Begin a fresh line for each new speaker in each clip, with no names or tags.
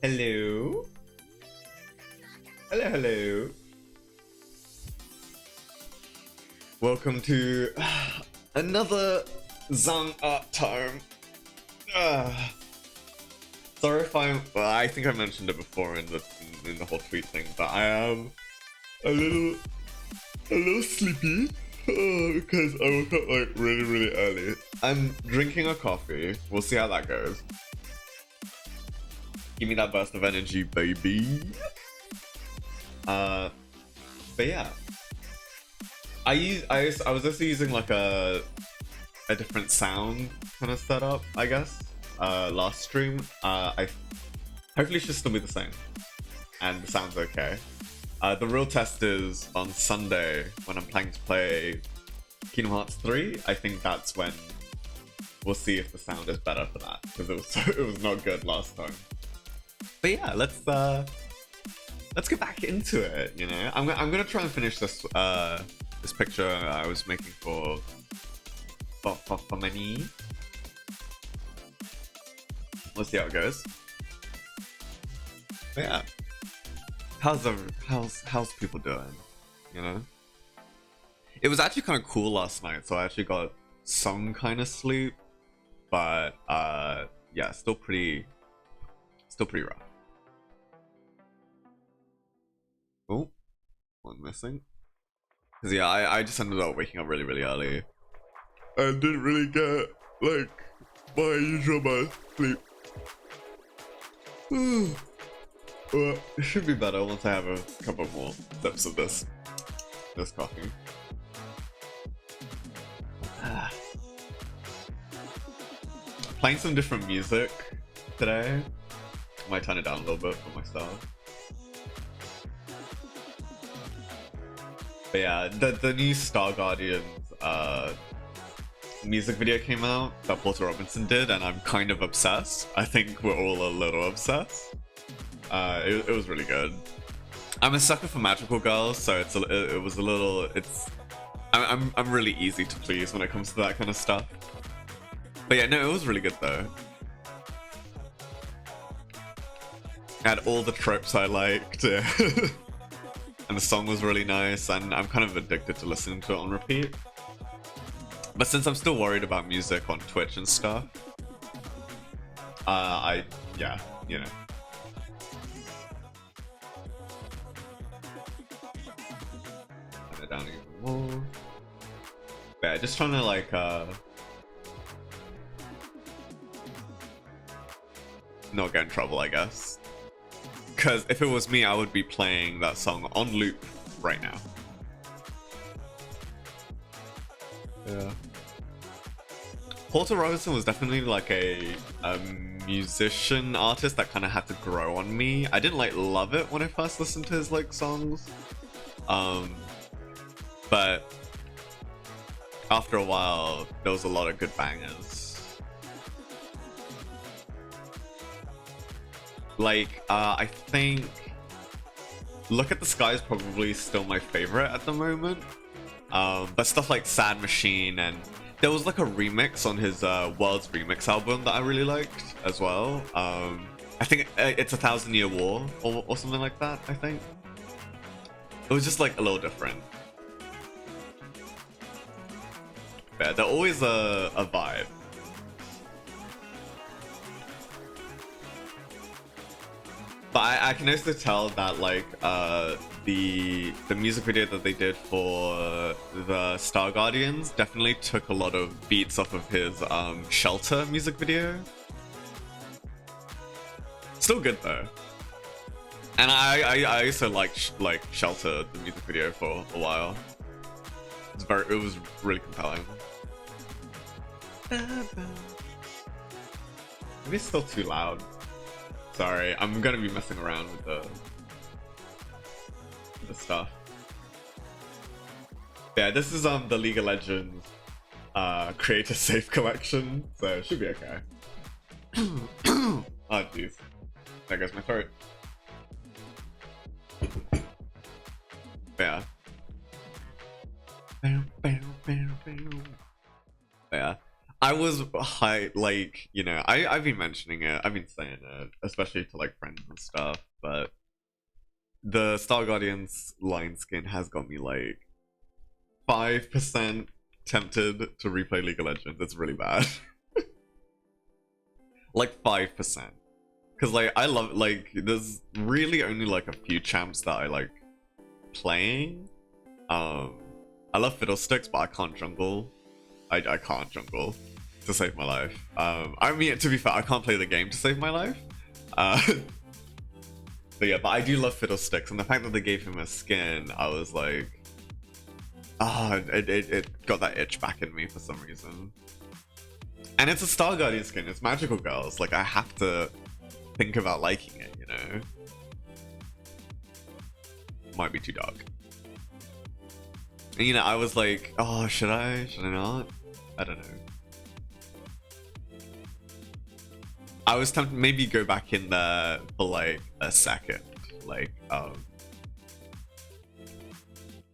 Hello. Hello, hello. Welcome to another Zang art time. Uh, sorry if I think I mentioned it before in the whole tweet thing, but I am a little sleepy because I woke up like really early. I'm drinking a coffee. We'll see how that goes. Give me that burst of energy, baby. But yeah. I was also using like a different sound kind of setup, I guess. Last stream. I hopefully it should still be the same. And the sound's okay. The real test is on Sunday when I'm planning to play Kingdom Hearts 3. I think that's when we'll see if the sound is better for that. Because it was not good last time. But yeah, let's get back into it, you know? I'm gonna try and finish this this picture I was making for my niece. Let's see how it goes. But yeah. How's people doing? You know? It was actually kind of cool last night, so I actually got some kind of sleep. But yeah, still pretty rough. Oh, one missing. Cause yeah, I just ended up waking up really early. And didn't really get like my usual amount of sleep. But it should be better once I have a couple more sips of this coffee. Playing some different music today. I might turn it down a little bit for myself. But yeah, the new Star Guardians music video came out that Porter Robinson did, and I'm kind of obsessed. I think we're all a little obsessed. It was really good. I'm a sucker for magical girls, so it was a little. I'm really easy to please when it comes to that kind of stuff. But yeah, no, it was really good though. Had all the tropes I liked. And the song was really nice, and I'm kind of addicted to listening to it on repeat. But since I'm still worried about music on Twitch and stuff, yeah, you know. Turn it down even more. But yeah, just trying to like, not get in trouble, I guess. Because if it was me, I would be playing that song on loop right now. Yeah. Porter Robinson was definitely like a musician artist that kind of had to grow on me. I didn't like love it when I first listened to his like songs, but after a while, there was a lot of good bangers. Like, I think Look at the Sky is probably still my favorite at the moment. But stuff like Sad Machine, and there was like a remix on his World's Remix album that I really liked as well. I think it's 1,000 Year War or something like that, I think. It was just like a little different. Yeah, they're always a vibe. But I can also tell that like the music video that they did for the Star Guardians definitely took a lot of beats off of his Shelter music video. Still good though. And I also liked like Shelter the music video for a while. It was really compelling. Maybe it's still too loud. Sorry, I'm gonna be messing around with the stuff. Yeah, this is the League of Legends Creator Safe collection, so it should be okay. Oh jeez, there goes my throat. Yeah. Yeah. I was high, like, you know, I've been mentioning it, I've been saying it, especially to like friends and stuff, but the Star Guardians line skin has got me like 5% tempted to replay League of Legends. It's really bad. Like 5%. Because like I love, like, there's really only like a few champs that I like playing. I love Fiddlesticks, but I can't jungle. I can't jungle to save my life. I mean, to be fair, I can't play the game to save my life. Uh, but yeah, but I do love Fiddlesticks, and the fact that they gave him a skin, I was like, it got that itch back in me for some reason. And it's a Star Guardian skin, it's Magical Girls, like I have to think about liking it, you know? Might be too dark. And, you know, I was like, oh, should I not? I don't know. I was tempted to maybe go back in there for like a second, like,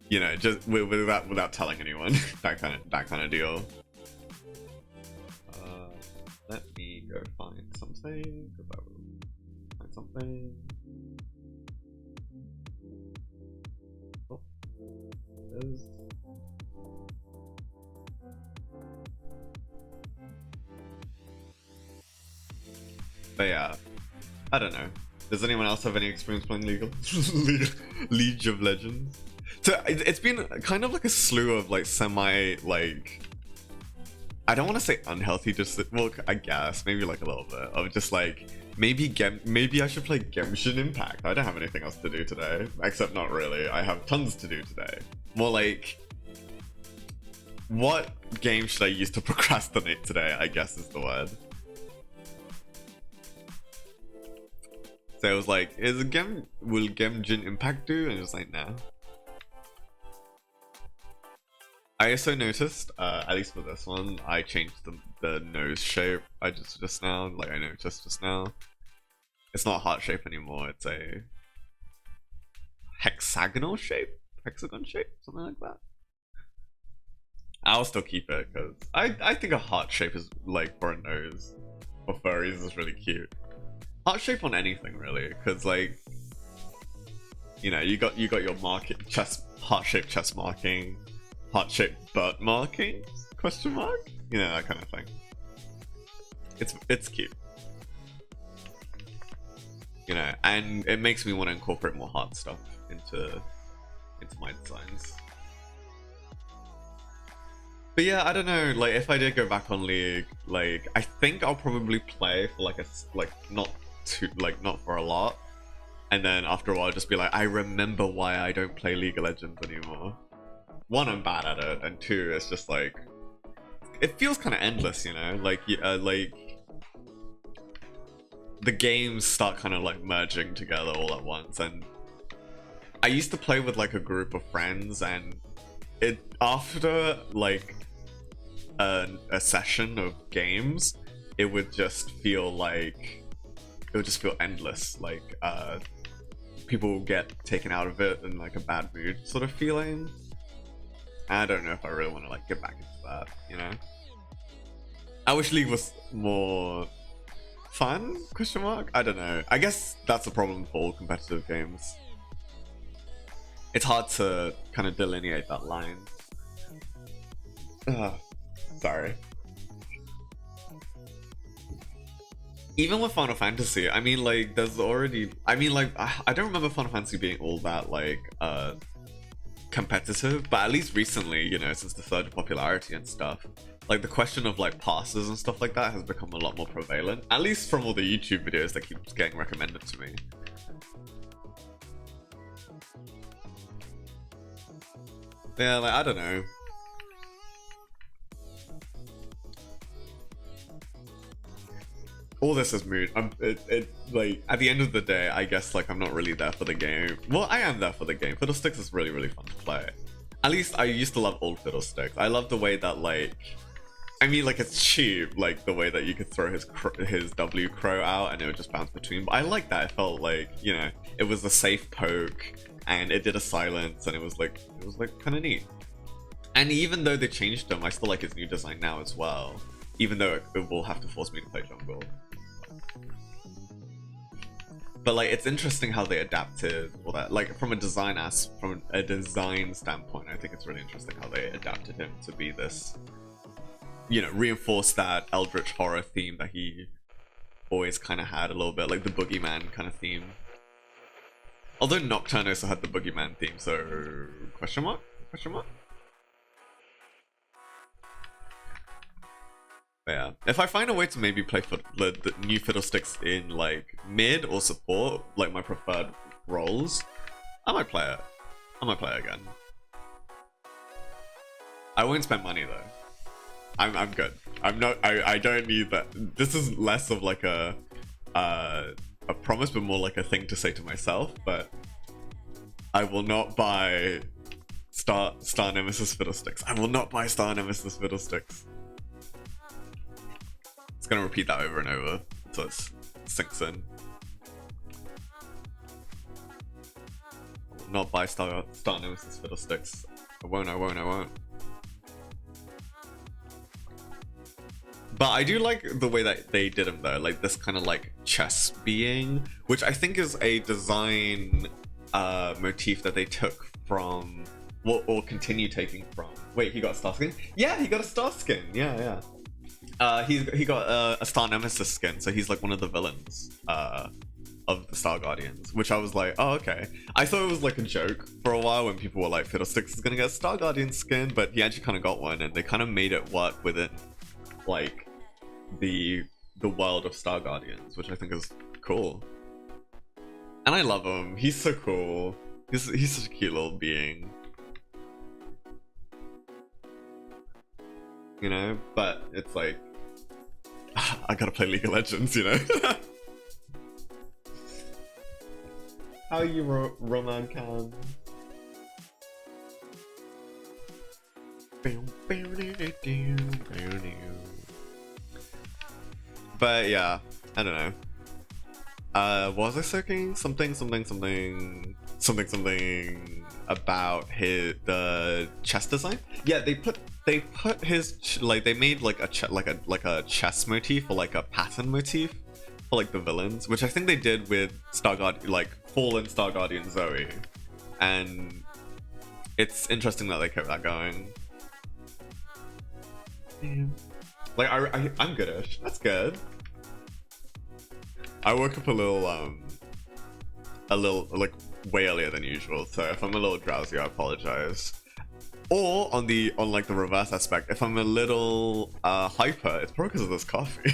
you know, just without telling anyone, that kind of deal. Let me go find something. Find something. Oh, there it is. But yeah, I don't know. Does anyone else have any experience playing League of Legends? So it's been kind of like a slew of like semi, like, I don't want to say unhealthy, just, well, I guess maybe like a little bit of just like maybe I should play Genshin Impact. I don't have anything else to do today, except not really. I have tons to do today. More like, what game should I use to procrastinate today, I guess is the word. So it was like, will Genshin Impact do? And it was like, nah. I also noticed, at least for this one, I changed the nose shape. I just now, like I noticed just now. It's not a heart shape anymore, it's a hexagon shape, something like that. I'll still keep it, because I think a heart shape is, like, for a nose, for furries, is really cute. Heart shape on anything, really, because, like, you know, you got your heart shaped chest marking, heart shaped butt marking, question mark, you know, that kind of thing. It's cute, you know, and it makes me want to incorporate more heart stuff into my designs. But yeah, I don't know, like, if I did go back on League, like, I think I'll probably play for like not for a lot, and then after a while just be like, I remember why I don't play League of Legends anymore. One, I'm bad at it, and two, it's just like, it feels kind of endless, you know, like the games start kind of like merging together all at once. And I used to play with like a group of friends, and it, after like a session of games, it would just feel endless, like people will get taken out of it in like a bad mood sort of feeling. I don't know if I really want to like get back into that, you know. I wish League was more fun, question mark. I don't know, I guess that's the problem for all competitive games. It's hard to kind of delineate that line. Sorry. Even with Final Fantasy, I mean, like, there's already, I mean, like, I don't remember Final Fantasy being all that, like, competitive, but at least recently, you know, since the surge of popularity and stuff, like, the question of, like, passes and stuff like that has become a lot more prevalent, at least from all the YouTube videos that keep getting recommended to me. Yeah, like, I don't know. All this is mood. Like, at the end of the day, I guess, like, I'm not really there for the game. Well, I am there for the game. Fiddlesticks is really, really fun to play. At least I used to love old Fiddlesticks. I love the way that, like, I mean, like, it's cheap, like, the way that you could throw his W crow out and it would just bounce between. But I like that. It felt like, you know, it was a safe poke and it did a silence, and it was like kind of neat. And even though they changed him, I still like his new design now as well. even though it will have to force me to play jungle. But like, it's interesting how they adapted all that. Like from a design standpoint, I think it's really interesting how they adapted him to be this, you know, reinforce that eldritch horror theme that he always kind of had a little bit, like the boogeyman kind of theme. Although Nocturne also had the boogeyman theme, so question mark? Question mark? Yeah, if I find a way to maybe play for the new Fiddlesticks in like mid or support, like my preferred roles, I might play it. I might play it again. I won't spend money though. I'm good. I'm not. I don't need that. This is less of like a promise, but more like a thing to say to myself. But I will not buy Star Nemesis Fiddlesticks. I will not buy Star Nemesis Fiddlesticks. It's gonna repeat that over and over until it sinks in. I will not buy Star Nemesis Fiddlesticks. I won't. But I do like the way that they did him though, like this kind of like chess being, which I think is a design motif that they took from, or continue taking from. Wait, he got a star skin? Yeah, he got a star skin. Yeah. He got a Star Nemesis skin, so he's like one of the villains of the Star Guardians, which I was like, oh, okay. I thought it was like a joke for a while when people were like, Fiddlesticks is gonna get a Star Guardian skin, but he actually kind of got one, and they kind of made it work within like the world of Star Guardians, which I think is cool. And I love him. He's so cool. He's such a cute little being. You know, but it's like I gotta play League of Legends, you know. How are you, Roman Khan? But yeah, I don't know. Was I saying something about the chess design? Yeah, they put his like, they made like a chess motif, or like a pattern motif for like the villains, which I think they did with Fallen Star Guardian Zoe, and it's interesting that they kept that going. Like I'm goodish. That's good. I woke up a little like way earlier than usual, so if I'm a little drowsy, I apologize. Or on like the reverse aspect, if I'm a little hyper, it's probably because of this coffee.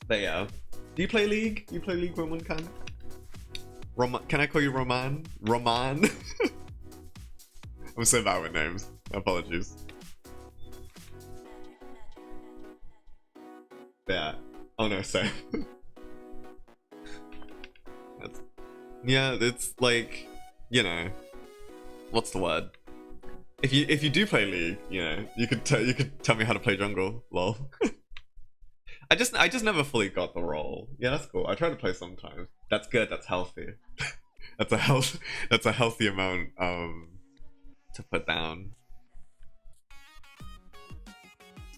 But yeah, do you play League? You play League, Roman Khan? Can I call you Roman? Roman? I'm so bad with names. Apologies. Yeah. Oh no, same. Yeah, it's like, you know, what's the word? If you do play League, you know, you could tell me how to play jungle. Lol. I just never fully got the role. Yeah, that's cool. I try to play sometimes. That's good. That's healthy. That's a healthy amount to put down.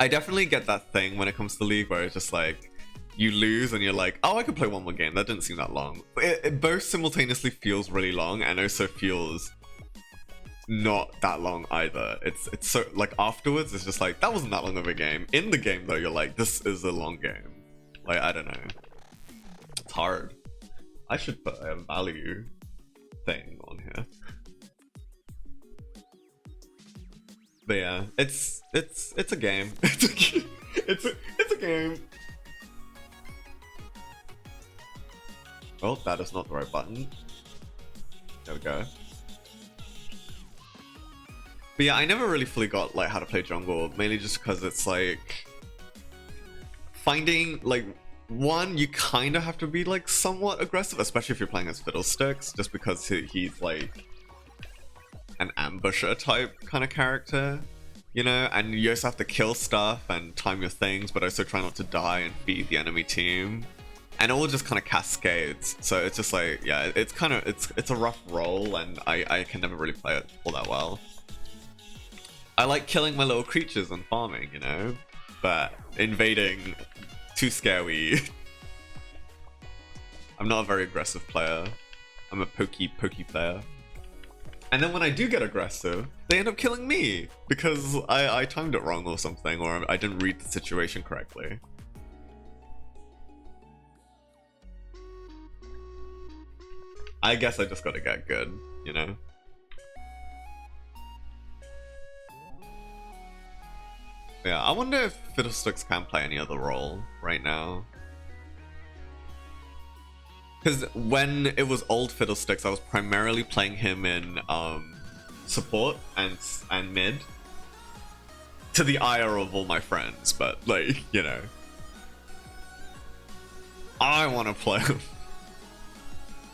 I definitely get that thing when it comes to League where it's just like, you lose and you're like, oh, I could play one more game. That didn't seem that long. It both simultaneously feels really long and also feels not that long either. It's so like afterwards, it's just like, that wasn't that long of a game. In the game though, you're like, this is a long game. Like, I don't know. It's hard. I should put a value thing on here. But yeah, it's a game. It's a game. Oh, that is not the right button. There we go. But yeah, I never really fully got like how to play jungle, mainly just because it's like finding like, one, you kind of have to be like somewhat aggressive, especially if you're playing as Fiddlesticks, just because he's like an ambusher type kind of character, you know, and you also have to kill stuff and time your things, but also try not to die and feed the enemy team, and it all just kind of cascades. So it's just like, yeah, it's kind of it's a rough role, and I can never really play it all that well. I like killing my little creatures and farming, you know? But invading, too scary. I'm not a very aggressive player. I'm a pokey player. And then when I do get aggressive, they end up killing me because I timed it wrong or something, or I didn't read the situation correctly. I guess I just gotta get good, you know? Yeah, I wonder if Fiddlesticks can play any other role right now. Because when it was old Fiddlesticks, I was primarily playing him in support and mid. To the ire of all my friends, but like, you know. I want to play him.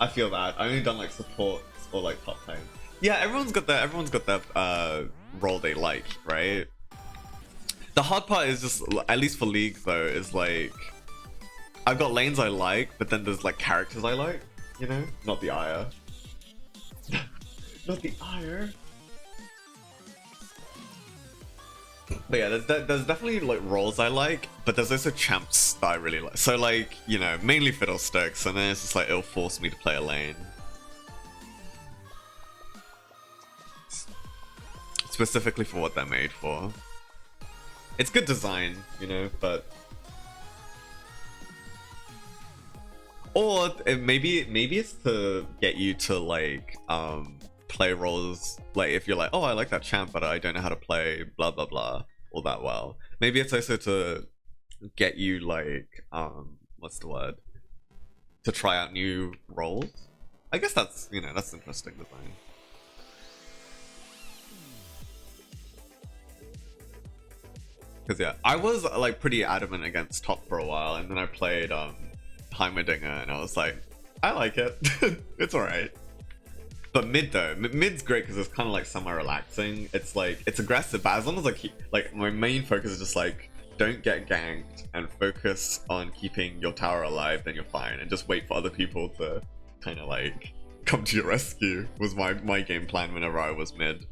I feel that. I only done like support or like top lane. Yeah, everyone's got their role they like, right? The hard part is just, at least for League though, is like I've got lanes I like, but then there's like characters I like, you know? Not the ire. Not the ire. But yeah, there's definitely like roles I like, but there's also champs that I really like. So like, you know, mainly Fiddlesticks, and then it's just like it'll force me to play a lane. Specifically for what they're made for. It's good design, you know, but... Or maybe it's to get you to like play roles, like if you're like, oh, I like that champ, but I don't know how to play blah blah blah all that well. Maybe it's also to get you like what's the word? To try out new roles. I guess that's, you know, that's interesting design. Because yeah, I was like pretty adamant against top for a while, and then I played Heimerdinger, and I was like, I like it. It's alright. But mid though, mid's great because it's kind of like semi-relaxing. It's like, it's aggressive, but as long as I keep, like, my main focus is just like, don't get ganked and focus on keeping your tower alive, then you're fine. And just wait for other people to kind of like come to your rescue was my game plan whenever I was mid.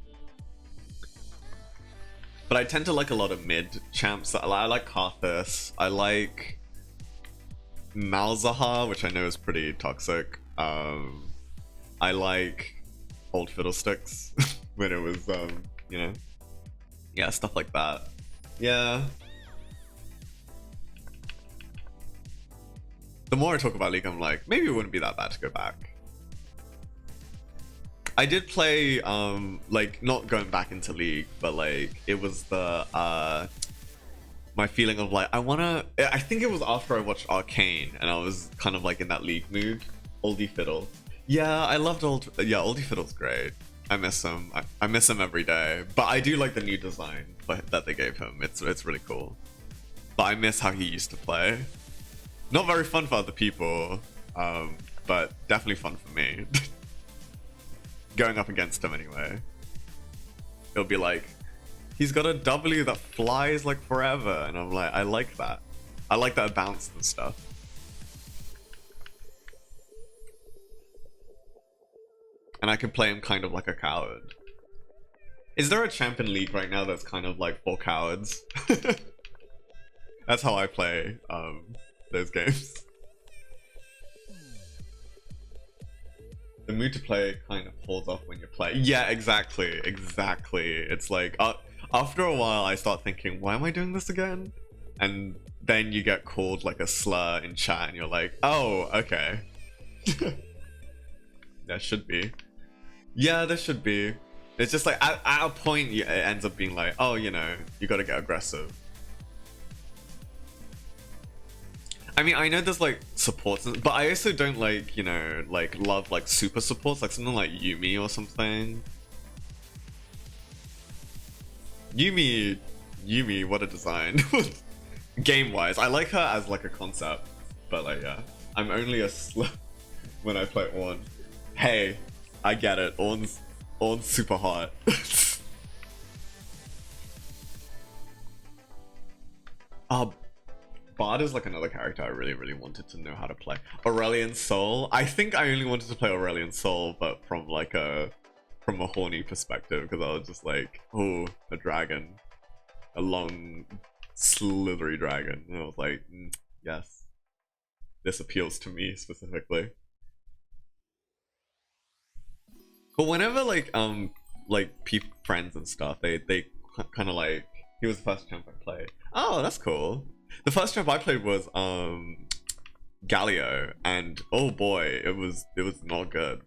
But I tend to like a lot of mid champs. I like Karthus. I like Malzahar, which I know is pretty toxic. I like old Fiddlesticks when it was, you know, yeah, stuff like that. Yeah. The more I talk about League, I'm like, maybe it wouldn't be that bad to go back. I did play, like, not going back into League, but like, it was the, my feeling of like, I think it was after I watched Arcane, and I was kind of like in that League mood. Oldie Fiddle. Yeah, I loved Oldie Fiddle's great. I miss him. I miss him every day. But I do like the new design that they gave him. It's really cool. But I miss how he used to play. Not very fun for other people, but definitely fun for me. Going up against him anyway. It'll be like, he's got a W that flies like forever, and I'm like, I like that. I like that bounce and stuff. And I can play him kind of like a coward. Is there a champion league right now that's kind of like for cowards? That's how I play those games. The mood to play kind of falls off when you play. Yeah, exactly. It's like, after a while I start thinking, why am I doing this again? And then you get called like a slur in chat and you're like, oh, okay. There should be. Yeah, there should be. It's just like, at a point it ends up being like, oh, you know, you gotta get aggressive. I mean, I know there's like supports, but I also don't like, you know, like love like super supports, like something like Yuumi or something. Yuumi, what a design. Game-wise, I like her as like a concept, but like, yeah. I'm only a slut when I play Ornn. Hey, I get it. Ornn's super hot. Bard is like another character I really wanted to know how to play. Aurelion Sol. I think I only wanted to play Aurelion Sol, but from like a from a horny perspective, because I was just like, oh, a dragon, a long, slithery dragon, and I was like, yes, this appeals to me specifically. But whenever like friends and stuff, they kind of like, he was the first champ I played. Oh, that's cool. The first champ I played was Galio, and oh boy, it was not good.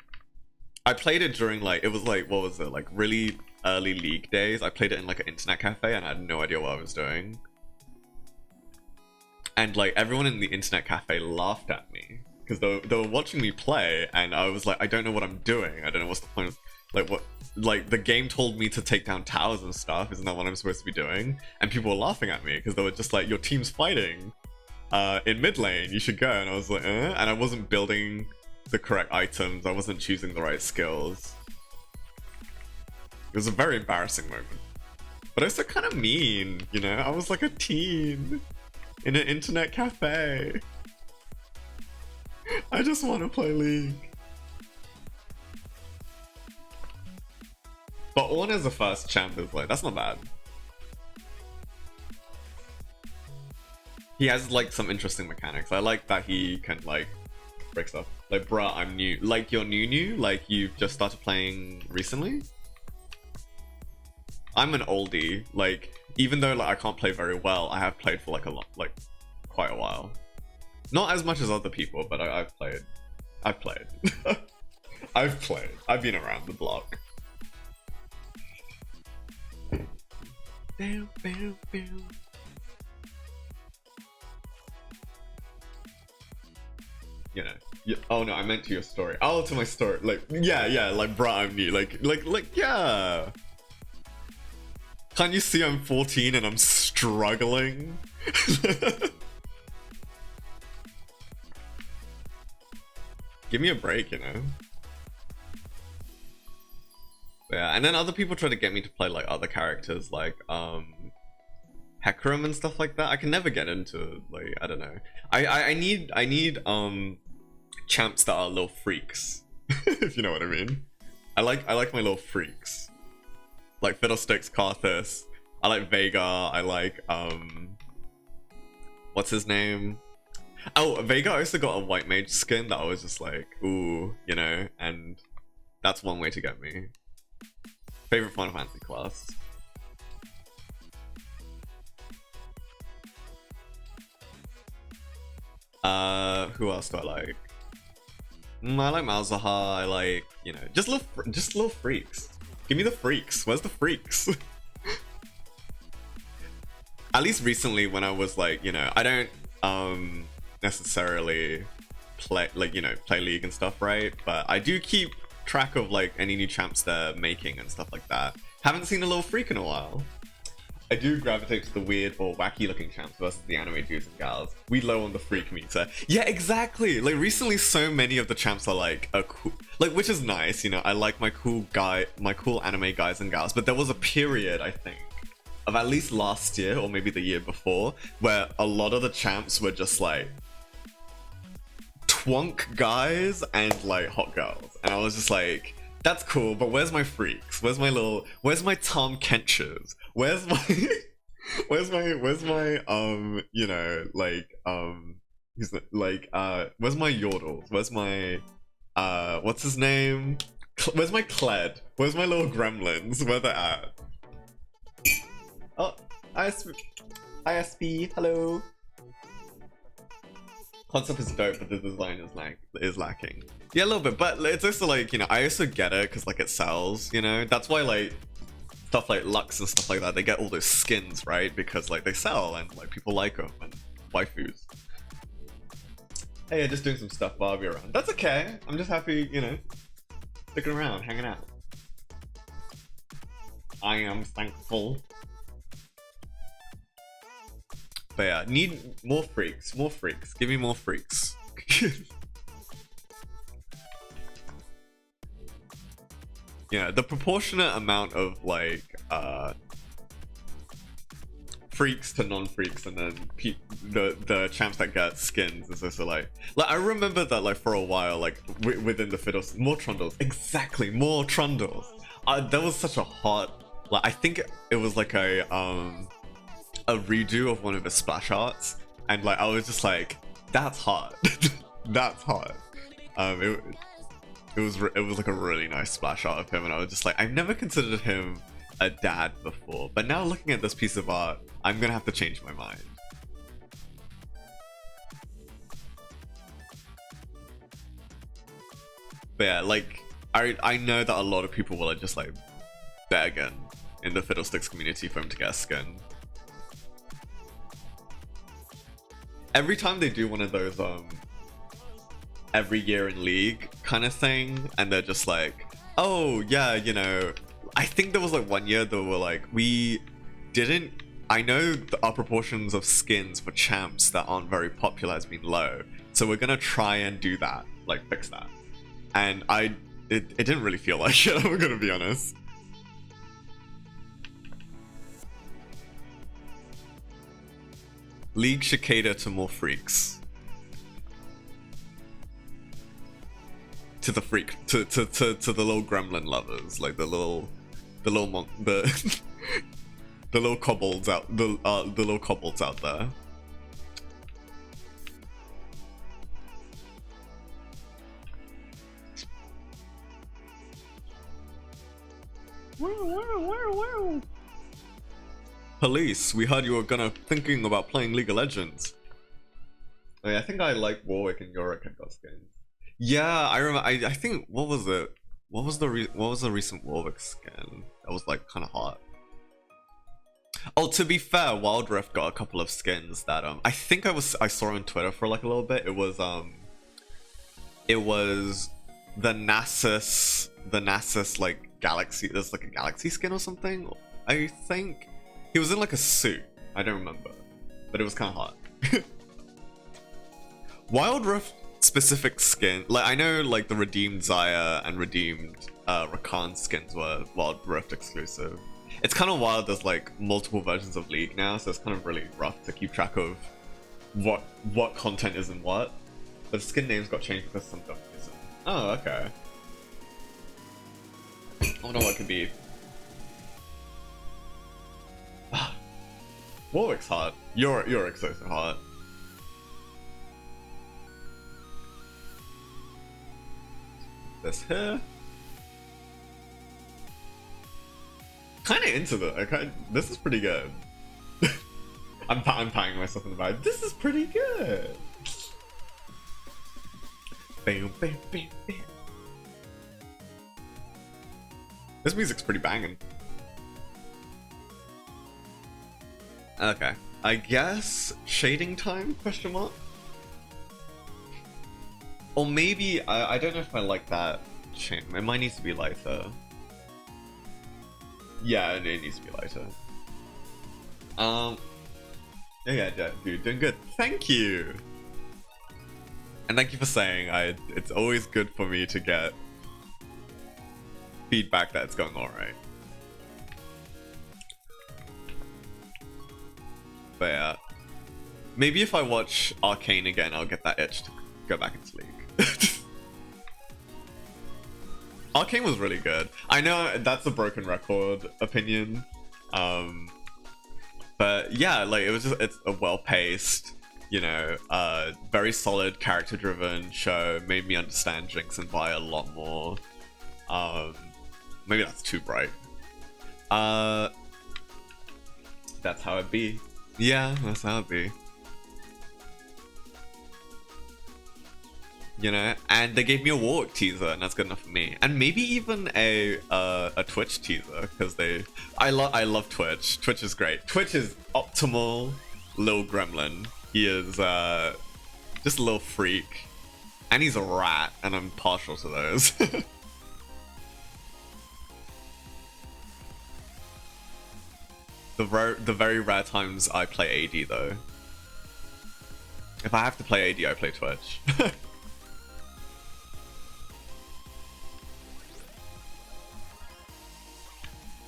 I played it during like, it was like, what was it, like really early League days. I played it in like an internet cafe and I had no idea what I was doing. And like everyone in the internet cafe laughed at me because they were watching me play, and I was like, I don't know what I'm doing. I don't know what's the point of, like, what, like the game told me to take down towers and stuff. Isn't that what I'm supposed to be doing? And people were laughing at me because they were just like, your team's fighting in mid lane, you should go. And I was like, and I wasn't building the correct items. I wasn't choosing the right skills. It was a very embarrassing moment. But also kind of mean, you know? I was like a teen in an internet cafe. I just want to play League. But Ornn as the first champ is like, that's not bad. He has like some interesting mechanics. I like that he can like break stuff. Like, bruh, I'm new. Like, you're new? Like, you've just started playing recently? I'm an oldie. Like, even though like I can't play very well, I have played for like a lot, like quite a while. Not as much as other people, but I've played. I've played. I've played. I've been around the block. Bam, bam, bam. You know. Yeah, oh no, I meant to your story. Oh, to my story. Like, yeah, like, bruh, I'm new. Like, yeah. Can't you see I'm 14 and I'm struggling? Give me a break, you know? Yeah, and then other people try to get me to play like other characters like Hecarim and stuff like that. I can never get into, like, I don't know. I need champs that are little freaks. If you know what I mean. I like my little freaks. Like Fiddlesticks, Karthus. I like Veigar. I like what's his name? Oh, Veigar also got a white mage skin that I was just like, ooh, you know, and that's one way to get me. Favorite Final Fantasy class. Who else do I like? I like Malzahar. I like, you know, just little freaks. Give me the freaks. Where's the freaks? At least recently, when I was like, you know, I don't necessarily play, like, you know, play League and stuff, right? But I do keep track of like any new champs they're making and stuff like that. Haven't seen a little freak in a while. I do gravitate to the weird or wacky looking champs versus the anime dudes and gals. We low on the freak meter. Yeah, exactly. Like recently, so many of the champs are like a cool, like, which is nice. You know, I like my cool anime guys and gals. But there was a period, I think, of at least last year or maybe the year before, where a lot of the champs were just like twonk guys and like hot girls, and I was just like, that's cool, but where's my freaks? Where's my Tom Kenchers? Where's my you know, like he's like where's my Yordles? Where's my what's his name? Where's my Kled? Where's my little gremlins? Where they're at? Oh, ISP, hello. Concept is dope, but the design is lacking. Yeah, a little bit, but it's also like, you know, I also get it because like it sells, you know. That's why like stuff like Lux and stuff like that, they get all those skins, right? Because like they sell and like people like them, and waifus. Hey, I'm just doing some stuff while I'll be around. That's okay. I'm just happy, you know, sticking around, hanging out. I am thankful. But yeah, need more freaks, Give me more freaks. Yeah, the proportionate amount of like freaks to non-freaks, and then the champs that get skins is also like I remember that like for a while, like within the fiddles, more Trundles, exactly, more Trundles. That was such a hot. Like, I think it was like a redo of one of his splash arts, and like I was just like, that's hot. That's hot. It was like a really nice splash art of him, and I was just like, I've never considered him a dad before, but now looking at this piece of art, I'm gonna have to change my mind. But yeah, like I know that a lot of people will just like begging in the Fiddlesticks community for him to get a skin. Every time they do one of those every year in League kind of thing, and they're just like, oh yeah, you know, I think there was like one year they were like, we didn't, I know our proportions of skins for champs that aren't very popular has been low, so we're gonna try and do that, like fix that. And it didn't really feel like it, I'm gonna be honest. League should cater to more freaks. To the freak, to the little gremlin lovers, like the little the little kobolds out, the little kobolds out there. Police, we heard you were thinking about playing League of Legends. I mean, I think I like Warwick and Yorick and God's games. Yeah, I remember. I think what was it? What was the recent Warwick skin that was like kind of hot? Oh, to be fair, Wild Rift got a couple of skins that I think I saw on Twitter for like a little bit. It was the Nasus like Galaxy. There's like a Galaxy skin or something. I think he was in like a suit. I don't remember, but it was kind of hot. Wild Rift specific skin, like I know like the redeemed Zaya and redeemed Rakan skins were Wild Rift exclusive. It's kind of wild, there's like multiple versions of League now, so it's kind of really rough to keep track of what content is in what. But the skin names got changed because some dumb reason. Oh, okay. I wonder what it could be. Warwick's hot. Yorick's so hot. This here. Kind of into that. This is pretty good. I'm patting myself in the back. This is pretty good. Bam, bam, bam, bam. This music's pretty banging. Okay, I guess shading time? Question mark. Or maybe I don't know if I like that. It might need to be lighter. Yeah, it needs to be lighter. Yeah, dude, doing good. Thank you. And thank you for saying it's always good for me to get feedback that it's going alright. But yeah. Maybe if I watch Arcane again, I'll get that itch to go back into League. Arcane was really good. I know that's a broken record opinion. But yeah, like it's a well-paced, you know, very solid character-driven show. Made me understand Jinx and Vi a lot more. Maybe that's too bright. That's how it be. Yeah, that's how it be. You know, and they gave me a Warwick teaser, and that's good enough for me. And maybe even a Twitch teaser, because I love Twitch. Twitch is great. Twitch is optimal little gremlin. He is just a little freak, and he's a rat, and I'm partial to those. The very rare times I play AD though. If I have to play AD, I play Twitch.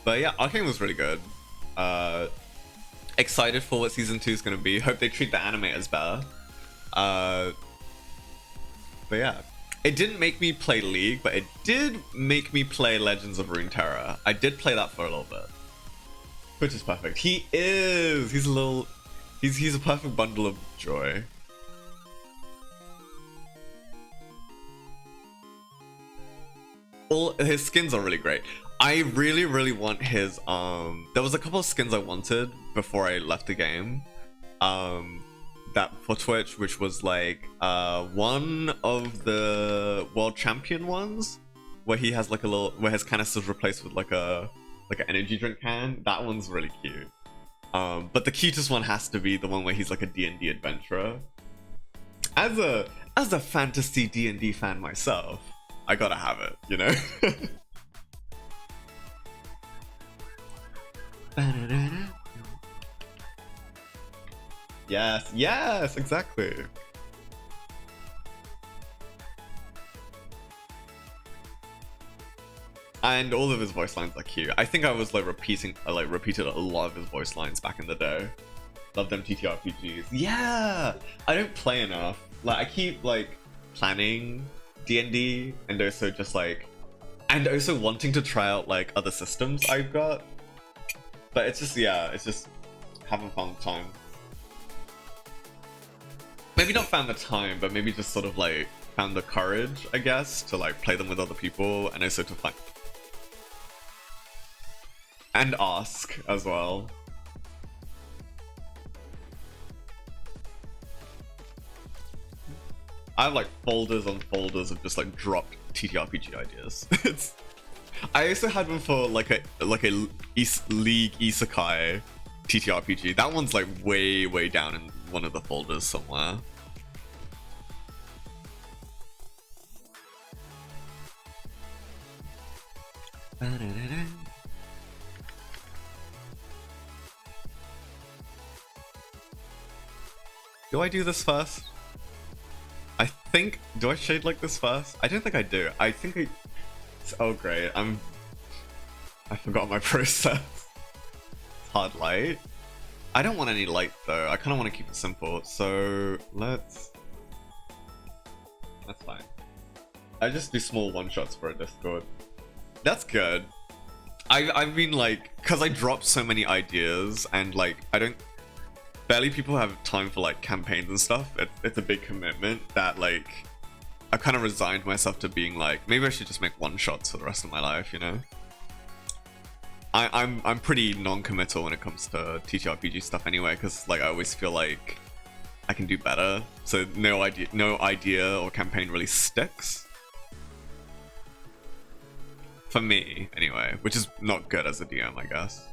But yeah, Arcane was really good. Excited for what season 2 is going to be. Hope they treat the animators better. But yeah, It didn't make me play League, but it did make me play Legends of Runeterra. I did play that for a little bit. Which is perfect. He is! He's a little... He's a perfect bundle of joy. All his skins are really great. I really want his there was a couple of skins I wanted before I left the game. That for Twitch, which was like one of the world champion ones where he has like a little, where his canister's replaced with like an energy drink can. That one's really cute. But the cutest one has to be the one where he's like a D&D adventurer. As a fantasy D&D fan myself, I gotta have it, you know? Yes, exactly. And all of his voice lines are cute. I think I was like repeated a lot of his voice lines back in the day. Love them TTRPGs. Yeah, I don't play enough. Like I keep like planning D&D and also just like, and also wanting to try out like other systems I've got. But it's just, yeah, it's just haven't found time. Maybe not found the time, but maybe just sort of like found the courage, I guess, to like play them with other people and also to find and ask as well. I have like folders on folders of just like dropped TTRPG ideas. I also had one for like a League Isekai TTRPG. That one's like way down in one of the folders somewhere. Do I do this first? I think, do I shade like this first? I don't think I do. I think oh great, I forgot my process. Hard light. I don't want any light though. I kind of want to keep it simple. So that's fine. I just do small one shots for a Discord. That's good. I've been like, cause I dropped so many ideas and like barely people have time for like campaigns and stuff. It's a big commitment that like I kind of resigned myself to being like, maybe I should just make one shots for the rest of my life, you know? I'm pretty non-committal when it comes to TTRPG stuff anyway, because like I always feel like I can do better. So no idea or campaign really sticks. For me, anyway, which is not good as a DM, I guess.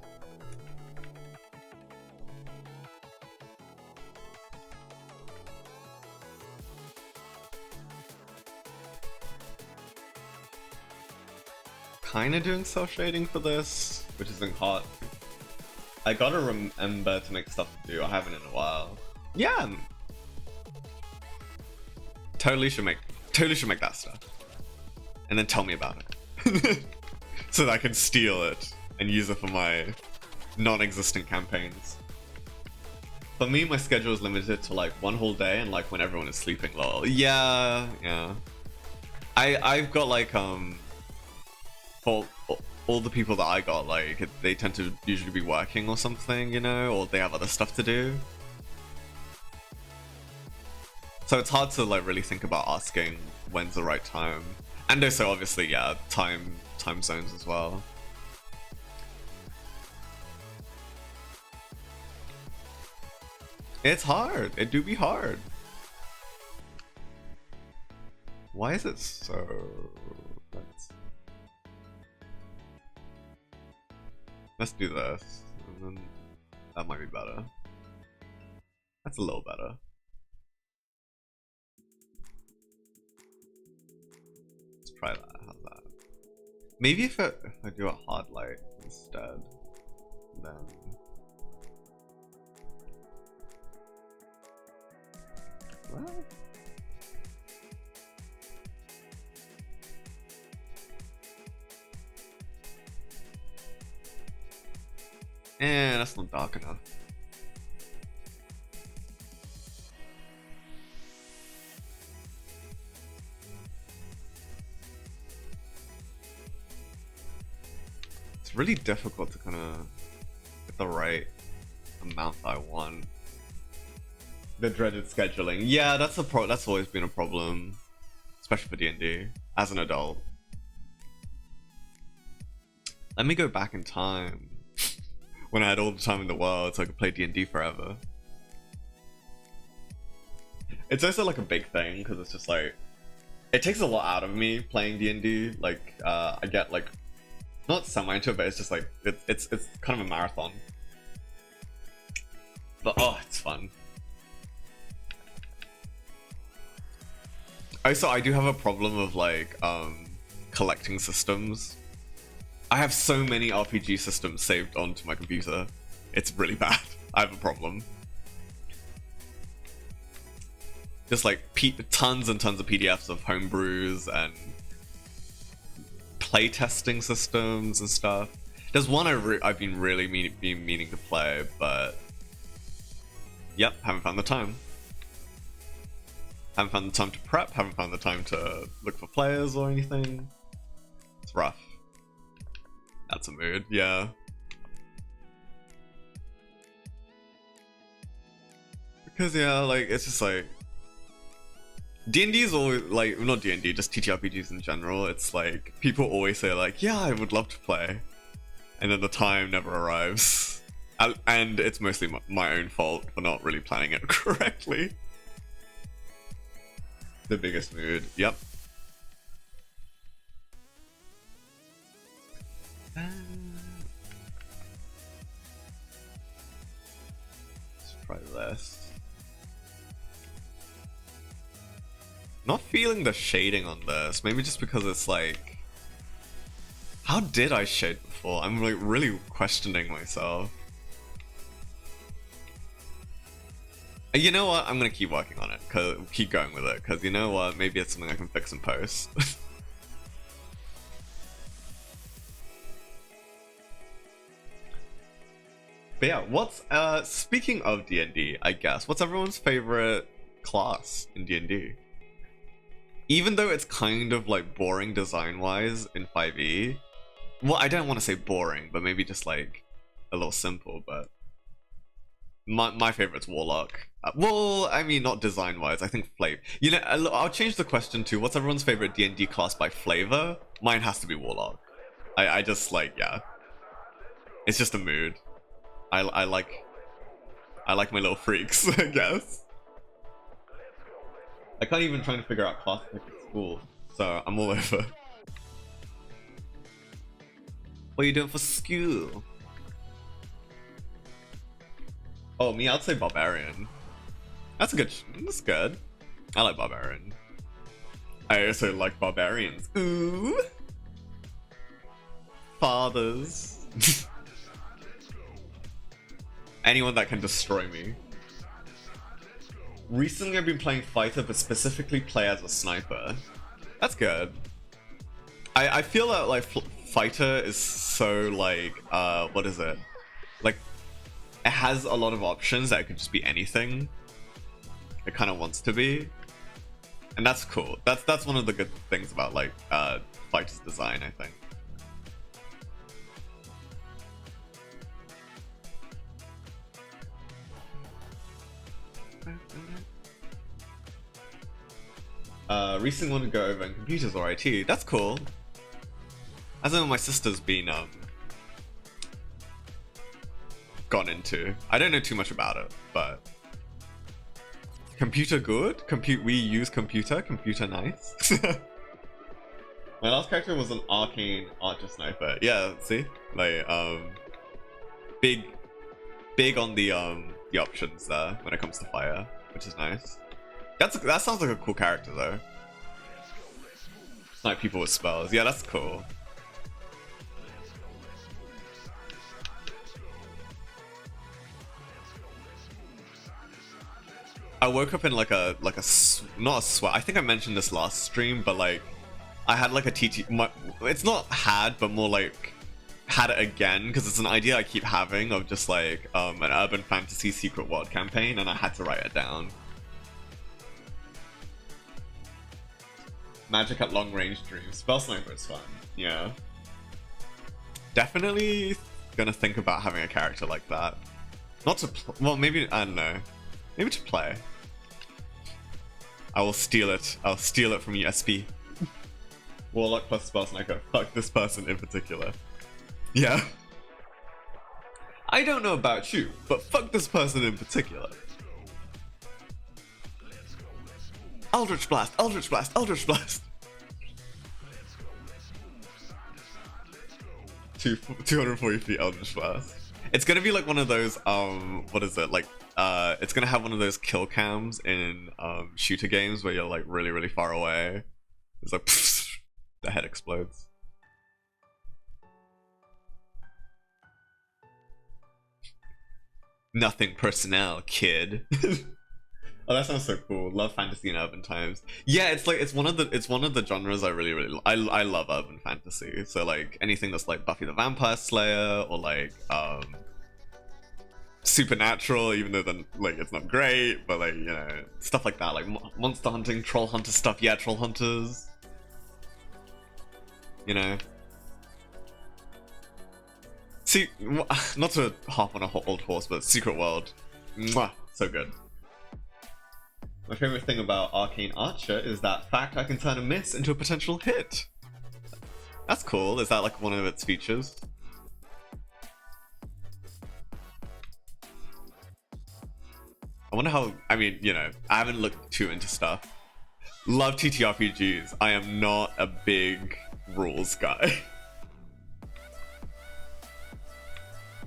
Kinda doing self-shading for this, which isn't hot. I gotta remember to make stuff to do. I haven't in a while. Yeah, totally should make that stuff, and then tell me about it, so that I can steal it and use it for my non-existent campaigns. For me, my schedule is limited to like one whole day and like when everyone is sleeping. Lol. Yeah. I've got like for all the people that I got, like they tend to usually be working or something, you know, or they have other stuff to do. So it's hard to like really think about asking when's the right time. And also obviously, yeah, time zones as well. It's hard. It do be hard. Why is it so... Let's do this, and then that might be better. That's a little better. Let's try that. How's that? Maybe if I do a hard light instead, then... Well... that's not dark enough. It's really difficult to kind of get the right amount I want. The dreaded scheduling. Yeah, that's that's always been a problem, especially for D&D as an adult. Let me go back in time when I had all the time in the world so I could play D&D forever. It's also like a big thing because it's just like it takes a lot out of me playing D&D. Like I get like not semi into it, but it's just like it's kind of a marathon. But oh, it's fun. Also, I do have a problem of like collecting systems. I have so many RPG systems saved onto my computer. It's really bad. I have a problem. Just like tons and tons of PDFs of homebrews and playtesting systems and stuff. There's one I've been really meaning to play, but yep, haven't found the time. Haven't found the time to prep, haven't found the time to look for players or anything. It's rough. That's a mood, yeah. Because yeah, like it's just like D&D is always like, not D&D, just TTRPGs in general. It's like people always say like, yeah, I would love to play, and then the time never arrives, and it's mostly my own fault for not really planning it correctly. The biggest mood, yep. Let's try this. Not feeling the shading on this, maybe just because it's like, how did I shade before? I'm like really questioning myself. You know what? I'm gonna keep working on it, keep going with it, because you know what? Maybe it's something I can fix in post. But yeah, what's speaking of D&D, I guess, what's everyone's favorite class in D&D? Even though it's kind of like boring design-wise in 5e, well, I don't want to say boring, but maybe just like a little simple, but my favorite's Warlock. Well, I mean, not design-wise, I think flavor. You know, I'll change the question to what's everyone's favorite D&D class by flavor? Mine has to be Warlock. I just like, yeah. It's just a mood. I like my little freaks, I guess. I can't even try to figure out class pick at school, so I'm all over. What are you doing for school? Oh, me, I'd say Barbarian. That's good. I like Barbarian. I also like Barbarians. Ooh! Fathers. Anyone that can destroy me. Recently I've been playing Fighter, but specifically play as a sniper. That's good. I feel that like Fighter is so like, what is it? Like, it has a lot of options that it could just be anything. It kind of wants to be. And that's cool. That's one of the good things about like Fighter's design, I think. Recently want to go over in computers or IT. That's cool. As I know my sister's been gone into. I don't know too much about it, but computer good. We use computer nice. My last character was an arcane archer sniper. Yeah, see, like big on the options there when it comes to fire, which is nice. That sounds like a cool character though. Snipe people with spells. Yeah, that's cool. I woke up in like a not a sweat. I think I mentioned this last stream, but like I had like a TT. It's not had, but more like had it again because it's an idea I keep having of just like an urban fantasy secret world campaign, and I had to write it down. Magic at long range dreams. Spell sniper is fun. Yeah. Definitely gonna think about having a character like that. Not to well, maybe, I don't know. Maybe to play. I will steal it. I'll steal it from you, SP. Warlock plus Spell Sniper. Fuck this person in particular. Yeah. I don't know about you, but fuck this person in particular. Eldritch Blast, Eldritch Blast, Eldritch Blast. 240 feet Eldritch Blast. It's gonna be like one of those, what is it? Like, it's gonna have one of those kill cams in shooter games where you're like really, really far away. It's like, pfft, the head explodes. Nothing personnel, kid. Oh, that sounds so cool. Love fantasy and urban times. Yeah, it's like it's one of the genres I really I love urban fantasy. So like anything that's like Buffy the Vampire Slayer or like Supernatural, even though then like it's not great, but like, you know, stuff like that, like monster hunting, troll hunter stuff. Yeah, troll hunters. You know. See, not to harp on a old horse, but Secret World, mwah, so good. My favorite thing about Arcane Archer is that fact I can turn a miss into a potential hit. That's cool. Is that like one of its features? I wonder how, I mean, you know, I haven't looked too into stuff. Love TTRPGs. I am not a big rules guy.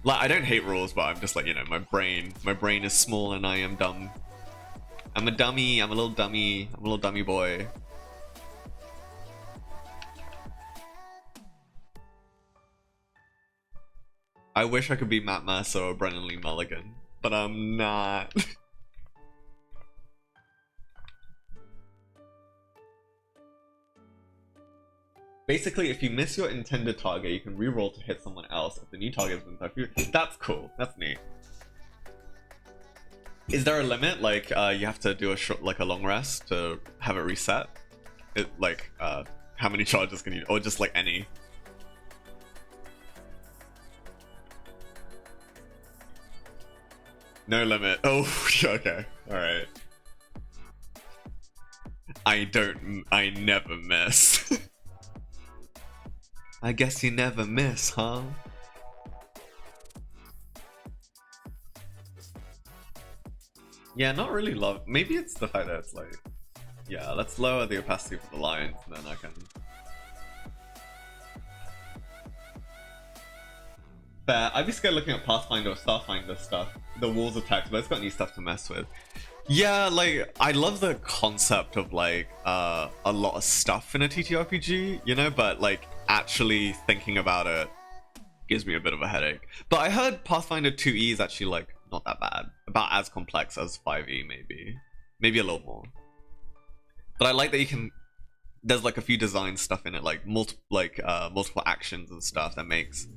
Like, I don't hate rules, but I'm just like, you know, my brain is small and I am dumb. I'm a dummy, I'm a little dummy boy. I wish I could be Matt Mercer or Brennan Lee Mulligan, but I'm not. Basically, if you miss your intended target, you can reroll to hit someone else if the new target has been touched. That's cool, that's neat. Is there a limit? Like, you have to do a short, like a long rest to have it reset? It, like, how many charges can you, or just like any? No limit. Oh, okay, alright. I never miss. I guess you never miss, huh? Yeah, not really love. Maybe it's the fact that it's like, yeah, let's lower the opacity for the lines, and then I can. Fair. I'd be scared looking at Pathfinder or Starfinder stuff. The walls of text, but it's got new stuff to mess with. Yeah, like I love the concept of like a lot of stuff in a TTRPG, you know, but like actually thinking about it gives me a bit of a headache. But I heard Pathfinder 2E is actually like not that bad, about as complex as 5E, maybe a little more. But I like that you can, there's like a few design stuff in it, like multiple actions and stuff that makes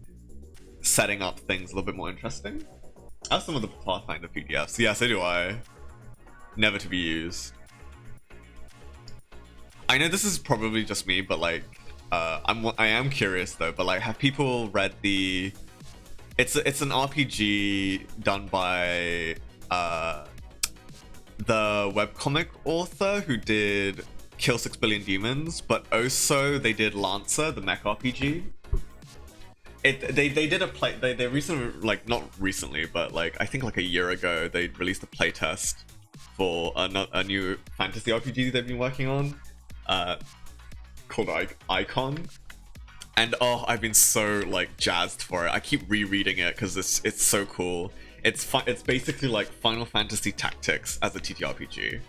setting up things a little bit more interesting. I have some of the Pathfinder PDFs. Yeah, so do I. Never to be used. I know this is probably just me, but like I am curious though, but like have people read the, it's an RPG done by the webcomic author who did Kill 6 Billion Demons, but also they did Lancer, the mech RPG. They did a play, they recently, like not recently, but like I think like a year ago they released a playtest for a new fantasy RPG they've been working on called Icon. And oh, I've been so like jazzed for it. I keep rereading it because it's so cool. It's basically like Final Fantasy Tactics as a TTRPG.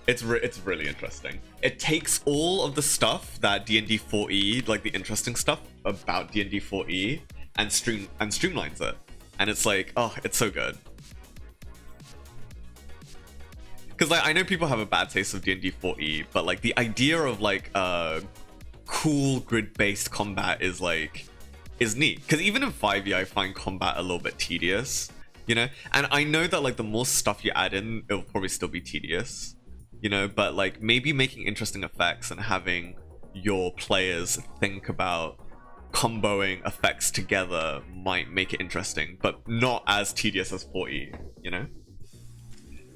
It's really interesting. It takes all of the stuff that D&D 4E, like the interesting stuff about D&D 4E, and streamlines it. And it's like, oh, it's so good. Because like I know people have a bad taste of D&D 4E, but like the idea of like cool grid-based combat is neat. Because even in 5e I find combat a little bit tedious, you know? And I know that like the more stuff you add in, it'll probably still be tedious, you know? But like maybe making interesting effects and having your players think about comboing effects together might make it interesting, but not as tedious as 40, you know?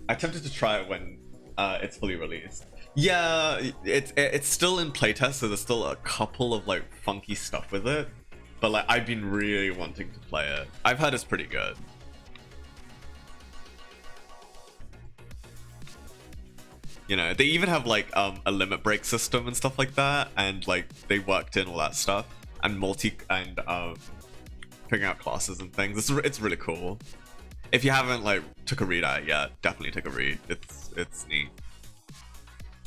I attempted to try it when it's fully released. Yeah, it's still in playtest, so there's still a couple of like funky stuff with it. But like I've been really wanting to play it. I've heard it's pretty good. You know, they even have like a limit break system and stuff like that, and like they worked in all that stuff and figuring out classes and things. It's really cool. If you haven't like took a read at it yet, definitely take a read. It's neat.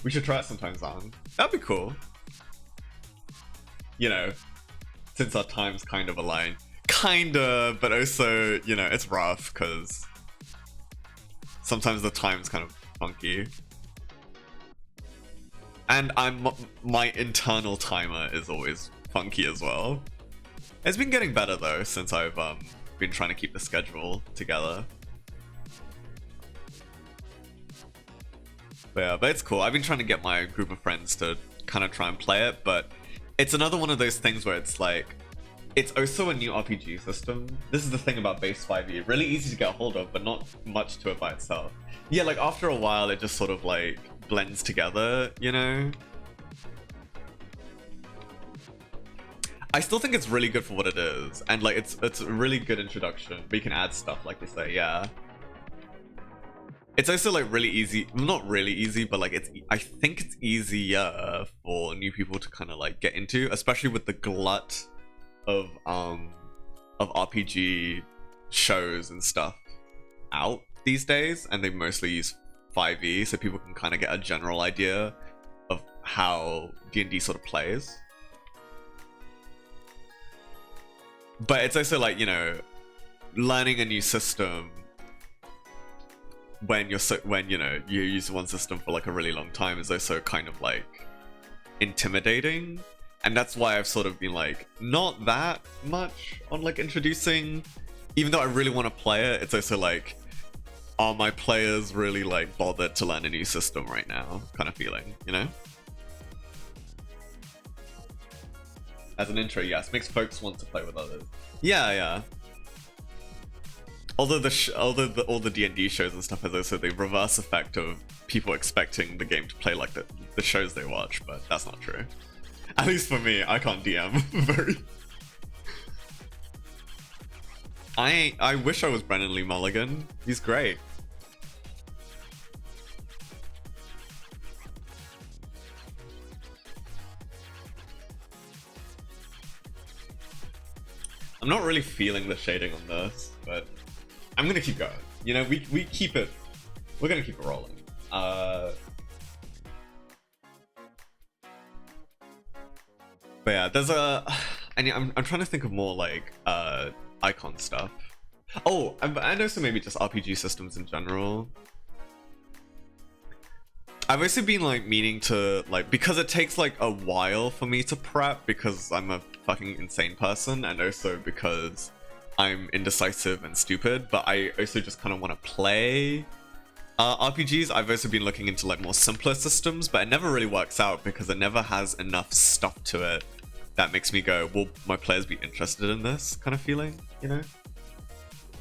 We should try it sometime, Zan. That'd be cool. You know, since our times kind of align. Kinda, but also, you know, it's rough because sometimes the time's kind of funky. And my internal timer is always funky as well. It's been getting better though since I've been trying to keep the schedule together. But yeah, but it's cool. I've been trying to get my group of friends to kind of try and play it, but it's another one of those things where it's like, it's also a new RPG system. This is the thing about base 5e. Really easy to get a hold of, but not much to it by itself. Yeah, like after a while, it just sort of like blends together, you know? I still think it's really good for what it is, and like it's a really good introduction, but you can add stuff like they say, yeah. It's also like really easy, not really easy, but like I think it's easier for new people to kind of like get into, especially with the glut of RPG shows and stuff out these days, and they mostly use 5e, so people can kind of get a general idea of how D&D sort of plays. But it's also like, you know, learning a new system when you know you use one system for like a really long time is also kind of like intimidating, and that's why I've sort of been like not that much on like introducing, even though I really want to play it. It's also like, are my players really like bothered to learn a new system right now kind of feeling, you know? As an intro, yes, makes folks want to play with others. Yeah. Although all the D&D shows and stuff has also the reverse effect of people expecting the game to play like the shows they watch, but that's not true. At least for me, I can't DM very. I wish I was Brennan Lee Mulligan. He's great. I'm not really feeling the shading on this, but I'm gonna keep going. You know, we keep it. We're gonna keep it rolling. But yeah, there's I'm trying to think of more like icon stuff. Oh, and also maybe just RPG systems in general. I've also been like meaning to like, because it takes like a while for me to prep because I'm a fucking insane person, and also because I'm indecisive and stupid, but I also just kind of want to play RPGs. I've also been looking into like more simpler systems, but it never really works out because it never has enough stuff to it that makes me go, will my players be interested in this kind of feeling, you know?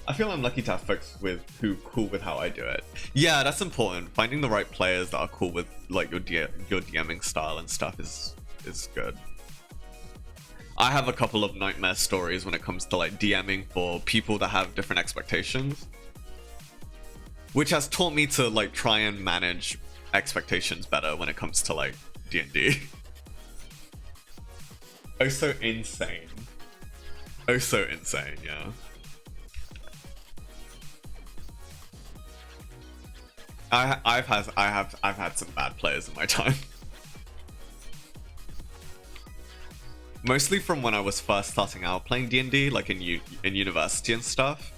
I feel I'm lucky to have folks who cool with how I do it. Yeah, that's important. Finding the right players that are cool with like your DMing style and stuff is good. I have a couple of nightmare stories when it comes to like DMing for people that have different expectations, which has taught me to like try and manage expectations better when it comes to like D&D. Oh, so insane. Oh, so insane, yeah. I've had some bad players in my time. Mostly from when I was first starting out playing D&D, like in university and stuff.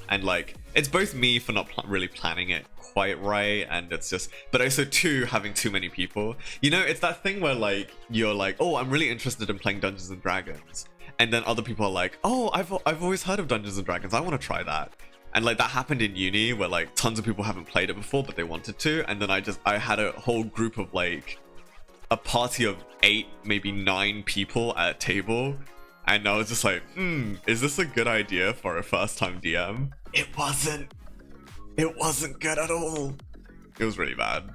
And like, it's both me for not really planning it quite right, and it's just, but also having too many people. You know, it's that thing where like, you're like, oh, I'm really interested in playing Dungeons and Dragons. And then other people are like, oh, I've always heard of Dungeons and Dragons, I want to try that. And like that happened in uni where like tons of people haven't played it before, but they wanted to. And then I had a whole group of like a party of 8, maybe 9 people at a table, and I was just like, is this a good idea for a first time DM? It wasn't. It wasn't good at all. It was really bad.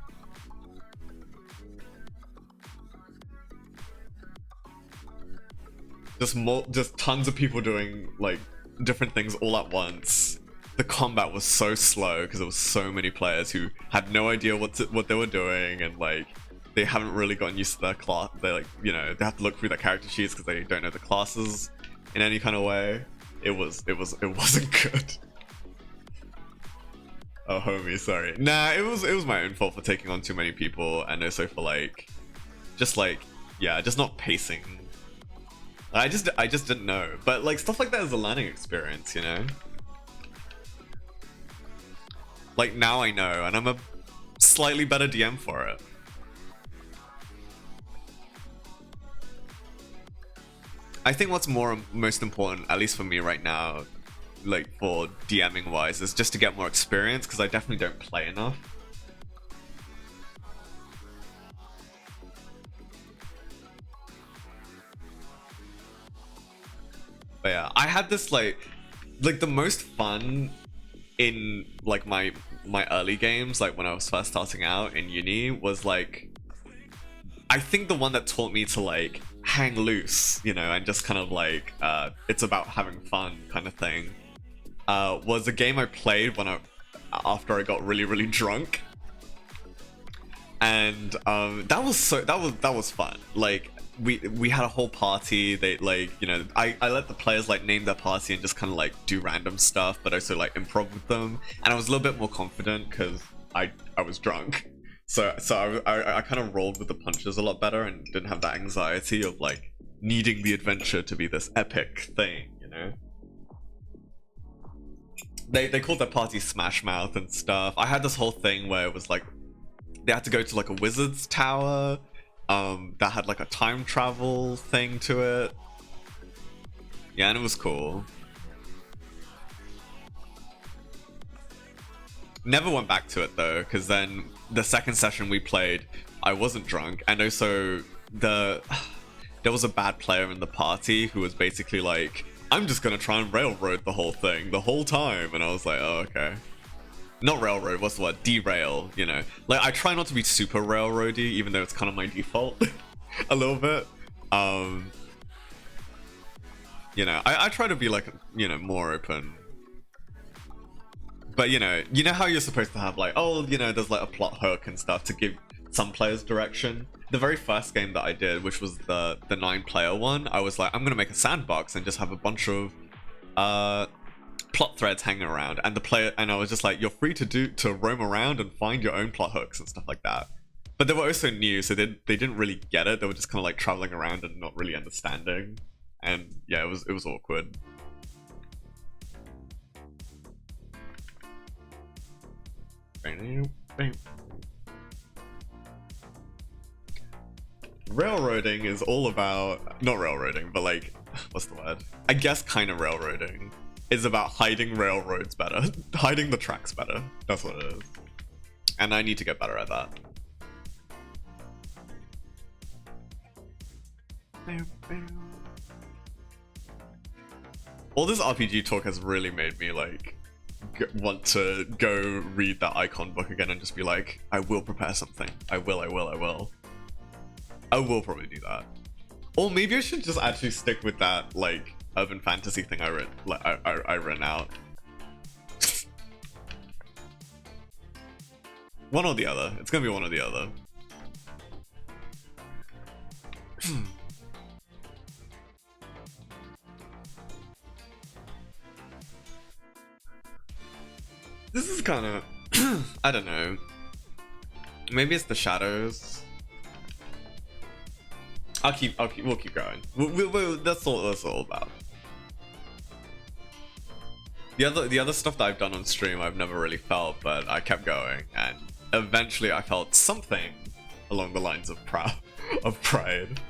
Just tons of people doing like different things all at once. The combat was so slow because there was so many players who had no idea what they were doing, and like they haven't really gotten used to their class. They like, you know, they have to look through their character sheets because they don't know the classes in any kind of way. It wasn't good. Oh, homie, sorry. Nah, it was my own fault for taking on too many people, and also for like, just not pacing. I just didn't know. But like stuff like that is a learning experience, you know? Like now I know, and I'm a slightly better DM for it. I think what's most important, at least for me right now, like for DMing wise, is just to get more experience, because I definitely don't play enough. But yeah, I had this like the most fun in like my early games, like when I was first starting out in uni, was like, I think the one that taught me to like hang loose, you know, and just kind of like it's about having fun kind of thing, was a game I played after I got really drunk, and that was fun. Like we had a whole party. They like, you know, I let the players like name their party and just kind of like do random stuff, but also like improv with them, and I was a little bit more confident because I was drunk. So I kind of rolled with the punches a lot better and didn't have that anxiety of like needing the adventure to be this epic thing, you know? They called their party Smash Mouth and stuff. I had this whole thing where it was like they had to go to like a wizard's tower that had like a time travel thing to it. Yeah, and it was cool. Never went back to it though, because then the second session we played, I wasn't drunk, and also there was a bad player in the party who was basically like, I'm just gonna try and railroad the whole thing the whole time, and I was like, oh, okay. Not railroad, what's the word? Derail, you know. Like, I try not to be super railroady, even though it's kind of my default a little bit. You know, I try to be like, you know, more open. But you know how you're supposed to have like, oh, you know, there's like a plot hook and stuff to give some players direction. The very first game that I did, which was the 9-player one, I was like, I'm gonna make a sandbox and just have a bunch of plot threads hanging around, and I was just like, you're free to roam around and find your own plot hooks and stuff like that. But they were also new, so they didn't really get it. They were just kind of like traveling around and not really understanding, and yeah, it was awkward. Railroading is all about, not railroading, but like, what's the word? I guess kind of railroading is about hiding railroads better, hiding the tracks better. That's what it is. And I need to get better at that. All this RPG talk has really made me like want to go read that Icon book again and just be like, I will prepare something. I will. I will probably do that. Or maybe I should just actually stick with that like urban fantasy thing I written out. One or the other. It's gonna be one or the other. This is kind of I don't know. Maybe it's the shadows. We'll keep going. That's all about. The other stuff that I've done on stream, I've never really felt, but I kept going, and eventually I felt something along the lines of pride.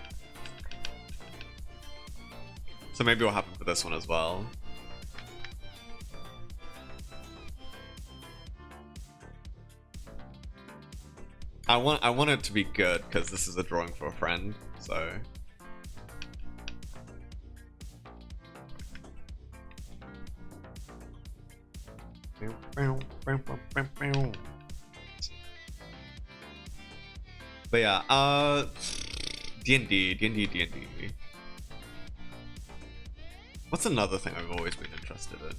So maybe it'll happen for this one as well. I want it to be good because this is a drawing for a friend, so. But yeah, D&D. What's another thing I've always been interested in?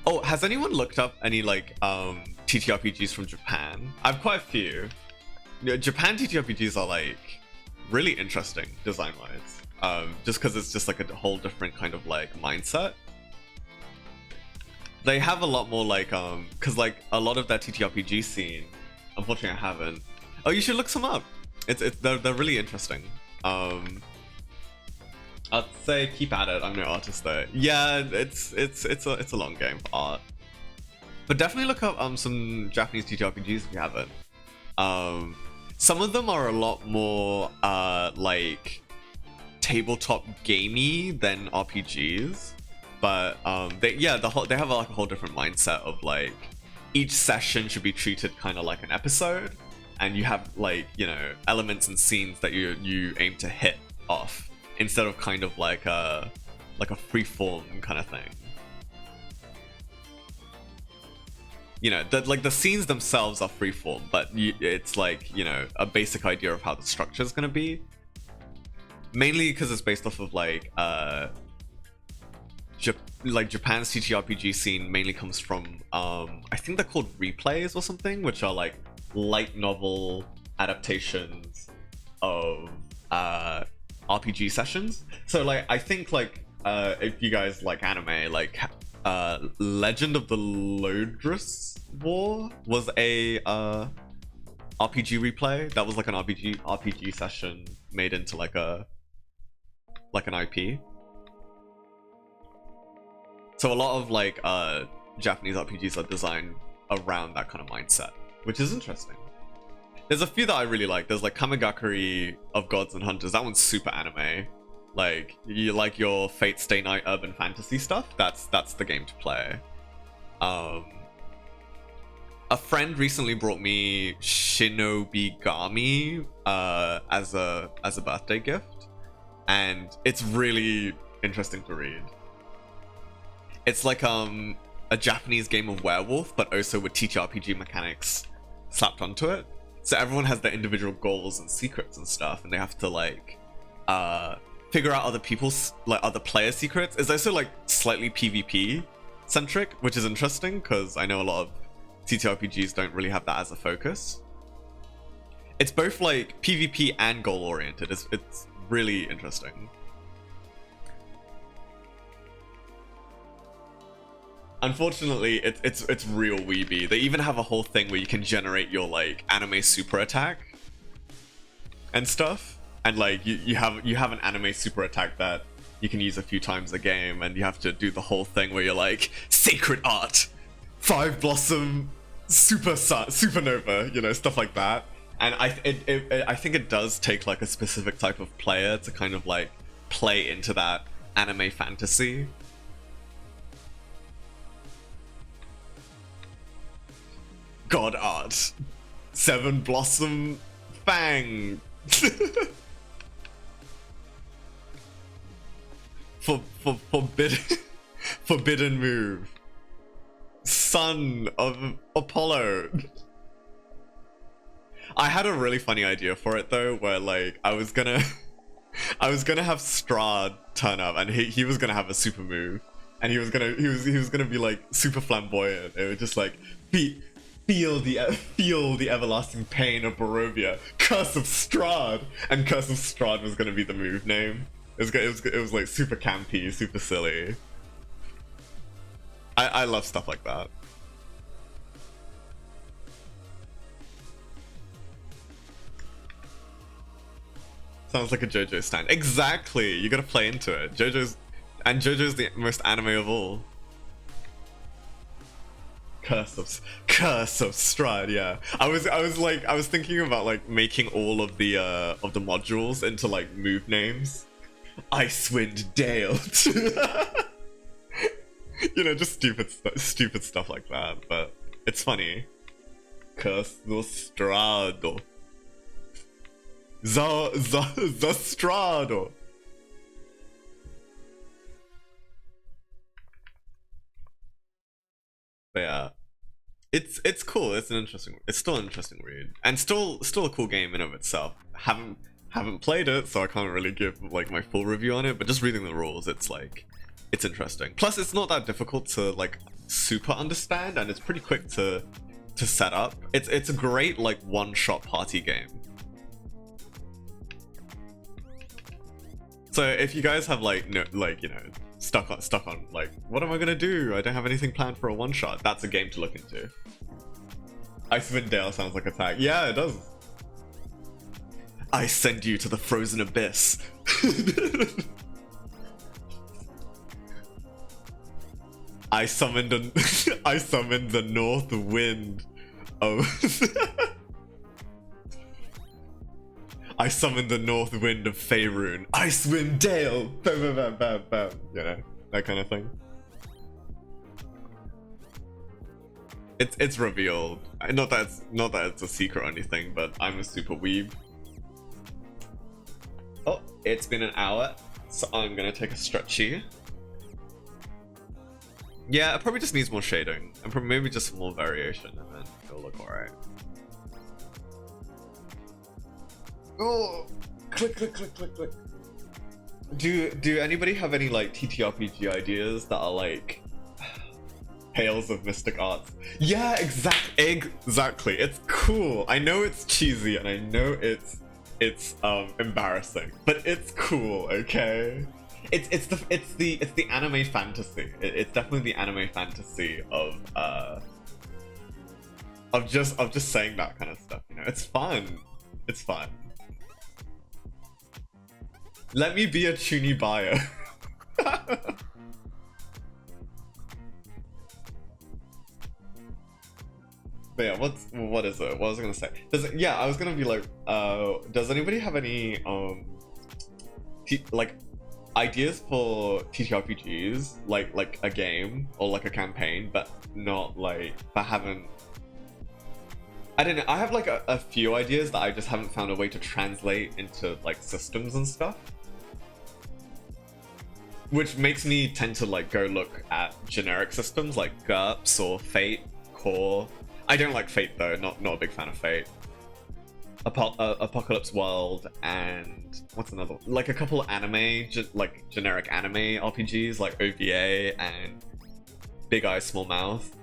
Oh, has anyone looked up any like TTRPGs from Japan? I have quite a few. You know, Japan TTRPGs are like really interesting design-wise. Just because it's just like a whole different kind of like mindset. They have a lot more like because like a lot of that TTRPG scene. Unfortunately, I haven't. Oh, you should look some up. They're really interesting. I'd say keep at it. I'm no artist though. Yeah, it's a long game for art. But definitely look up some Japanese TTRPGs if you haven't. Some of them are a lot more like tabletop gamey than RPGs. But they have like a whole different mindset of like each session should be treated kind of like an episode, and you have like, you know, elements and scenes that you aim to hit off instead of kind of like a free-form kind of thing. You know, the scenes themselves are free-form, but it's like, you know, a basic idea of how the structure is gonna be. Mainly because it's based off of like Japan's TTRPG scene mainly comes from I think they're called replays or something, which are like light novel adaptations of RPG sessions. So like I think like if you guys like anime, like Legend of the Lodrus War was a RPG replay that was like an RPG session made into like an IP. So a lot of like Japanese RPGs are designed around that kind of mindset, which is interesting. There's a few that I really like. There's like Kamigakuri of Gods and Hunters. That one's super anime. Like, you like your Fate Stay Night urban fantasy stuff? That's the game to play. A friend recently brought me Shinobigami as a birthday gift, and it's really interesting to read. It's like a Japanese game of werewolf, but also with TTRPG mechanics slapped onto it. So everyone has their individual goals and secrets and stuff, and they have to like figure out other people's, like other player secrets. It's also like slightly PvP centric, which is interesting because I know a lot of TTRPGs don't really have that as a focus. It's both like PvP and goal oriented. It's really interesting. Unfortunately, it's real weeby. They even have a whole thing where you can generate your like anime super attack and stuff, and like you have an anime super attack that you can use a few times a game, and you have to do the whole thing where you're like sacred art, 5 blossom, supernova, you know, stuff like that. And I think it does take like a specific type of player to kind of like play into that anime fantasy. God art, 7 blossom fang. Forbidden move. Son of Apollo. I had a really funny idea for it though, where like I was gonna have Strahd turn up, and he was gonna have a super move, and he was gonna be like super flamboyant. It was just like feel the everlasting pain of Barovia, Curse of Strahd, and Curse of Strahd was gonna be the move name. It was like super campy, super silly. I love stuff like that. Sounds like a JoJo stand. Exactly, you gotta play into it. JoJo's the most anime of all. Curse of Strahd, yeah. I was thinking about like making all of the modules into like move names. Icewind Dale. You know, just stupid stuff like that, but it's funny. Curse of Strahd. Zastrado. But yeah, it's cool. It's still an interesting read, and still a cool game in of itself. Haven't played it, so I can't really give like my full review on it. But just reading the rules, it's interesting. Plus, it's not that difficult to like super understand, and it's pretty quick to set up. It's a great like one-shot party game. So if you guys have like stuck on like, what am I gonna do? I don't have anything planned for a one-shot. That's a game to look into. Icewind Dale sounds like a tag. Yeah, it does. I send you to the frozen abyss. I summoned the north wind of I summoned the north wind of Faerun. Icewind Dale! Bam, bam, bam, bam. You know, that kind of thing. It's revealed. Not that it's a secret or anything, but I'm a super weeb. Oh, it's been an hour, so I'm gonna take a stretchy. Yeah, it probably just needs more shading, and probably maybe just more variation, and then it'll look alright. Oh, click, click, click, click, click. Do anybody have any like TTRPG ideas that are like Tales of Mystic Arts? Yeah, exactly. It's cool. I know it's cheesy, and I know it's embarrassing, but it's cool. Okay. It's the anime fantasy. It's definitely the anime fantasy of just saying that kind of stuff. You know, it's fun. It's fun. Let me be a Chuny buyer. But yeah, what is it? What was I gonna say? I was gonna be like, does anybody have any like ideas for TTRPGs, like a game or like a campaign, but haven't. I don't know. I have like a few ideas that I just haven't found a way to translate into like systems and stuff, which makes me tend to like go look at generic systems like GURPS or Fate Core. I don't like Fate though. Not a big fan of Fate. Apocalypse World, and what's another one? Like a couple of anime, like generic anime RPGs like OVA and Big Eye Small Mouth.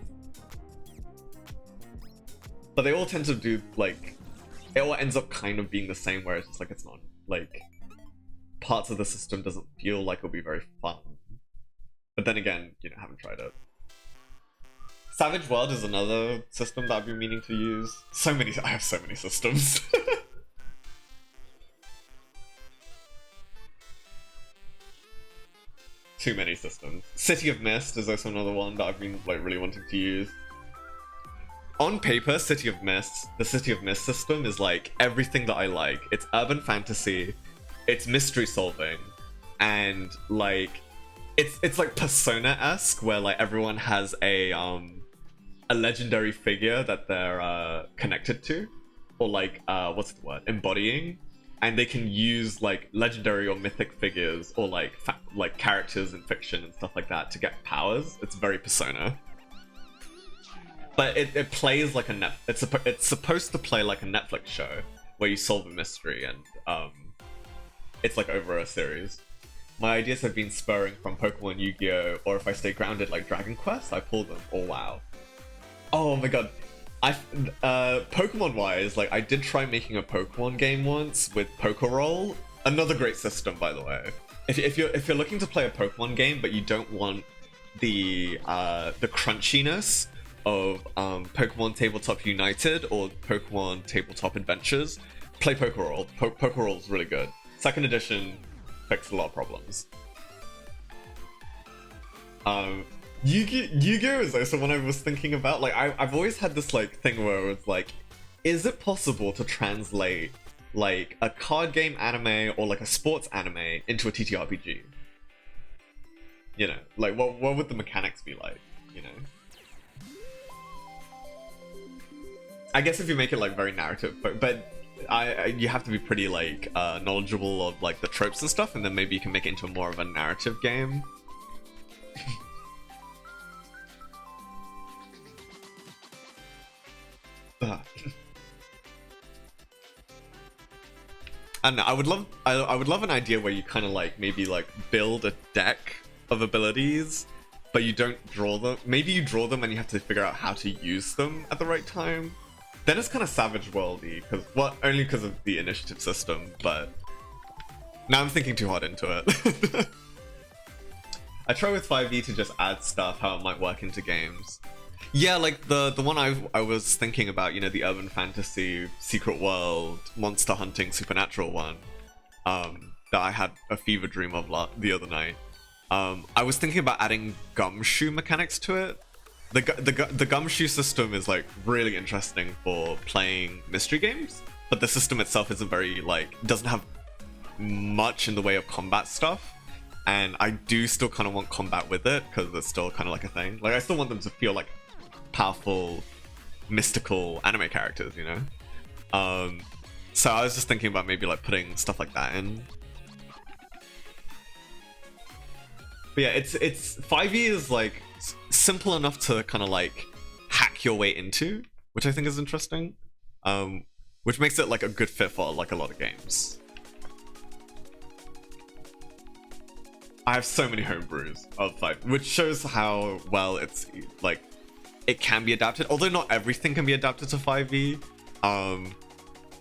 But they all tend to do like, it all ends up kind of being the same, where it's just like, it's not like parts of the system doesn't feel like it'll be very fun. But then again, you know, haven't tried it. Savage World is another system that I've been meaning to use. I have so many systems. Too many systems. City of Mist is also another one that I've been like really wanting to use. On paper, the City of Mist system is like everything that I like. It's urban fantasy, it's mystery solving, and like it's like Persona-esque, where like everyone has a legendary figure that they're connected to, or like what's the word, embodying, and they can use like legendary or mythic figures or like characters in fiction and stuff like that to get powers. It's very Persona, but it plays like it's supposed to play like a Netflix show where you solve a mystery, and it's like over a series. My ideas have been spurring from Pokemon, Yu-Gi-Oh, or if I stay grounded like Dragon Quest, I pull them. Oh wow. Oh my god. Pokemon wise, like I did try making a Pokemon game once with Pokeroll. Another great system, by the way. If you're looking to play a Pokemon game but you don't want the crunchiness of Pokemon Tabletop United or Pokemon Tabletop Adventures, play Pokeroll. Pokeroll's really good. Second edition fixed a lot of problems. Yu-Gi-Oh is also one I was thinking about. Like I've always had this like thing where it's like, is it possible to translate like a card game anime or like a sports anime into a TTRPG? You know, like what would the mechanics be like? You know, I guess if you make it like very narrative, but you have to be pretty like knowledgeable of like the tropes and stuff, and then maybe you can make it into more of a narrative game. I don't know, I would love an idea where you kind of like maybe like build a deck of abilities, but you don't draw them. Maybe you draw them and you have to figure out how to use them at the right time. Then it's kind of Savage Worldy, only because of the initiative system, but now I'm thinking too hard into it. I try with 5e to just add stuff, how it might work into games. Yeah, like the one I was thinking about, you know, the urban fantasy, secret world, monster hunting, supernatural one, that I had a fever dream of the other night. I was thinking about adding gumshoe mechanics to it. The gumshoe system is like really interesting for playing mystery games, but the system itself isn't very like, doesn't have much in the way of combat stuff. And I do still kind of want combat with it because it's still kind of like a thing. Like I still want them to feel like powerful, mystical anime characters, you know? So I was just thinking about maybe like putting stuff like that in. But yeah, it's 5e is like simple enough to kind of like hack your way into, which I think is interesting. Which makes it like a good fit for like a lot of games. I have so many homebrews of 5, which shows how well it's like it can be adapted. Although not everything can be adapted to 5e.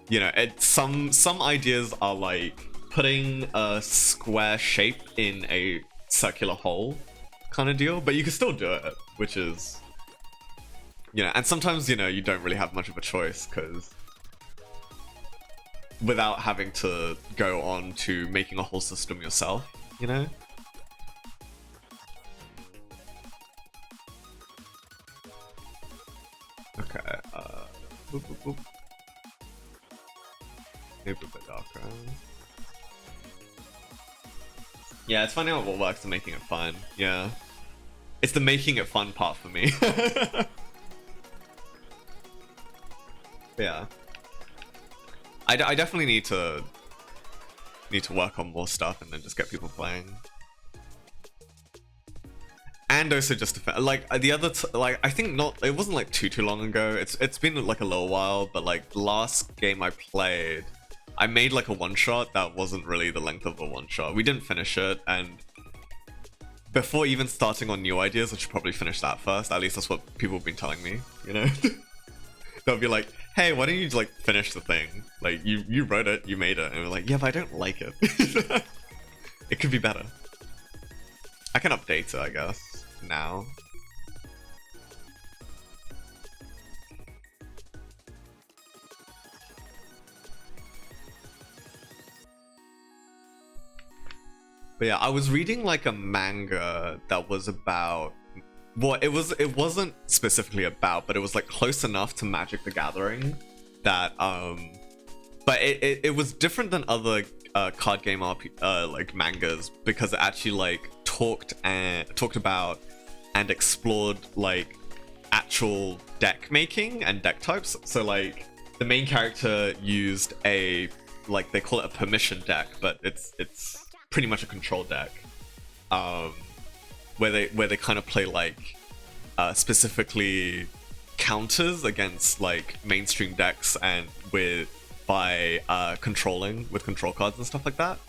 You know, some ideas are like putting a square shape in a circular hole kind of deal, but you can still do it, which is, you know, and sometimes, you know, you don't really have much of a choice because without having to go on to making a whole system yourself, you know? Okay, boop, boop, boop. Maybe a bit darker. Yeah, it's finding out what works and making it fun. Yeah. It's the making it fun part for me. Yeah. I definitely need to work on more stuff and then just get people playing. And also just like the other like I think not, it wasn't like too long ago. It's been like a little while, but like the last game I played, I made like a one-shot that wasn't really the length of a one-shot. We didn't finish it, and before even starting on new ideas, I should probably finish that first. At least that's what people have been telling me, you know? They'll be like, hey, why don't you like finish the thing? Like you wrote it, you made it. And we're like, yeah, but I don't like it. It could be better. I can update it, I guess, now. But yeah, I was reading like a manga that was about, well, it wasn't specifically about, but it was like close enough to Magic the Gathering that but it was different than other card game like mangas, because it actually like talked about and explored like actual deck making and deck types. So like the main character used a, like they call it a permission deck, but it's pretty much a control deck, where they kind of play like specifically counters against like mainstream decks and by controlling with control cards and stuff like that.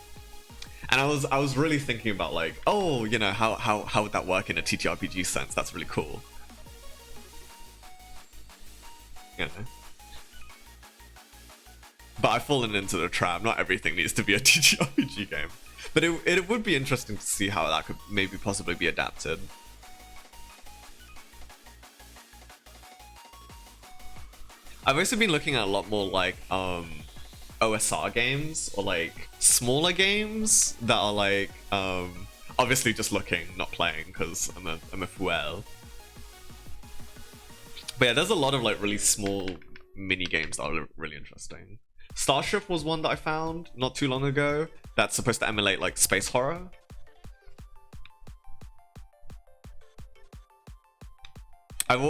And I was really thinking about like, oh, you know, how would that work in a TTRPG sense? That's really cool. You know. But I've fallen into the trap. Not everything needs to be a TTRPG game. But it would be interesting to see how that could maybe possibly be adapted. I've also been looking at a lot more like OSR games, or like smaller games that are like obviously just looking, not playing, because I'm a fuel. But yeah, there's a lot of like really small mini games that are really interesting. Starship was one that I found not too long ago that's supposed to emulate like space horror. I've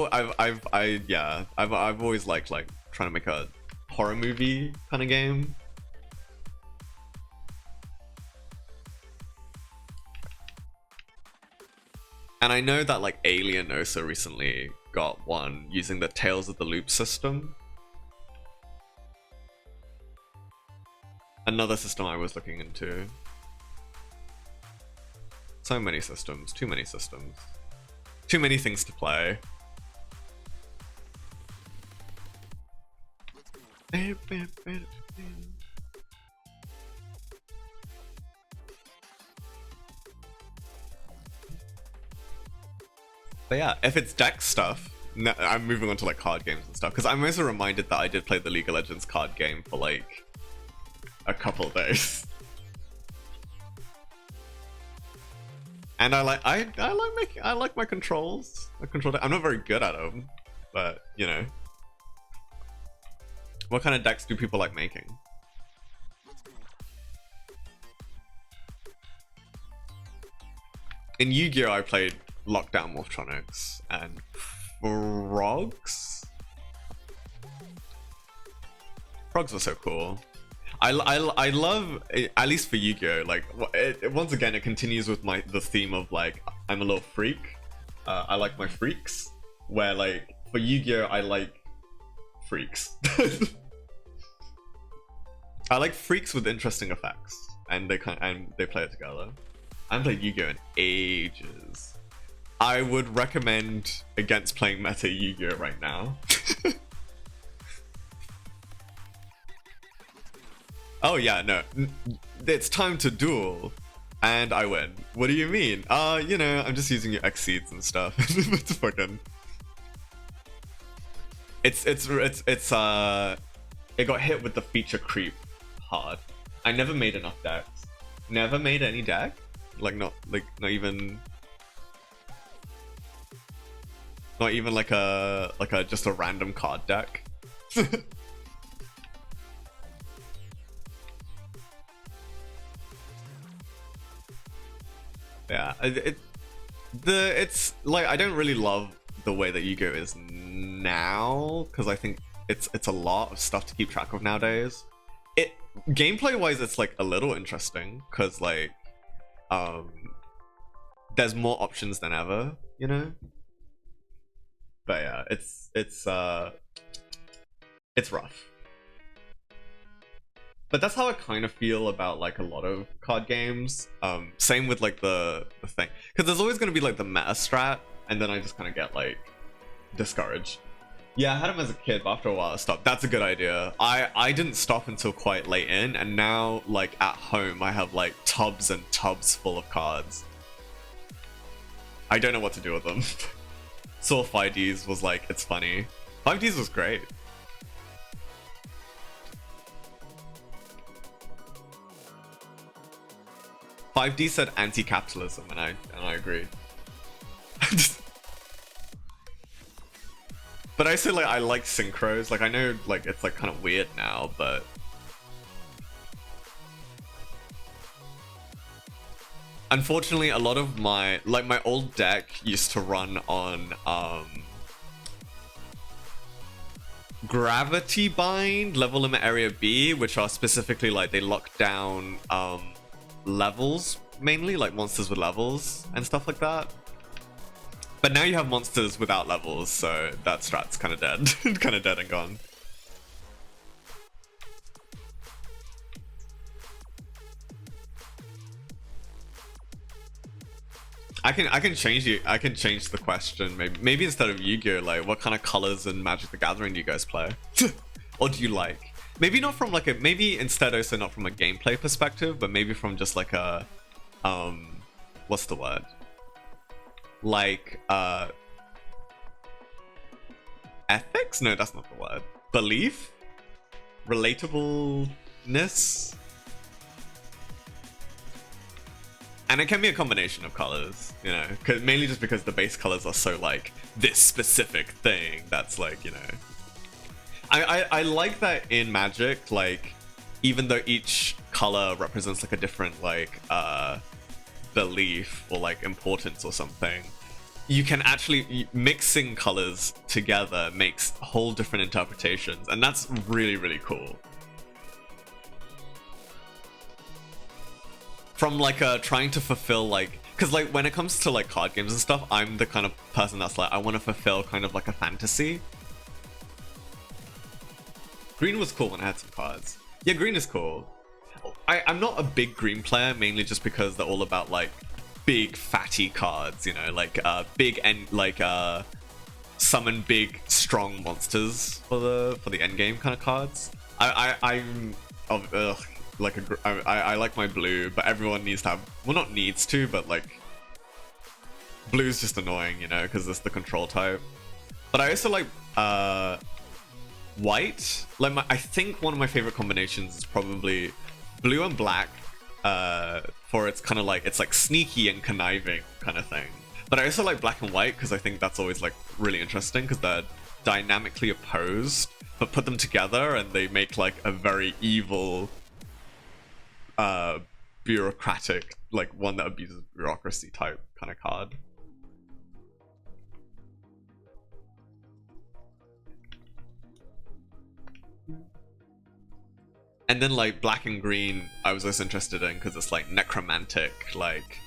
always liked like trying to make a horror movie kind of game. And I know that like Alien also recently got one using the Tales of the Loop system. Another system I was looking into. So many systems, too many systems. Too many things to play. But yeah, if it's deck stuff, no, I'm moving on to like card games and stuff, because I'm also reminded that I did play the League of Legends card game for like a couple days. And I like my controls. I'm not very good at them, but you know. What kind of decks do people like making? In Yu-Gi-Oh! I played Lockdown Morphtronics and Frogs. Frogs are so cool. I love, at least for Yu-Gi-Oh! Like once again, it continues with the theme of like I'm a little freak. I like my freaks. Where like for Yu-Gi-Oh! I like freaks. I like freaks with interesting effects, and they play it together. I haven't played Yu-Gi-Oh! In ages. I would recommend against playing meta Yu-Gi-Oh! Right now. Oh yeah, no. It's time to duel. And I win. What do you mean? You know, I'm just using your Xseeds and stuff. It's fucking... It got hit with the feature creep hard. I never made enough decks. Never made any deck. Not even like a just a random card deck. Yeah, it's like I don't really love the way that Yu-Gi-Oh! Is now, because I think it's a lot of stuff to keep track of nowadays. Gameplay wise, it's like a little interesting because like there's more options than ever, you know. But yeah, it's rough. But that's how I kind of feel about like a lot of card games. Same with like the thing, because there's always going to be like the meta strat, and then I just kind of get like discouraged. Yeah, I had him as a kid, but after a while I stopped. That's a good idea. I didn't stop until quite late in, and now like at home I have like tubs and tubs full of cards. I don't know what to do with them. Saw 5Ds was like, it's funny. 5Ds was great. "5D said anti-capitalism, and I agreed. But I say like I like synchros. Like I know like it's like kind of weird now, but unfortunately a lot of my old deck used to run on Gravity Bind, Level Limit Area B, which are specifically like they lock down levels, mainly like monsters with levels and stuff like that. But now you have monsters without levels, so that strat's kind of dead. Kind of dead and gone. I can change the question. Maybe instead of Yu-Gi-Oh, like what kind of colors in Magic the Gathering do you guys play? Or do you like? Maybe not from like maybe instead also not from a gameplay perspective, but maybe from just like a what's the word? Like ethics? No, that's not the word. Belief? Relatableness? And it can be a combination of colors, you know, mainly just because the base colors are so like this specific thing that's like, you know. I like that in Magic, like even though each color represents like a different like belief or like importance or something, you can actually mixing colors together makes whole different interpretations, and that's really, really cool. From like trying to fulfill like, because like when it comes to like card games and stuff, I'm the kind of person that's like, I want to fulfill kind of like a fantasy. Green was cool when I had some cards. Yeah, green is cool. I'm not a big green player, mainly just because they're all about like big fatty cards, you know, like big and like summon big strong monsters for the end game kind of cards. I'm like I like my blue, but everyone needs to have, well, not needs to, but like blue's just annoying, you know, because it's the control type. But I also like white. Like I think one of my favorite combinations is probably blue and black, for its kind of like, it's like sneaky and conniving kind of thing. But I also like black and white because I think that's always like really interesting because they're dynamically opposed, but put them together and they make like a very evil, bureaucratic, like one that abuses bureaucracy type kind of card. And then like black and green, I was also interested in because it's like necromantic, like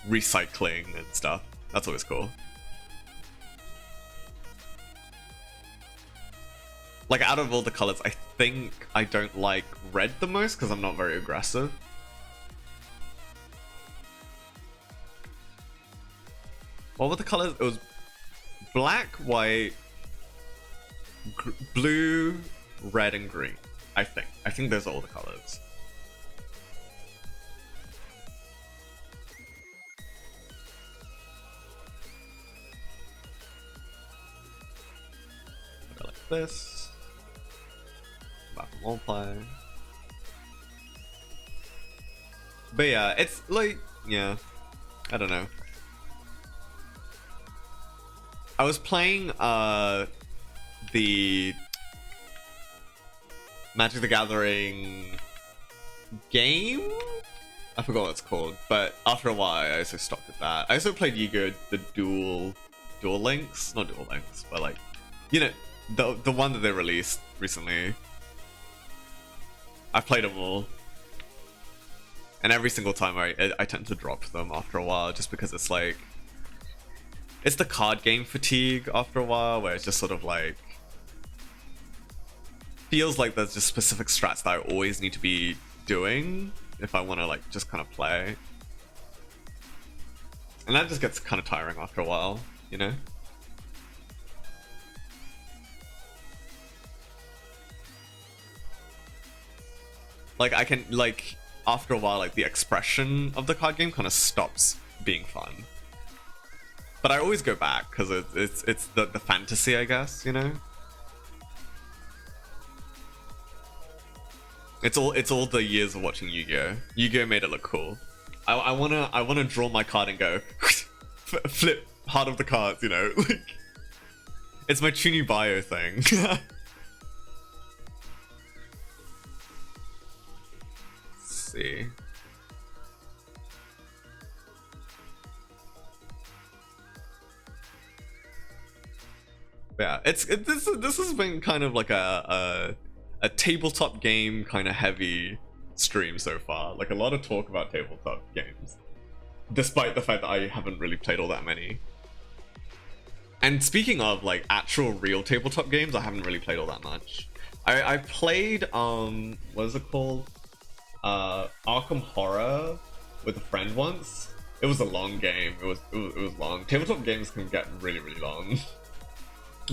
recycling and stuff. That's always cool. Like out of all the colors, I think I don't like red the most because I'm not very aggressive. What were the colors? It was black, white, blue, red, and green. I think those are all the colors. I like this. Back and multiply. But yeah, it's like, yeah, I don't know. I was playing the Magic the Gathering game? I forgot what it's called, but after a while I also stopped at that. I also played Yu-Gi-Oh! The Duel Links? Not Duel Links, but like, you know, the one that they released recently. I played them all. And every single time I tend to drop them after a while just because it's like, it's the card game fatigue after a while where it's just sort of like, feels like there's just specific strats that I always need to be doing if I want to like just kind of play. And that just gets kind of tiring after a while, you know? Like I can, like, after a while, like the expression of the card game kind of stops being fun. But I always go back because it's the fantasy, I guess, you know? It's all the years of watching Yu-Gi-Oh! Yu-Gi-Oh! Made it look cool. I wanna draw my card and go flip heart of the cards, you know? Like, it's my Chuni Bio thing. Let's see. Yeah, this has been kind of like a tabletop game kind of heavy stream so far. Like a lot of talk about tabletop games, despite the fact that I haven't really played all that many. And speaking of like actual real tabletop games, I haven't really played all that much. I played what is it called? Arkham Horror with a friend once. It was a long game. It was long. Tabletop games can get really, really long.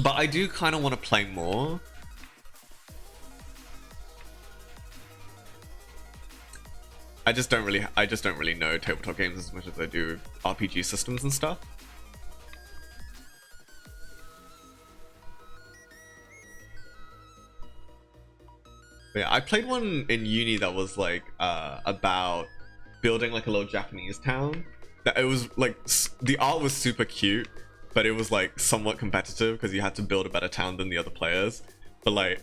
But I do kind of want to play more. I just don't really know tabletop games as much as I do RPG systems and stuff. But yeah, I played one in uni that was like about building like a little Japanese town. That it was like the art was super cute, but it was like somewhat competitive because you had to build a better town than the other players. But like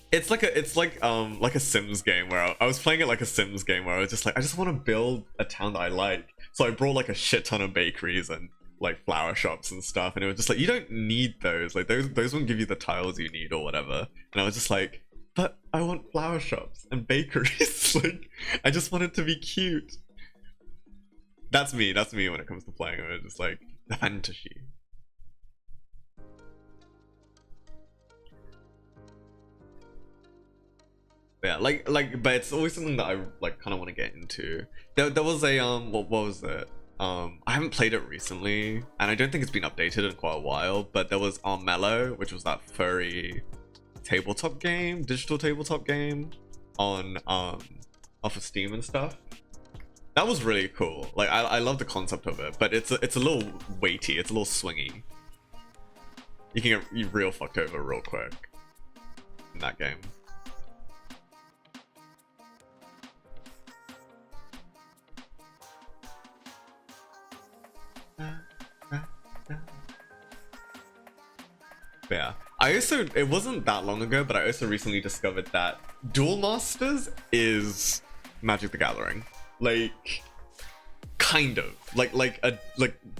it's like a Sims game where I was playing it like a Sims game where I was just like, I just want to build a town that I like. So I brought like a shit ton of bakeries and like flower shops and stuff, and it was just like, you don't need those. Like those won't give you the tiles you need or whatever. And I was just like, but I want flower shops and bakeries. Like, I just want it to be cute. That's me when it comes to playing. I'm just like, the fantasy. Yeah, but it's always something that I like kind of want to get into. There was a what was it? I haven't played it recently, and I don't think it's been updated in quite a while. But there was Armello, which was that furry tabletop game, digital tabletop game, on off of Steam and stuff. That was really cool. Like, I love the concept of it, but it's a little weighty. It's a little swingy. You can get real fucked over real quick in that game. Yeah, it wasn't that long ago, but I also recently discovered that Duel Masters is Magic the Gathering. Like, kind of like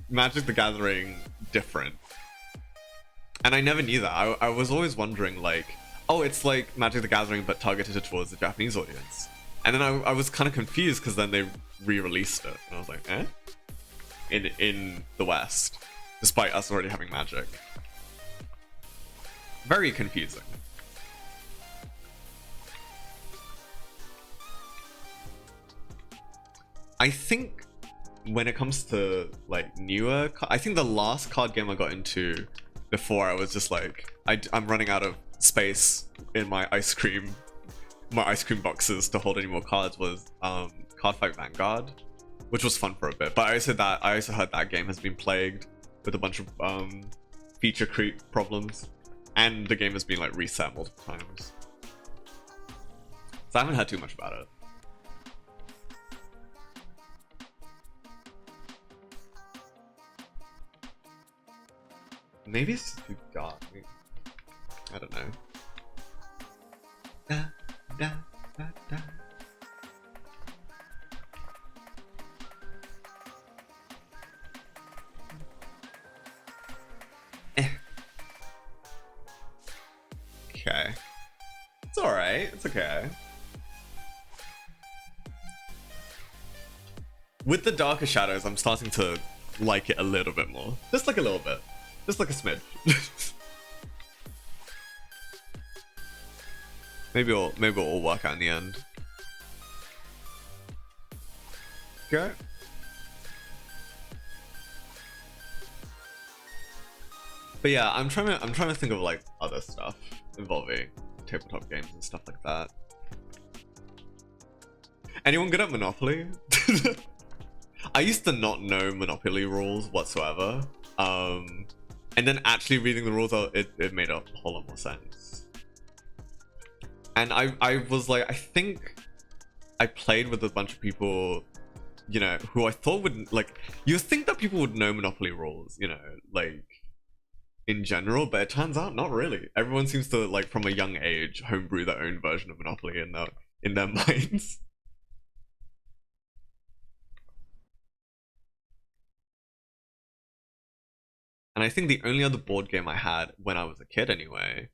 Magic the Gathering different. And I never knew that. I was always wondering, like, oh, it's like Magic the Gathering but targeted towards the Japanese audience. And then I was kind of confused because then they re-released it, and I was like, eh? In the West, despite us already having Magic. Very confusing. I think when it comes to like newer, I think the last card game I got into before I was just like, I'm running out of space in my ice cream boxes to hold any more cards, was Cardfight Vanguard, which was fun for a bit. But I also heard that game has been plagued with a bunch of feature creep problems, and the game has been like reset multiple times. So I haven't heard too much about it. Maybe it's too dark. I don't know. Da, da, da, da. Okay. It's alright. It's okay. With the darker shadows, I'm starting to like it a little bit more. Just like a little bit. Just like a smidge. maybe it'll all work out in the end. Okay. But yeah, I'm trying to think of like other stuff involving tabletop games and stuff like that. Anyone good at Monopoly? I used to not know Monopoly rules whatsoever. And then actually reading the rules, it made a whole lot more sense. And I was like, I think I played with a bunch of people, you know, who I thought would, like, you think that people would know Monopoly rules, you know, like, in general, but it turns out not really. Everyone seems to, like, from a young age, homebrew their own version of Monopoly in their minds. And I think the only other board game I had when I was a kid anyway,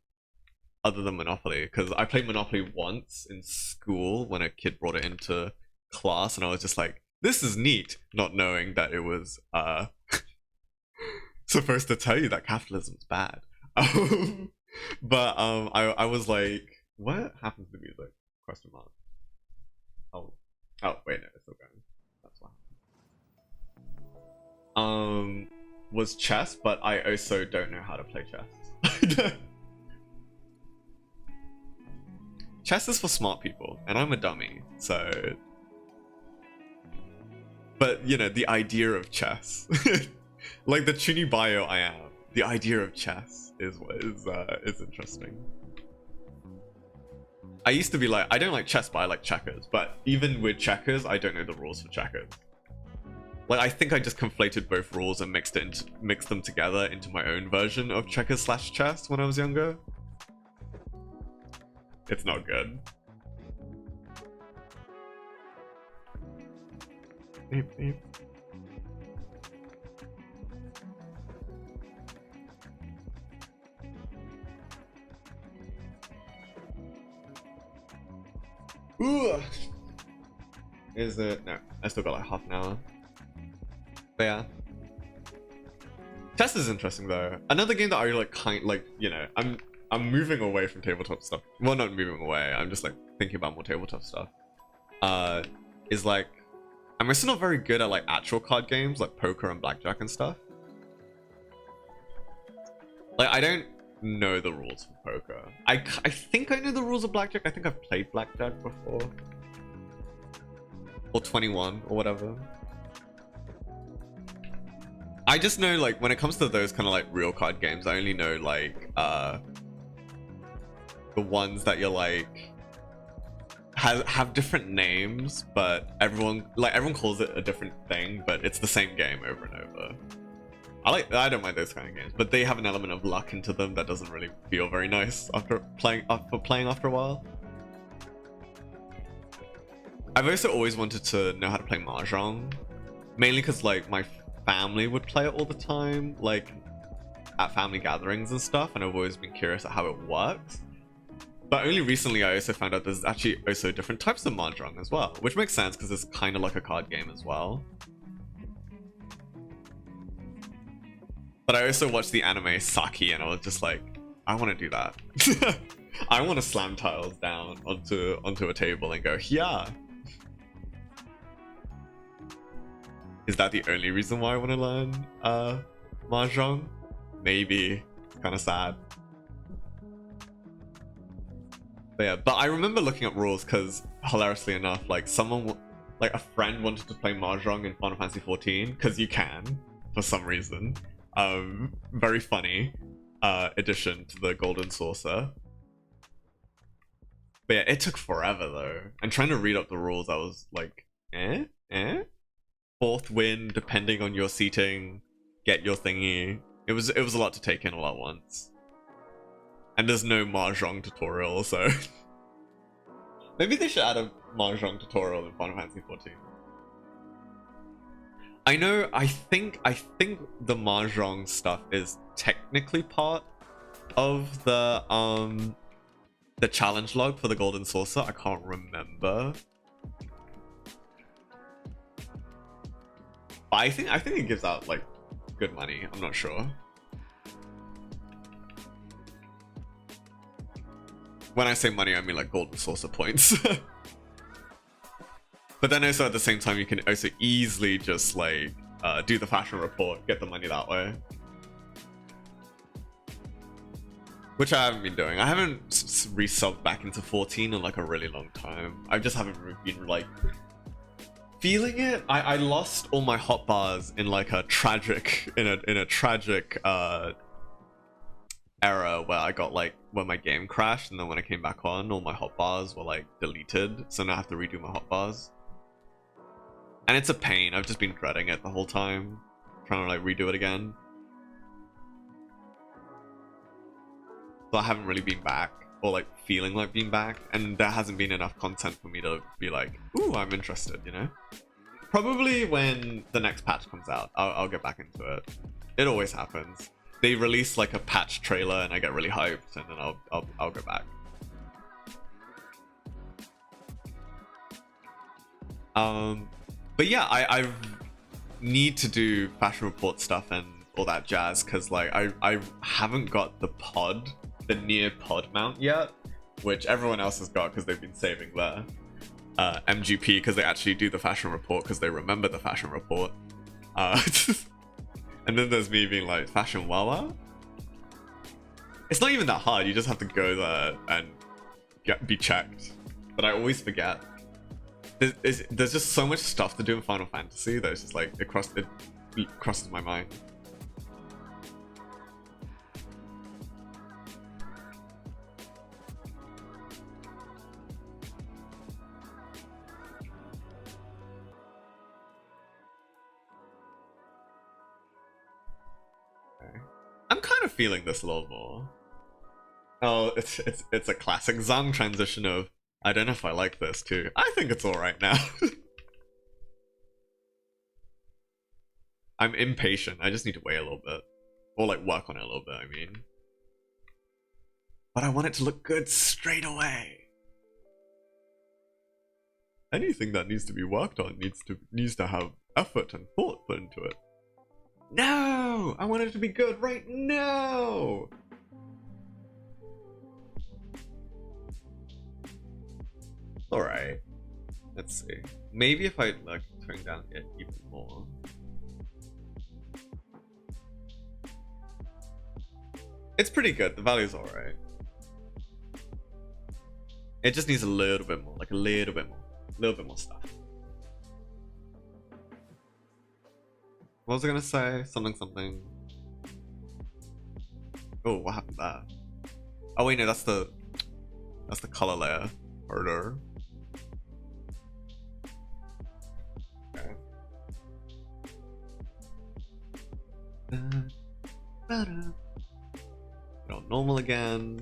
other than Monopoly, because I played Monopoly once in school when a kid brought it into class, and I was just like, this is neat, not knowing that it was supposed to tell you that capitalism's bad. But I was like, what happened to the music? Question mark. Oh wait, no, it's still going. That's why. Was chess, but I also don't know how to play chess. Chess is for smart people, and I'm a dummy, so... But, you know, the idea of chess. Like the Chuni bio I am, the idea of chess is interesting. I used to be like, I don't like chess, but I like checkers. But even with checkers, I don't know the rules for checkers. Like, I think I just conflated both rules and mixed them together into my own version of checkers / chess when I was younger. It's not good. Beep, beep. Ooh. Is it? No, I still got like half an hour. But yeah. Chess is interesting though. Another game that I like I'm moving away from tabletop stuff. Well, not moving away. I'm just like thinking about more tabletop stuff. Is like I'm also not very good at like actual card games like poker and blackjack and stuff. Like I don't know the rules for poker. I think I know the rules of blackjack. I think I've played blackjack before. Or 21 or whatever. I just know like when it comes to those kind of like real card games, I only know like the ones that you're like have different names, but everyone calls it a different thing, but it's the same game over and over. I don't mind those kind of games, but they have an element of luck into them that doesn't really feel very nice after playing after a while. I've also always wanted to know how to play Mahjong, mainly because like my family would play it all the time, like at family gatherings and stuff, and I've always been curious at how it works. But only recently I also found out there's actually also different types of Mahjong as well, which makes sense because it's kind of like a card game as well. But I also watched the anime Saki and I was just like, I want to do that. I want to slam tiles down onto a table and go, yeah. Is that the only reason why I want to learn Mahjong? Maybe. It's kind of sad. But yeah, but I remember looking up rules because hilariously enough, like a friend wanted to play Mahjong in Final Fantasy 14 because you can for some reason. Very funny addition to the Golden Saucer. But yeah, it took forever though. And trying to read up the rules, I was like, fourth win, depending on your seating, get your thingy. It was a lot to take in all at once. And there's no Mahjong tutorial, so maybe they should add a Mahjong tutorial in Final Fantasy 14. I think the Mahjong stuff is technically part of the challenge log for the Golden Saucer. I can't remember. But I think it gives out like good money. I'm not sure. When I say money, I mean like Golden Saucer points. But then also at the same time, you can also easily just like do the fashion report, get the money that way. Which I haven't been doing. I haven't resubbed back into 14 in like a really long time. I just haven't been like feeling it. I lost all my hot bars in like a tragic error where I got like when my game crashed, and then when I came back on, all my hotbars were like deleted, so now I have to redo my hotbars. And it's a pain. I've just been dreading it the whole time, trying to like redo it again. So I haven't really been back, or like feeling like being back, and there hasn't been enough content for me to be like, ooh, I'm interested, you know? Probably when the next patch comes out, I'll get back into it. It always happens. They release like a patch trailer and I get really hyped, and then I'll go back. But yeah, I need to do fashion report stuff and all that jazz because like I haven't got the near pod mount yet, which everyone else has got because they've been saving their MGP because they actually do the fashion report because they remember the fashion report. And then there's me being like, fashion wawa? It's not even that hard, you just have to go there and be checked. But I always forget. There's just so much stuff to do in Final Fantasy that it's just like, it crosses my mind. I'm kind of feeling this a little more. Oh, it's a classic Zhang transition of, I don't know if I like this too. I think it's alright now. I'm impatient. I just need to wait a little bit. Or like work on it a little bit, I mean. But I want it to look good straight away. anything that needs to be worked on needs to have effort and thought put into it. No! I want it to be good right now! Alright. Let's see. Maybe if I like turn down it even more. It's pretty good. The value's alright. It just needs a little bit more, like a little bit more stuff. What was I gonna say? Something. Oh, what happened there? Oh wait, no, that's the color layer. Harder. Okay. Go normal again.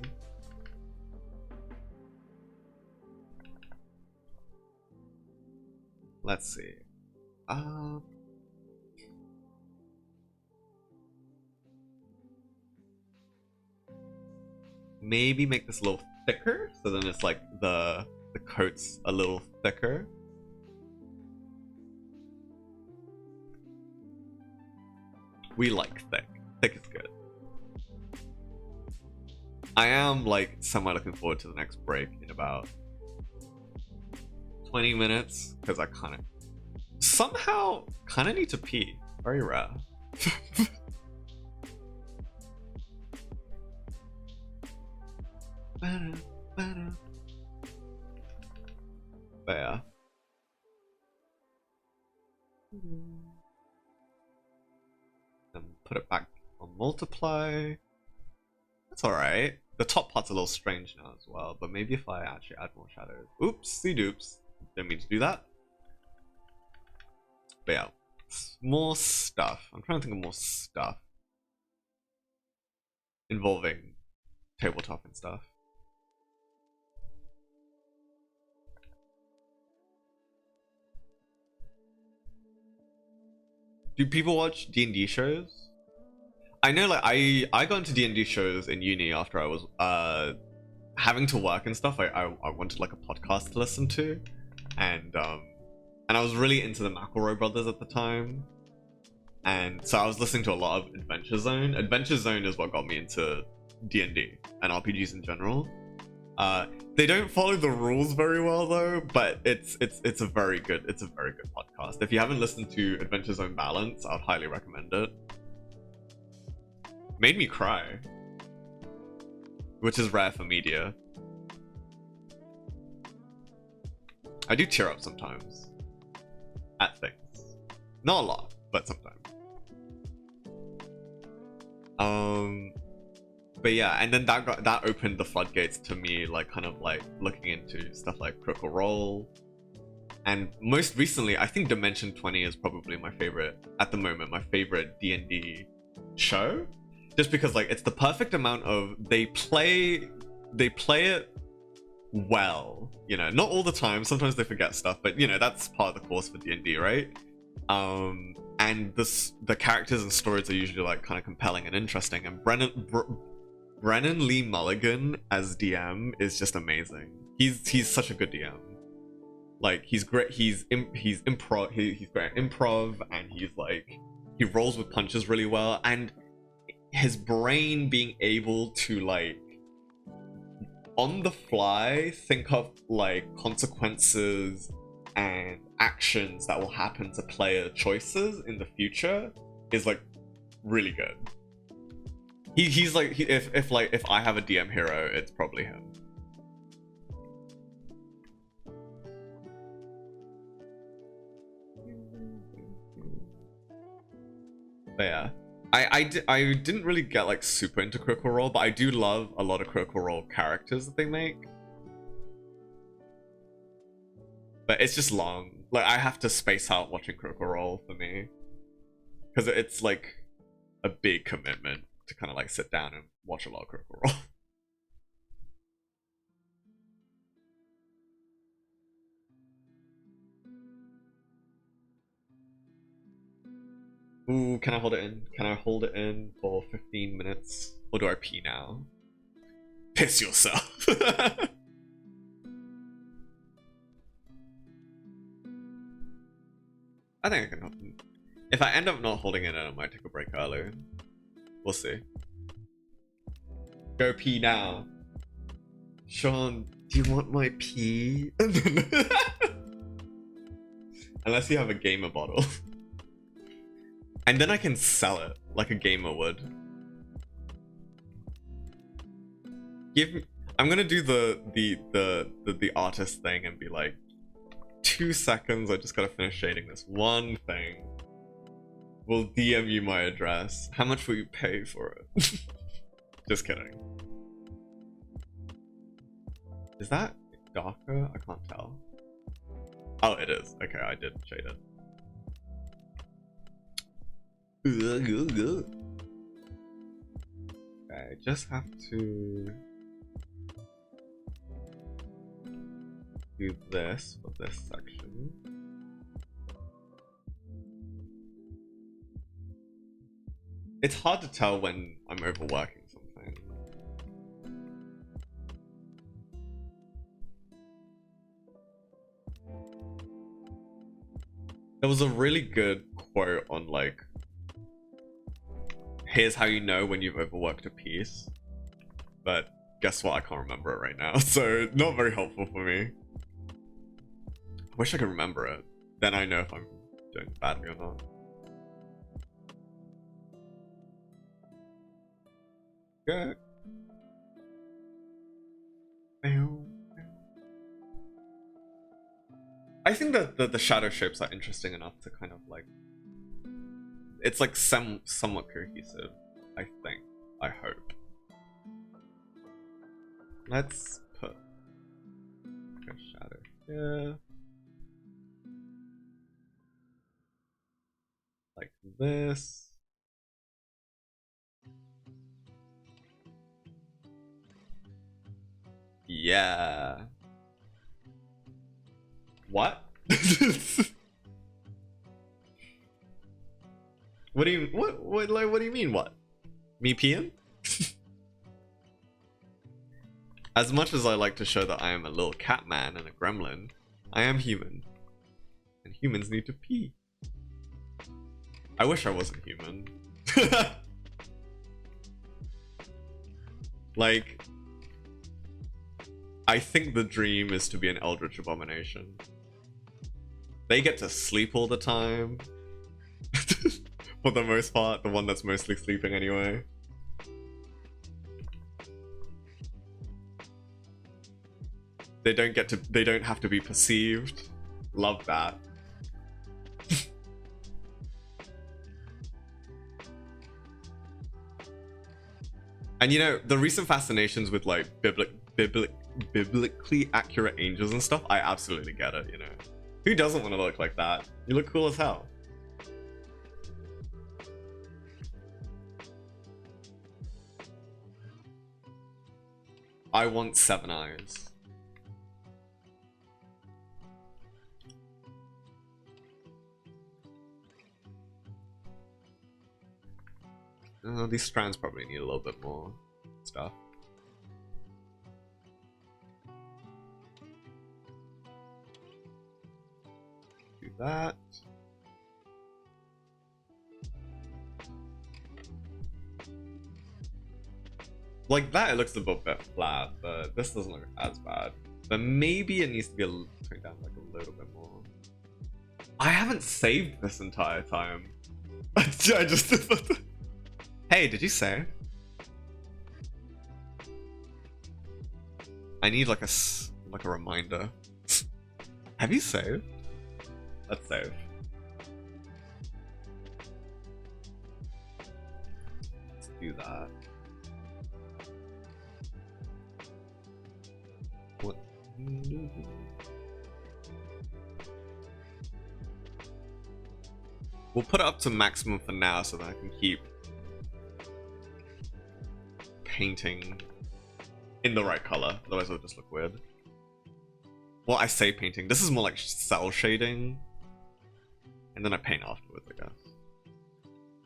Let's see. Maybe make this a little thicker, so then it's like the coat's a little thicker. We like thick. Thick is good. I am like somewhat looking forward to the next break in about 20 minutes because I somehow need to pee. Very rare. But yeah. And put it back on multiply. That's alright. The top part's a little strange now as well, but maybe if I actually add more shadows. Oopsie doops. Didn't mean to do that. But yeah. More stuff. I'm trying to think of more stuff involving tabletop and stuff. Do people watch D&D shows? I know, like, I got into D&D shows in uni after I was having to work and stuff. I wanted like a podcast to listen to, and I was really into the McElroy brothers at the time, and so I was listening to a lot of Adventure Zone. Adventure Zone is what got me into D&D and RPGs in general. They don't follow the rules very well though, but it's a very good podcast. If you haven't listened to Adventure Zone Balance, I'd highly recommend it. Made me cry, which is rare for media. I do tear up sometimes at things, not a lot, but sometimes. But yeah, and then that opened the floodgates to me, like kind of like looking into stuff like Critical Role, and most recently, I think Dimension 20 is probably my favorite at the moment. My favorite D&D show, just because like it's the perfect amount of they play it well. You know, not all the time. Sometimes they forget stuff, but you know that's part of the course for D&D, right? And the characters and stories are usually like kind of compelling and interesting, and Brennan Lee Mulligan as DM is just amazing. He's such a good DM. Like he's great. He's improv. He's great at improv, and he rolls with punches really well. And his brain being able to like on the fly think of like consequences and actions that will happen to player choices in the future is like really good. He's like if I have a DM hero, it's probably him. But yeah, I didn't really get like super into Critical Role, but I do love a lot of Critical Role characters that they make. But it's just long. Like I have to space out watching Critical Role for me, because it's like a big commitment to kind of like sit down and watch a lot of Critical Role. Ooh, can I hold it in? Can I hold it in for 15 minutes? Or do I pee now? Piss yourself. I think I can help. If I end up not holding it in, I might take a break early. We'll see. Go pee now. Sean, do you want my pee? Unless you have a gamer bottle. And then I can sell it like a gamer would. Give me, I'm gonna do the artist thing and be like, 2 seconds, I just gotta finish shading this one thing. We'll DM you my address. How much will you pay for it? Just kidding. Is that darker? I can't tell. Oh, it is. Okay, I did shade it. Okay, I just have to do this for this section. It's hard to tell when I'm overworking something. There was a really good quote on like, here's how you know when you've overworked a piece. But guess what? I can't remember it right now. So not very helpful for me. I wish I could remember it. Then I know if I'm doing badly or not. Good. I think that the shadow shapes are interesting enough to kind of like, it's like somewhat cohesive, I think. I hope. Let's put a shadow here. Like this. Yeah. What? What do you what do you mean what? Me peeing? As much as I like to show that I am a little cat man and a gremlin, I am human. And humans need to pee. I wish I wasn't human. Like, I think the dream is to be an eldritch abomination. They get to sleep all the time. For the most part, the one that's mostly sleeping anyway. They don't have to be perceived. Love that. And you know, the recent fascinations with like biblically accurate angels and stuff, I absolutely get it, you know. Who doesn't want to look like that? You look cool as hell. I want 7 eyes. These strands probably need a little bit more stuff. Do that. Like that, it looks a bit flat, but this doesn't look as bad. But maybe it needs to be toned down like a little bit more. I haven't saved this entire time. I just. Hey, did you save? I need like a reminder. Have you saved? Let's save. Let's do that. What? We'll put it up to maximum for now so that I can keep painting in the right color, otherwise it'll just look weird. Well, I say painting. This is more like cell shading. And then I paint afterwards, I guess.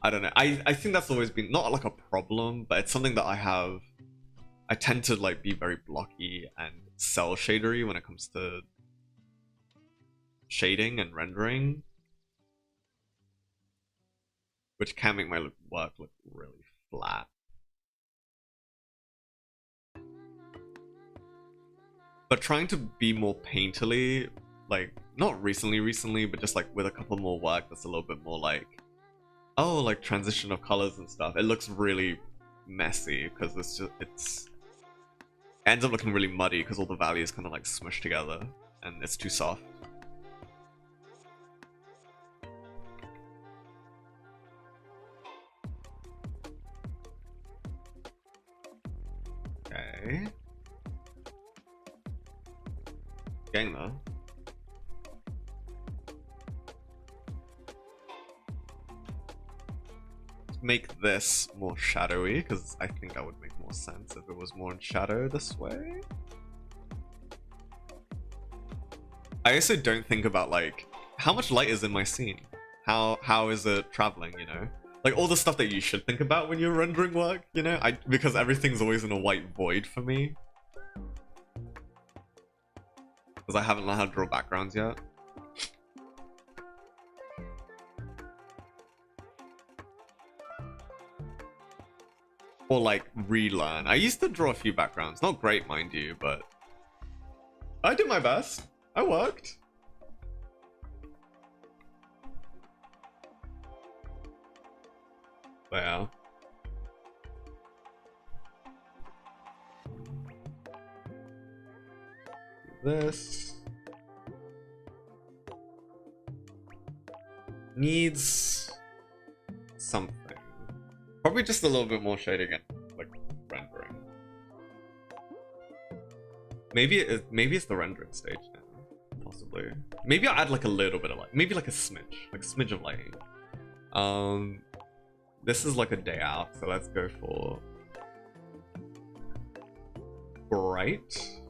I don't know. I think that's always been, not like a problem, but it's something that I tend to like be very blocky and cell shadery when it comes to shading and rendering. which can make my work look really flat. But trying to be more painterly, like, not recently, but just like with a couple more work that's a little bit more like, oh, like transition of colors and stuff. It looks really messy because it ends up looking really muddy because all the values kind of like smushed together and it's too soft. Okay. Getting there. Make this more shadowy because I think that would make more sense if it was more in shadow this way. I also don't think about like how much light is in my scene. How is it traveling, you know? Like all the stuff that you should think about when you're rendering work, you know? Because everything's always in a white void for me. Because I haven't learned how to draw backgrounds yet. Or like relearn. I used to draw a few backgrounds. Not great, mind you, but I did my best. I worked. But yeah. This needs something. Probably just a little bit more shading and like rendering. Maybe it's the rendering stage now. Possibly. Maybe I'll add like a little bit of light. Maybe like a smidge of lighting. This is like a day out, so let's go for bright.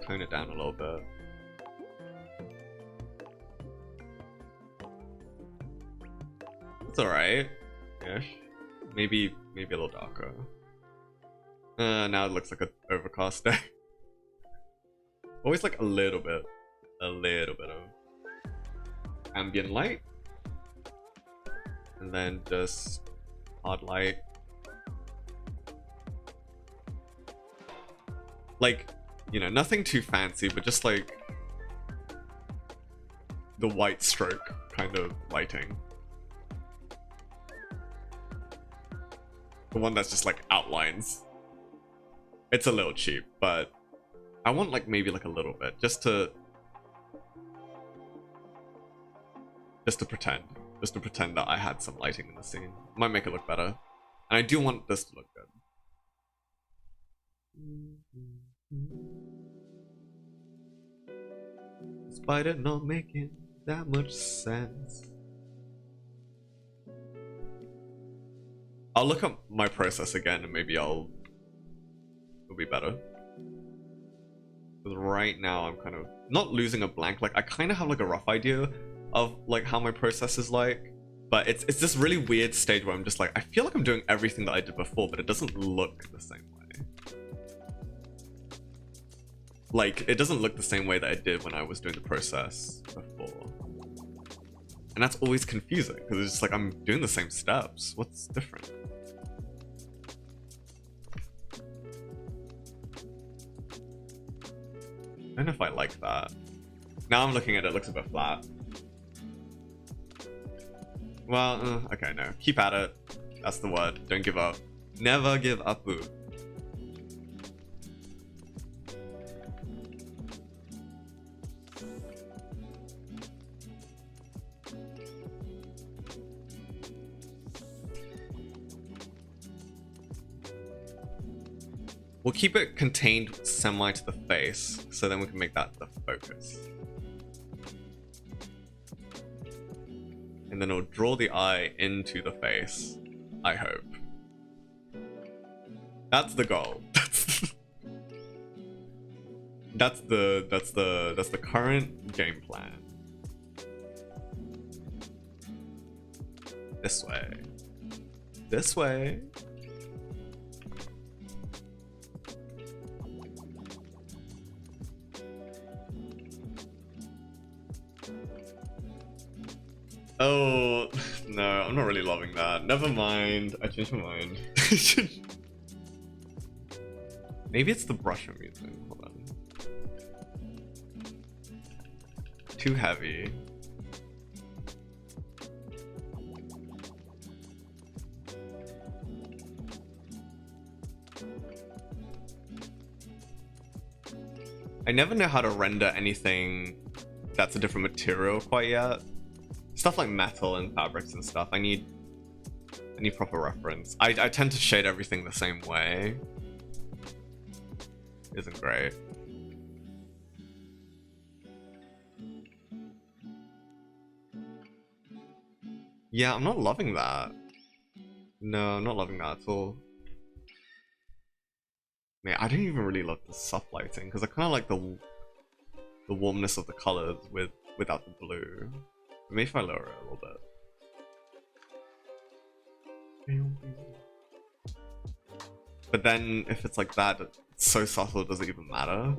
Tone it down a little bit. It's alright. Ish. Maybe a little darker. Now it looks like an overcast day. Always like a little bit of ambient light. And then just hard light. Like, you know, nothing too fancy, but just like the white stroke kind of lighting. The one that's just like outlines. It's a little cheap, but I want like maybe like a little bit just to pretend that I had some lighting in the scene. Might make it look better. And I do want this to look good. Despite it not making that much sense. I'll look up my process again and maybe it'll be better. Because right now I'm kind of not losing a blank. Like I kind of have like a rough idea of like how my process is like, but it's this really weird stage where I'm just like, I feel like I'm doing everything that I did before, but it doesn't look the same way. Like it doesn't look the same way that it did when I was doing the process before. And that's always confusing because it's just like I'm doing the same steps. What's different? I don't know if I like that. Now I'm looking at it, it looks a bit flat. Well, okay, no. Keep at it. That's the word. Don't give up. Never give up, boo. We'll keep it contained semi to the face, so then we can make that the focus. And then it'll draw the eye into the face, I hope. That's the goal. That's the current game plan. This way. This way. Oh, no, I'm not really loving that. Never mind. I changed my mind. Maybe it's the brush I'm using. Hold on. Too heavy. I never know how to render anything that's a different material quite yet. Stuff like metal and fabrics and stuff. I need proper reference. I tend to shade everything the same way. Isn't great. Yeah, I'm not loving that. No, I'm not loving that at all. Man, I don't even really love the soft lighting because I kind of like the warmness of the colors without the blue. Maybe if I lower it a little bit. But then if it's like that, it's so subtle it doesn't even matter.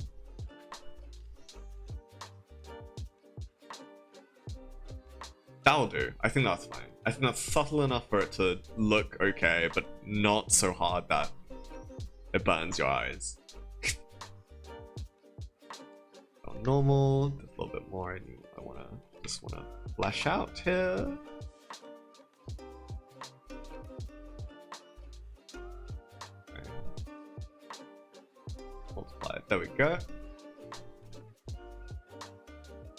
That'll do. I think that's fine. I think that's subtle enough for it to look okay, but not so hard that it burns your eyes. Normal, just a little bit more. I just wanna flash out here. Okay. Multiply it. There we go.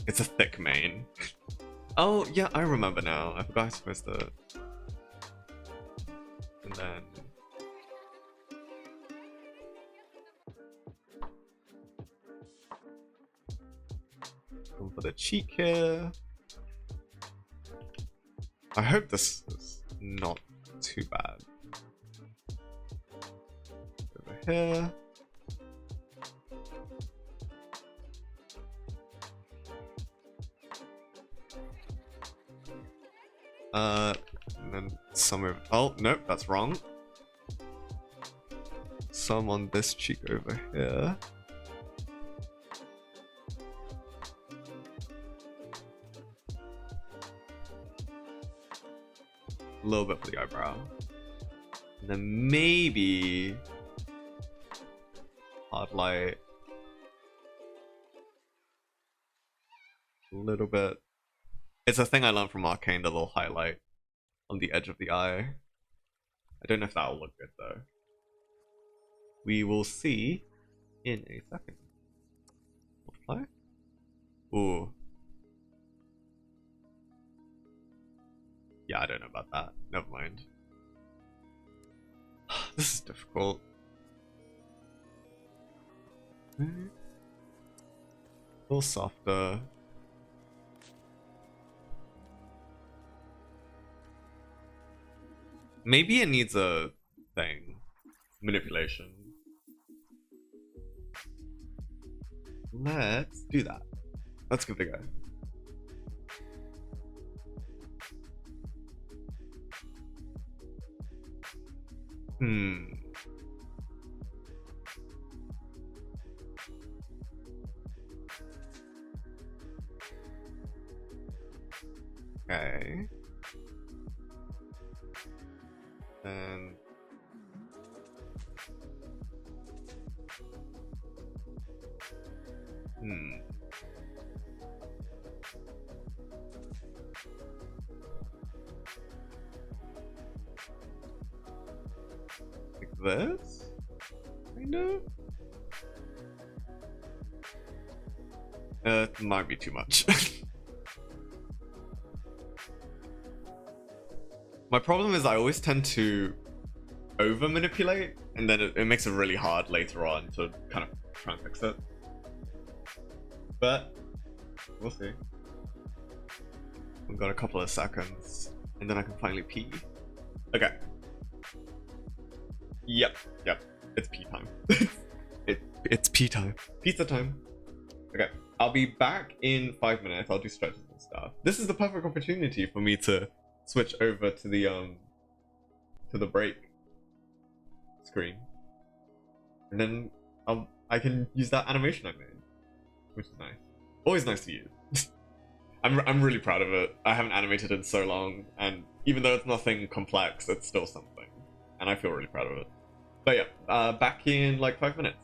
It's a thick mane. Oh yeah, I remember now. I forgot I was supposed to. And then. For the cheek here. I hope this is not too bad. Over here. And then somewhere. Oh, nope, that's wrong. Some on this cheek over here. A little bit for the eyebrow. And then maybe hard light. A little bit. It's a thing I learned from Arcane, the little highlight on the edge of the eye. I don't know if that'll look good though. We will see in a second. Multiply. Ooh. Yeah, I don't know about that. Never mind. This is difficult. A little softer. Maybe it needs a thing. Manipulation. Let's do that. Let's give it a go. Okay. And like this, kind of. It might be too much. My problem is I always tend to over manipulate, and then it makes it really hard later on to kind of try and fix it. But we'll see. We've got a couple of seconds, and then I can finally pee. Okay. Yep. It's pee time. It's pee time. Pizza time. Okay. I'll be back in 5 minutes. I'll do stretches and stuff. This is the perfect opportunity for me to switch over to the break screen, and then I can use that animation I made, which is nice. Always nice to use. I'm really proud of it. I haven't animated in so long, and even though it's nothing complex, it's still something, and I feel really proud of it. But yeah, back in like 5 minutes.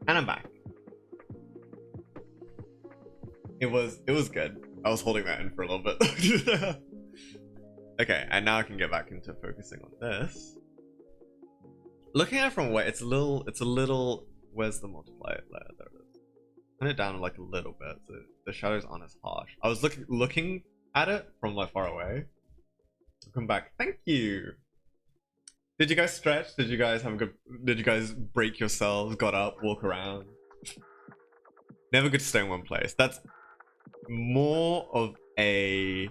And I'm back. It was good. I was holding that in for a little bit. Okay, and now I can get back into focusing on this. Looking at it from where it's a little, where's the multiplier layer? There it is. Turn it down like a little bit so the shadows aren't as harsh. I was looking at it from like far away. Come back. Thank you. Did you guys stretch? Did you guys have a good? Did you guys break yourselves? Got up, walk around? Never good to stay in one place. That's more of a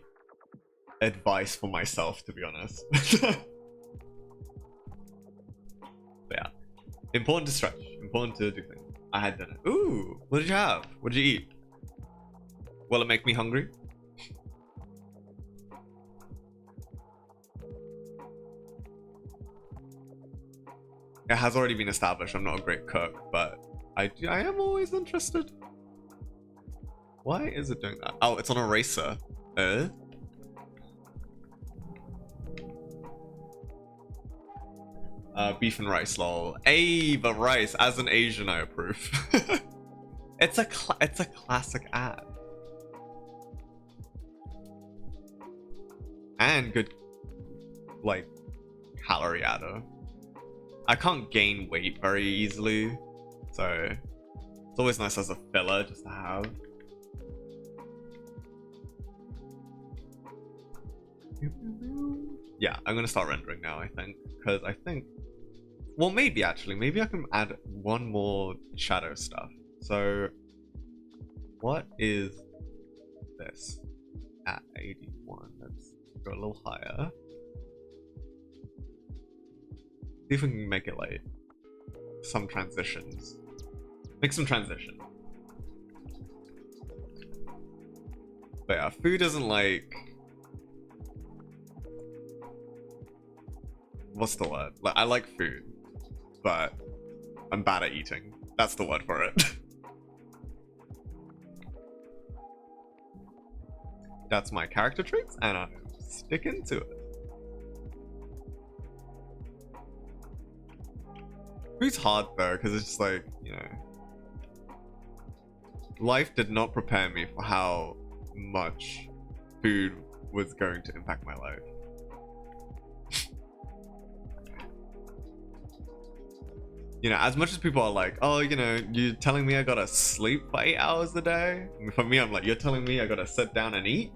advice for myself, to be honest. Yeah, important to stretch. Important to do things. I had dinner. Ooh, what did you have? What did you eat? Will it make me hungry? It has already been established I'm not a great cook, but I am always interested. Why is it doing that? Oh, it's on eraser. Beef and rice, lol. Hey, but rice, as an Asian, I approve. It's a classic ad. And good, like, calorie adder. I can't gain weight very easily, so it's always nice as a filler just to have. Yeah, I'm gonna start rendering now, I think, because I think, well, maybe I can add one more shadow stuff. So what is this at 81? Let's go a little higher. See if we can make it like some transitions. Make some transition. But yeah, food isn't like, what's the word? Like, I like food, but I'm bad at eating. That's the word for it. That's my character traits, and I'm sticking to it. Food's hard though, because it's just like, you know, life did not prepare me for how much food was going to impact my life. You know, as much as people are like, oh, you know, you're telling me I gotta sleep for 8 hours a day? For me, I'm like, you're telling me I gotta sit down and eat?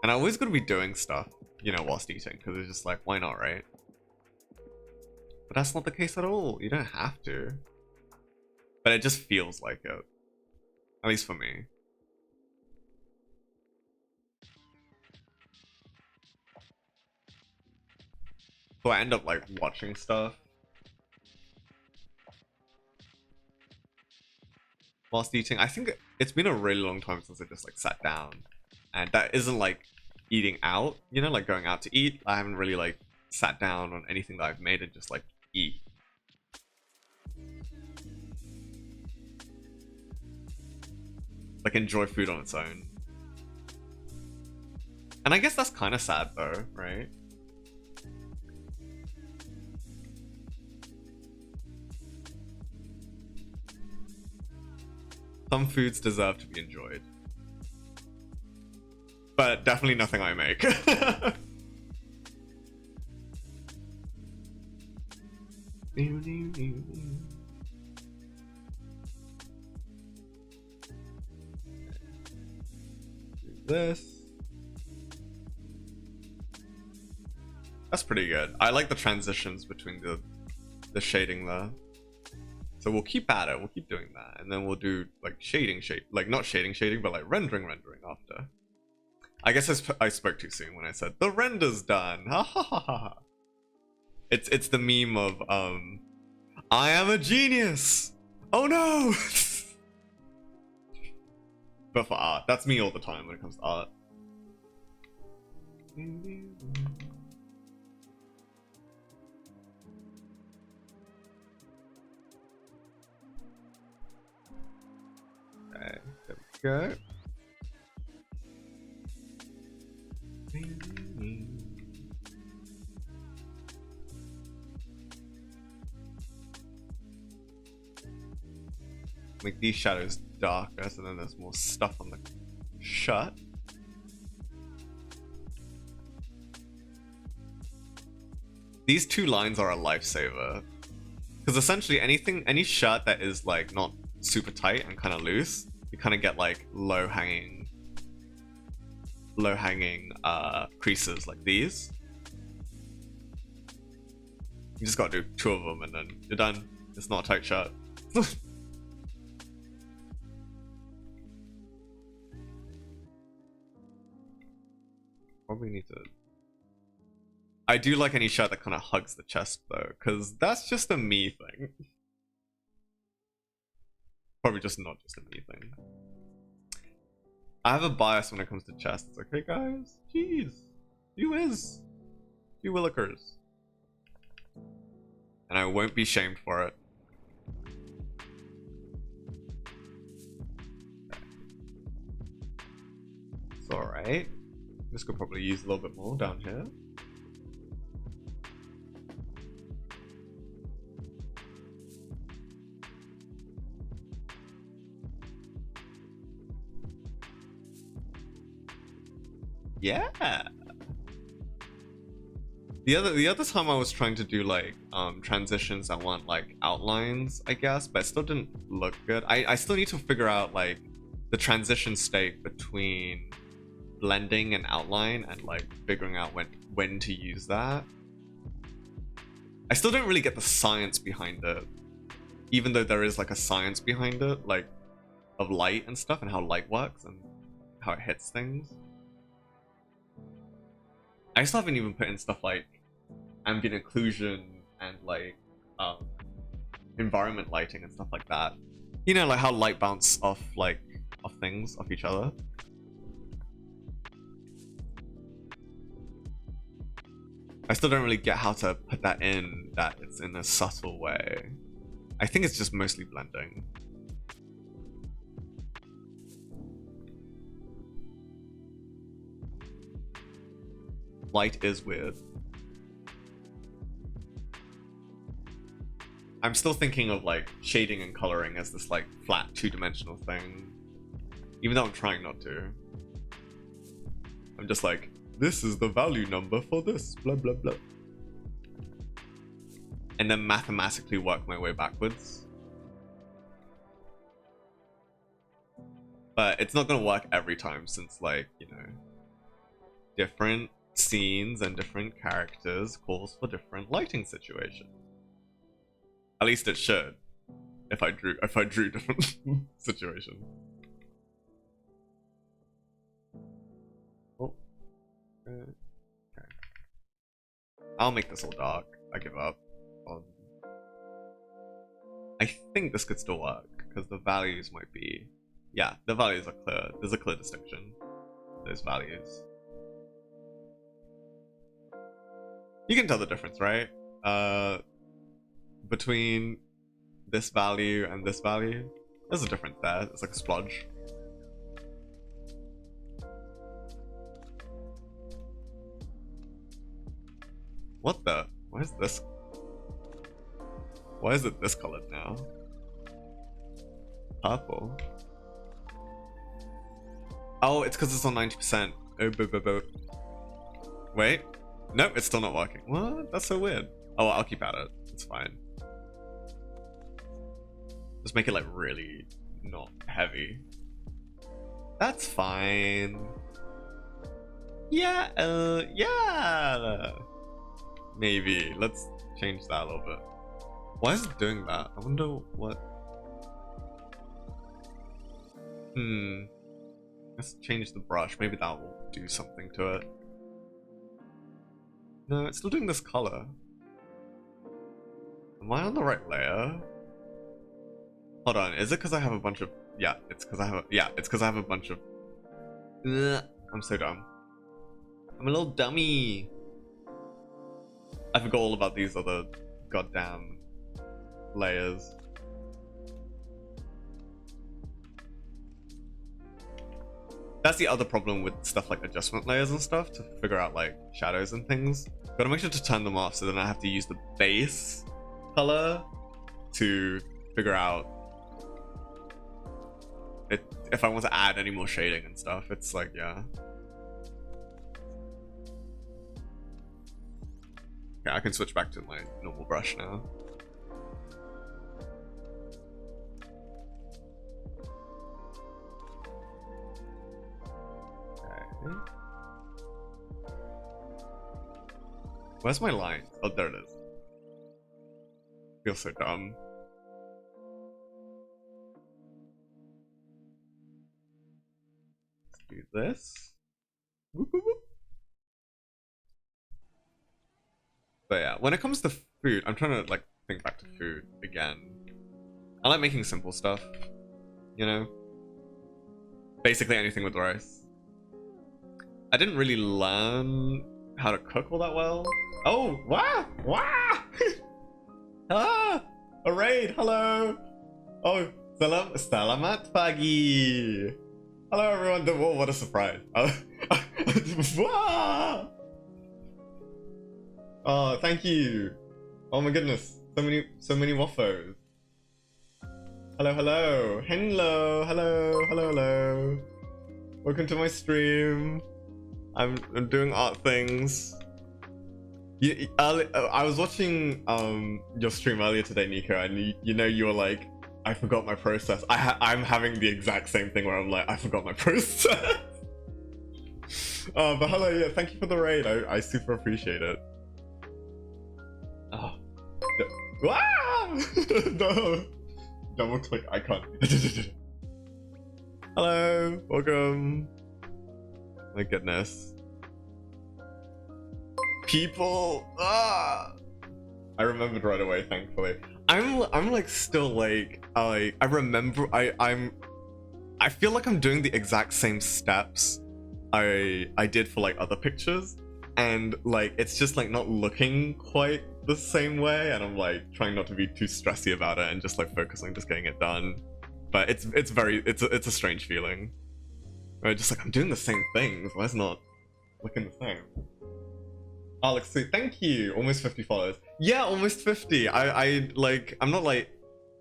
And I always gotta be doing stuff, you know, whilst eating, because it's just like, why not, right? But that's not the case at all. You don't have to. But it just feels like it. At least for me. So I end up like watching stuff whilst eating. I think it's been a really long time since I just like sat down. And that isn't like eating out, you know, like going out to eat. I haven't really like sat down on anything that I've made and just like eat. Like enjoy food on its own. And I guess that's kind of sad though, right? Some foods deserve to be enjoyed. But definitely nothing I make. Do this. That's pretty good. I like the transitions between the shading there. So we'll keep at it. We'll keep doing that, and then we'll do like shading, like not shading, but like rendering after. I guess I spoke too soon when I said the render's done. Ha ha ha ha. It's the meme of I am a genius. Oh no. But for art, that's me all the time when it comes to art. Okay, there we go. Make these shadows darker so then there's more stuff on the shut. These two lines are a lifesaver. Because essentially any shirt that is like not super tight and kind of loose, you kind of get like low hanging creases like these. You just gotta do 2 of them and then you're done. It's not a tight shirt. Probably need to... I do like any shirt that kind of hugs the chest though, because that's just a me thing. Probably just not just a me thing. I have a bias when it comes to chests, okay guys? Jeez. You willikers. And I won't be shamed for it. It's alright. This could probably use a little bit more down here. Yeah. The other time I was trying to do like transitions that weren't like outlines, I guess, but it still didn't look good. I still need to figure out like the transition state between blending and outline and like figuring out when to use that. I still don't really get the science behind it, even though there is like a science behind it, like of light and stuff and how light works and how it hits things. I still haven't even put in stuff like ambient occlusion and like environment lighting and stuff like that. You know, like how light bounce off things, off each other. I still don't really get how to put that in, that it's in a subtle way. I think it's just mostly blending. Light is weird. I'm still thinking of like shading and coloring as this like flat 2-dimensional thing, even though I'm trying not to. I'm just like, this is the value number for this, blah blah blah, and then mathematically work my way backwards. But it's not gonna work every time, since like, you know, different scenes and different characters calls for different lighting situations. At least it should, if I drew different situations. Oh, okay. I'll make this all dark. I give up. I think this could still work because the values might be, yeah, the values are clear. There's a clear distinction. Those values. You can tell the difference, right? Between this value and this value. There's a difference there. It's like a splodge. What the? Why is this? Why is it this colored now? Purple. Oh, it's because it's on 90%. Oh, wait. Nope, it's still not working. What? That's so weird. Oh, I'll keep at it. It's fine. Just make it like really not heavy. That's fine. Yeah, yeah. Maybe. Let's change that a little bit. Why is it doing that? I wonder what. Let's change the brush. Maybe that will do something to it. No, it's still doing this color. Am I on the right layer? Hold on, is it because I have a bunch of... Yeah, it's because I have... Yeah, it's because I have a bunch of... Ugh, I'm so dumb. I'm a little dummy. I forgot all about these other goddamn layers. That's the other problem with stuff like adjustment layers and stuff, to figure out like shadows and things. Gotta make sure to turn them off, so then I have to use the base color to figure out if I want to add any more shading and stuff. It's like, yeah. Okay, I can switch back to my normal brush now. Okay. Where's my line? Oh, there it is. Feels so dumb. Let's do this. Whoop, whoop, whoop. But yeah, when it comes to food, I'm trying to like think back to food again. I like making simple stuff, you know? Basically anything with rice. I didn't really learn how to cook all that well. Oh, wow! Wow! Ah! A raid, hello! Oh, salamat pagi! Hello everyone, whoa, what a surprise. Wow! Oh, thank you. Oh my goodness, so many waffles. Hello, hello, hello, hello, hello, hello. Welcome to my stream. I'm doing art things. I was watching your stream earlier today, Nico, and you know you were like, I forgot my process. I'm having the exact same thing where I'm like, I forgot my process. But hello, yeah, thank you for the raid. I super appreciate it. Oh. Wow! No! Double click icon. Hello, welcome. My goodness. People. Ah! I remembered right away, thankfully. I'm like still like I remember I feel like I'm doing the exact same steps I did for like other pictures, and like it's just like not looking quite the same way, and I'm like trying not to be too stressy about it and just like focus on just getting it done. But it's a strange feeling. Right, just like I'm doing the same things. Why is it not looking the same? Alex, thank you. Almost 50 followers. Yeah, almost 50. I'm not like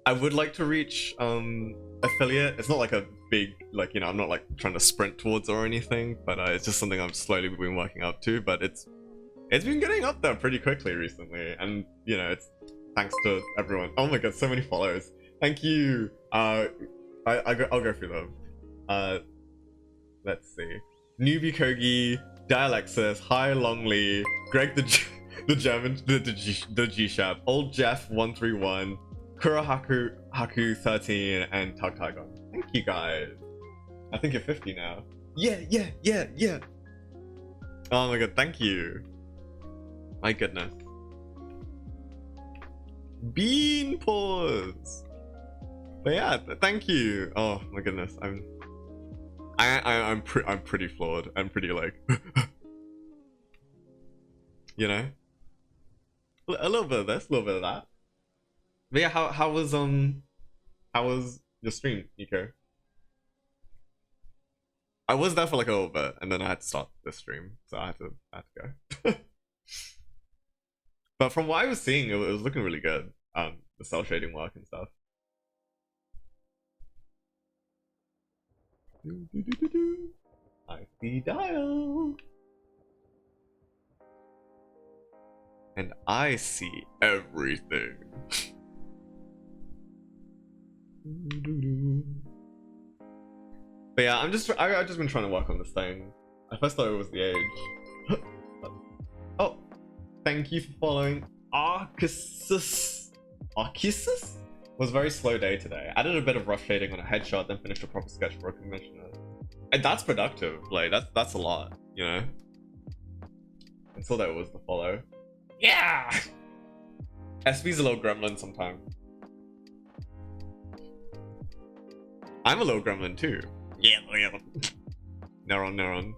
I would like to reach affiliate. It's not like a big, like, you know, I'm not like trying to sprint towards or anything, but it's just something I'm slowly been working up to. But it's been getting up there pretty quickly recently, and you know, it's thanks to everyone. Oh my god, so many followers. Thank you. I'll go through them. Let's see. Newbie Kogi, Dialexis, Hi Longley, Greg the G-Shap, Old Jeff 131, Haku 13, and Tug Tiger. Thank you guys. I think you're 50 now. Yeah. Oh my god, thank you. My goodness. Bean pause. But yeah, thank you. Oh my goodness, I'm pretty flawed. I'm pretty like, you know, a little bit of this, a little bit of that. But yeah, how was your stream, Nico? I was there for like a little bit, and then I had to start the stream, so I had to go. But from what I was seeing, it was looking really good. The cell shading work and stuff. I see dial. And I see everything. But yeah, I've just been trying to work on this thing. I first thought it was the age. Oh, thank you for following. Arceus was a very slow day today. Added a bit of rough shading on a headshot, then finished a proper sketch for a commissioner. And that's productive. Like that's a lot, you know. I saw that it was the follow. Yeah. SB's a little gremlin sometimes. I'm a little gremlin too. Yeah. Neuron.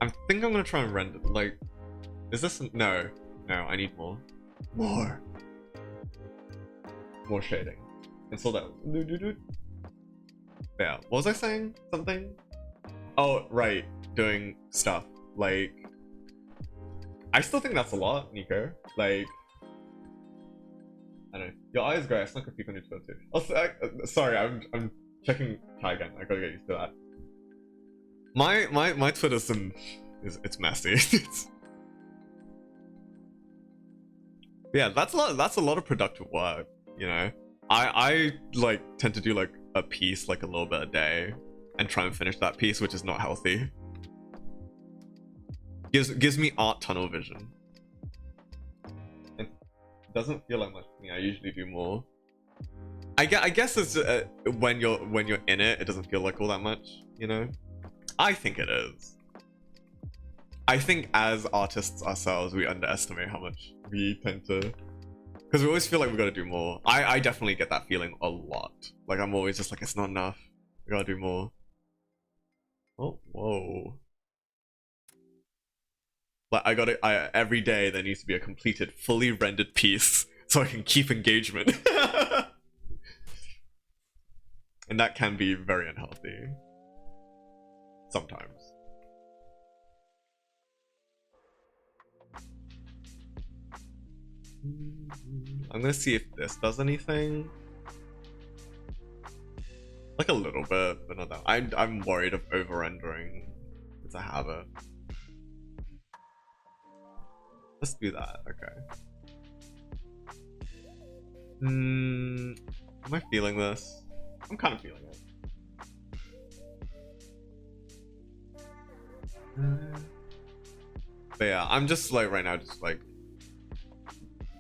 I think I'm gonna try and render. Like, is this no? I need more shading. And so that. Yeah. What was I saying? Something? Oh right, doing stuff like. I still think that's a lot, Nico. Like, I don't know. Your eye is great. I snuck a peek on your Twitter too. Also, sorry, I'm checking Kai again. I gotta get used to that. My Twitter's it's messy. Yeah, that's a lot of productive work, you know. I like tend to do like a piece like a little bit a day and try and finish that piece, which is not healthy. Gives me art tunnel vision. It doesn't feel like much to me. I usually do more. I guess it's when you're in it, it doesn't feel like all that much, you know. I think it is. I think as artists ourselves, we underestimate how much we tend to, because we always feel like we gotta do more. I definitely get that feeling a lot. Like I'm always just like, it's not enough. We gotta do more. Oh, whoa. Like every day there needs to be a completed, fully rendered piece so I can keep engagement. And that can be very unhealthy. Sometimes. I'm gonna see if this does anything. Like a little bit, but not that. I'm worried of over-rendering. It's a habit. Let's do that. Okay. Am I feeling this? I'm kind of feeling it. But yeah, I'm just like right now, just like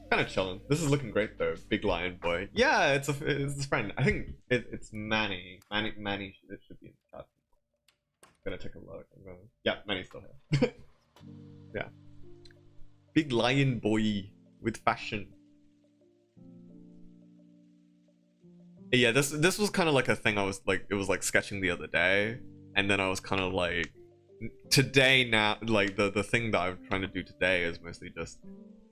kind of chilling. This is looking great though. Big Lion Boy. Yeah, it's his friend. I think it's Manny. Manny it should be in the chat. I'm gonna take a look. Yeah, Manny's still here. Yeah. Big Lion Boy with fashion. Yeah, this was kind of like a thing I was like, it was like sketching the other day, and then I was kind of like, today now, like the thing that I'm trying to do today is mostly just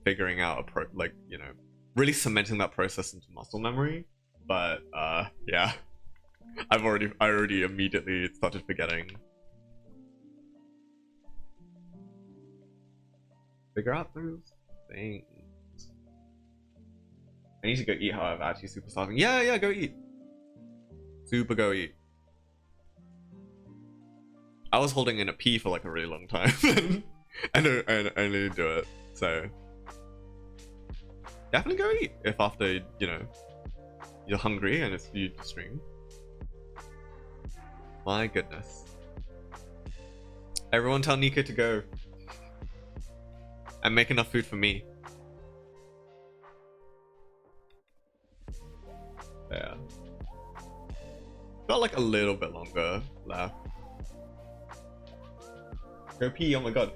figuring out like, you know, really cementing that process into muscle memory. But yeah, I already immediately started forgetting. Figure out those things. I need to go eat, however, actually super starving. Yeah, go eat. Super go eat. I was holding in a pee for like a really long time. I didn't do it. So definitely go eat if after, you know, you're hungry and it's you to stream. My goodness. Everyone tell Nico to go. And make enough food for me. Yeah. Got like a little bit longer left. Go pee, oh my god.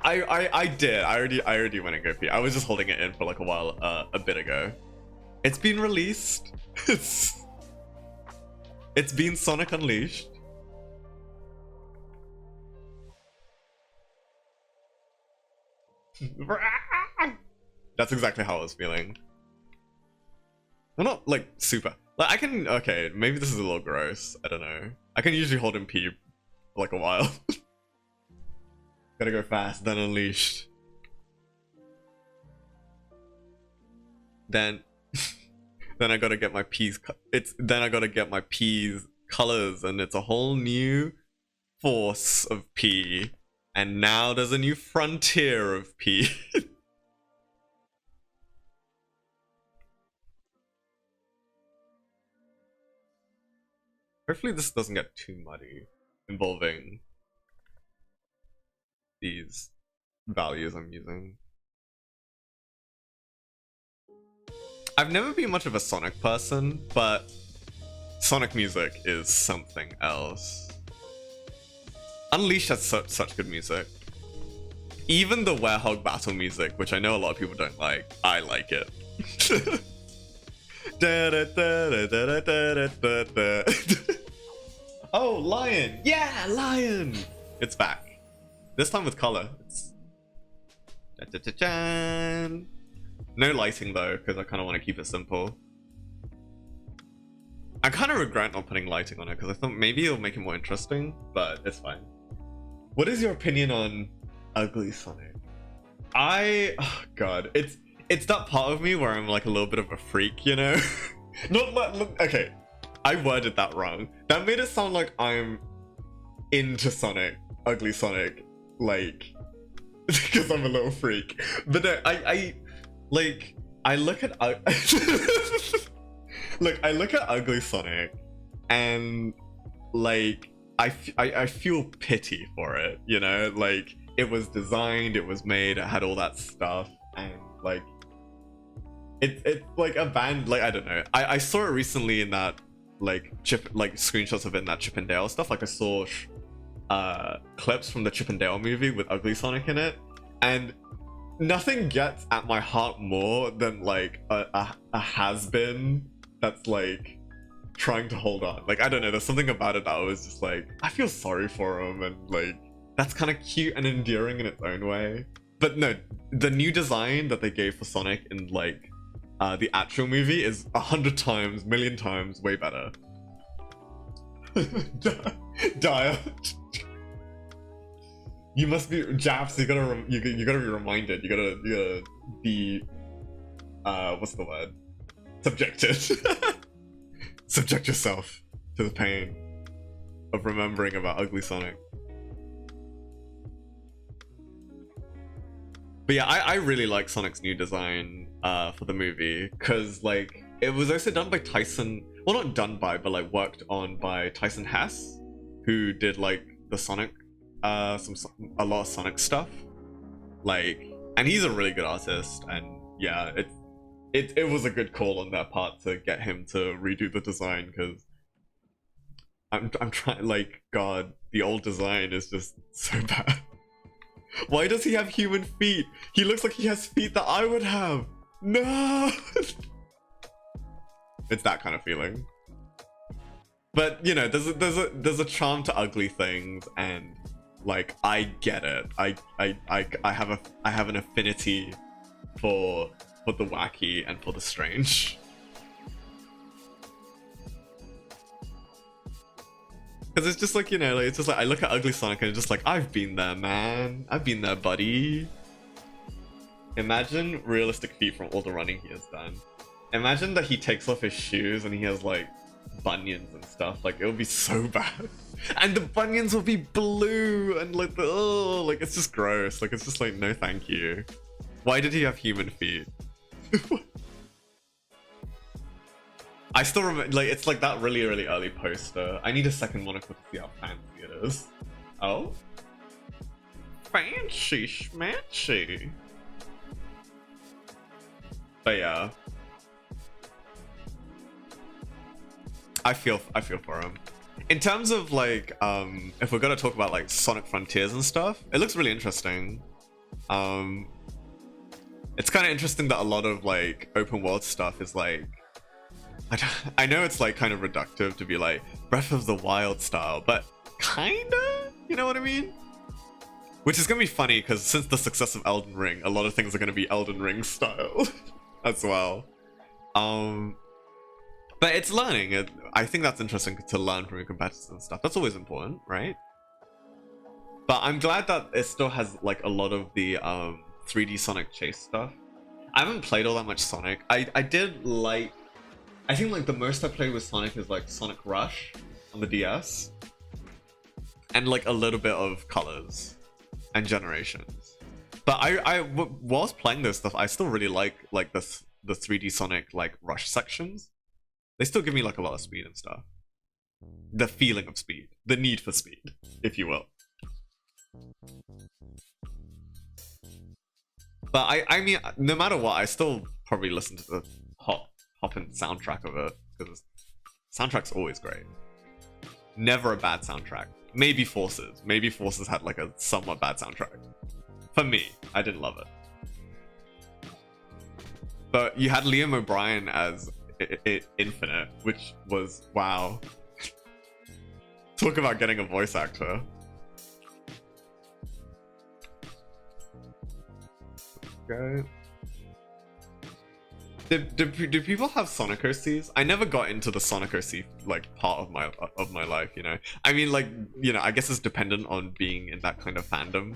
I did. I already went and go pee. I was just holding it in for like a while a bit ago. It's been released. It's been Sonic Unleashed. That's exactly how I was feeling. I'm not like super. Like I can, okay, maybe this is a little gross. I don't know. I can usually hold in pee for like a while. Gotta go fast, then Unleashed. Then I gotta get my peas. Then I gotta get my peas colors, and it's a whole new force of P. And now there's a new frontier of P. Hopefully this doesn't get too muddy involving these values I'm using. I've never been much of a Sonic person, but Sonic music is something else. Unleashed has such good music. Even the Werehog battle music, which I know a lot of people don't like, I like it. Oh, Lion! Yeah, Lion! It's back. This time with color. It's... No lighting though, because I kind of want to keep it simple. I kind of regret not putting lighting on it, because I thought maybe it'll make it more interesting, but it's fine. What is your opinion on Ugly Sonic? Oh god, it's that part of me where I'm like a little bit of a freak, you know? Not like, okay, I worded that wrong. That made it sound like I'm into Sonic, Ugly Sonic, like, because I'm a little freak. But no, I like, I look at look, I look at Ugly Sonic, and like I feel pity for it, you know? Like it was designed, it was made, it had all that stuff, and like it's like a band, like I don't know. I saw it recently in that like screenshots of it in that Chip and Dale stuff. Like I saw clips from the Chip and Dale movie with Ugly Sonic in it, and nothing gets at my heart more than like a has-been that's like trying to hold on. Like I don't know, there's something about it that I was just like, I feel sorry for him, and like that's kind of cute and endearing in its own way. But no, the new design that they gave for Sonic in like the actual movie is 100 times, million times way better. Dire. You must be Japs. You gotta be reminded. You gotta be what's the word? Subjected. Subject yourself to the pain of remembering about Ugly Sonic. But yeah, I really like Sonic's new design for the movie, because like it was also done by Tyson, well not done by, but like worked on by Tyson Hesse, who did like the Sonic a lot of Sonic stuff, like, and he's a really good artist, and yeah, it was a good call on their part to get him to redo the design, because I'm trying, like, god, the old design is just so bad. Why does he have human feet? He looks like he has feet that I would have. No. It's that kind of feeling. But you know, there's a charm to ugly things, and like I get it. I have an affinity for the wacky and for the strange. Because it's just like, you know, like it's just like I look at Ugly Sonic and it's just like, I've been there, man. I've been there, buddy. Imagine realistic feet from all the running he has done. Imagine that he takes off his shoes and he has like bunions and stuff. Like it would be so bad. And the bunions will be blue and like oh, like it's just gross. Like it's just like, no thank you. Why did he have human feet? I still remember, like, it's like that really, really early poster. I need a second monitor to see how fancy it is. Oh? Fancy schmancy. But yeah. I feel for him. In terms of like, if we're gonna talk about like Sonic Frontiers and stuff, it looks really interesting. It's kind of interesting that a lot of like open world stuff is like, I know it's like kind of reductive to be like Breath of the Wild style, but kinda, you know what I mean? Which is gonna be funny because since the success of Elden Ring, a lot of things are gonna be Elden Ring style as well. But it's learning. I think that's interesting to learn from your competitors and stuff. That's always important, right? But I'm glad that it still has like a lot of the 3D Sonic Chase stuff. I haven't played all that much Sonic. I did like, I think like the most I played with Sonic is like Sonic Rush on the DS. And like a little bit of Colors and Generations. But whilst playing this stuff, I still really like the 3D Sonic like Rush sections. They still give me like a lot of speed and stuff. The feeling of speed. The need for speed, if you will. But I mean, no matter what, I still probably listen to the Hoppin' soundtrack of it, because soundtrack's always great. Never a bad soundtrack. Maybe Forces. Maybe Forces had like a somewhat bad soundtrack. For me, I didn't love it. But you had Liam O'Brien as Infinite, which was, wow. Talk about getting a voice actor. Okay. Do people have Sonic OCs? I never got into the Sonic OC like part of my life, you know. I mean, like, you know, I guess it's dependent on being in that kind of fandom,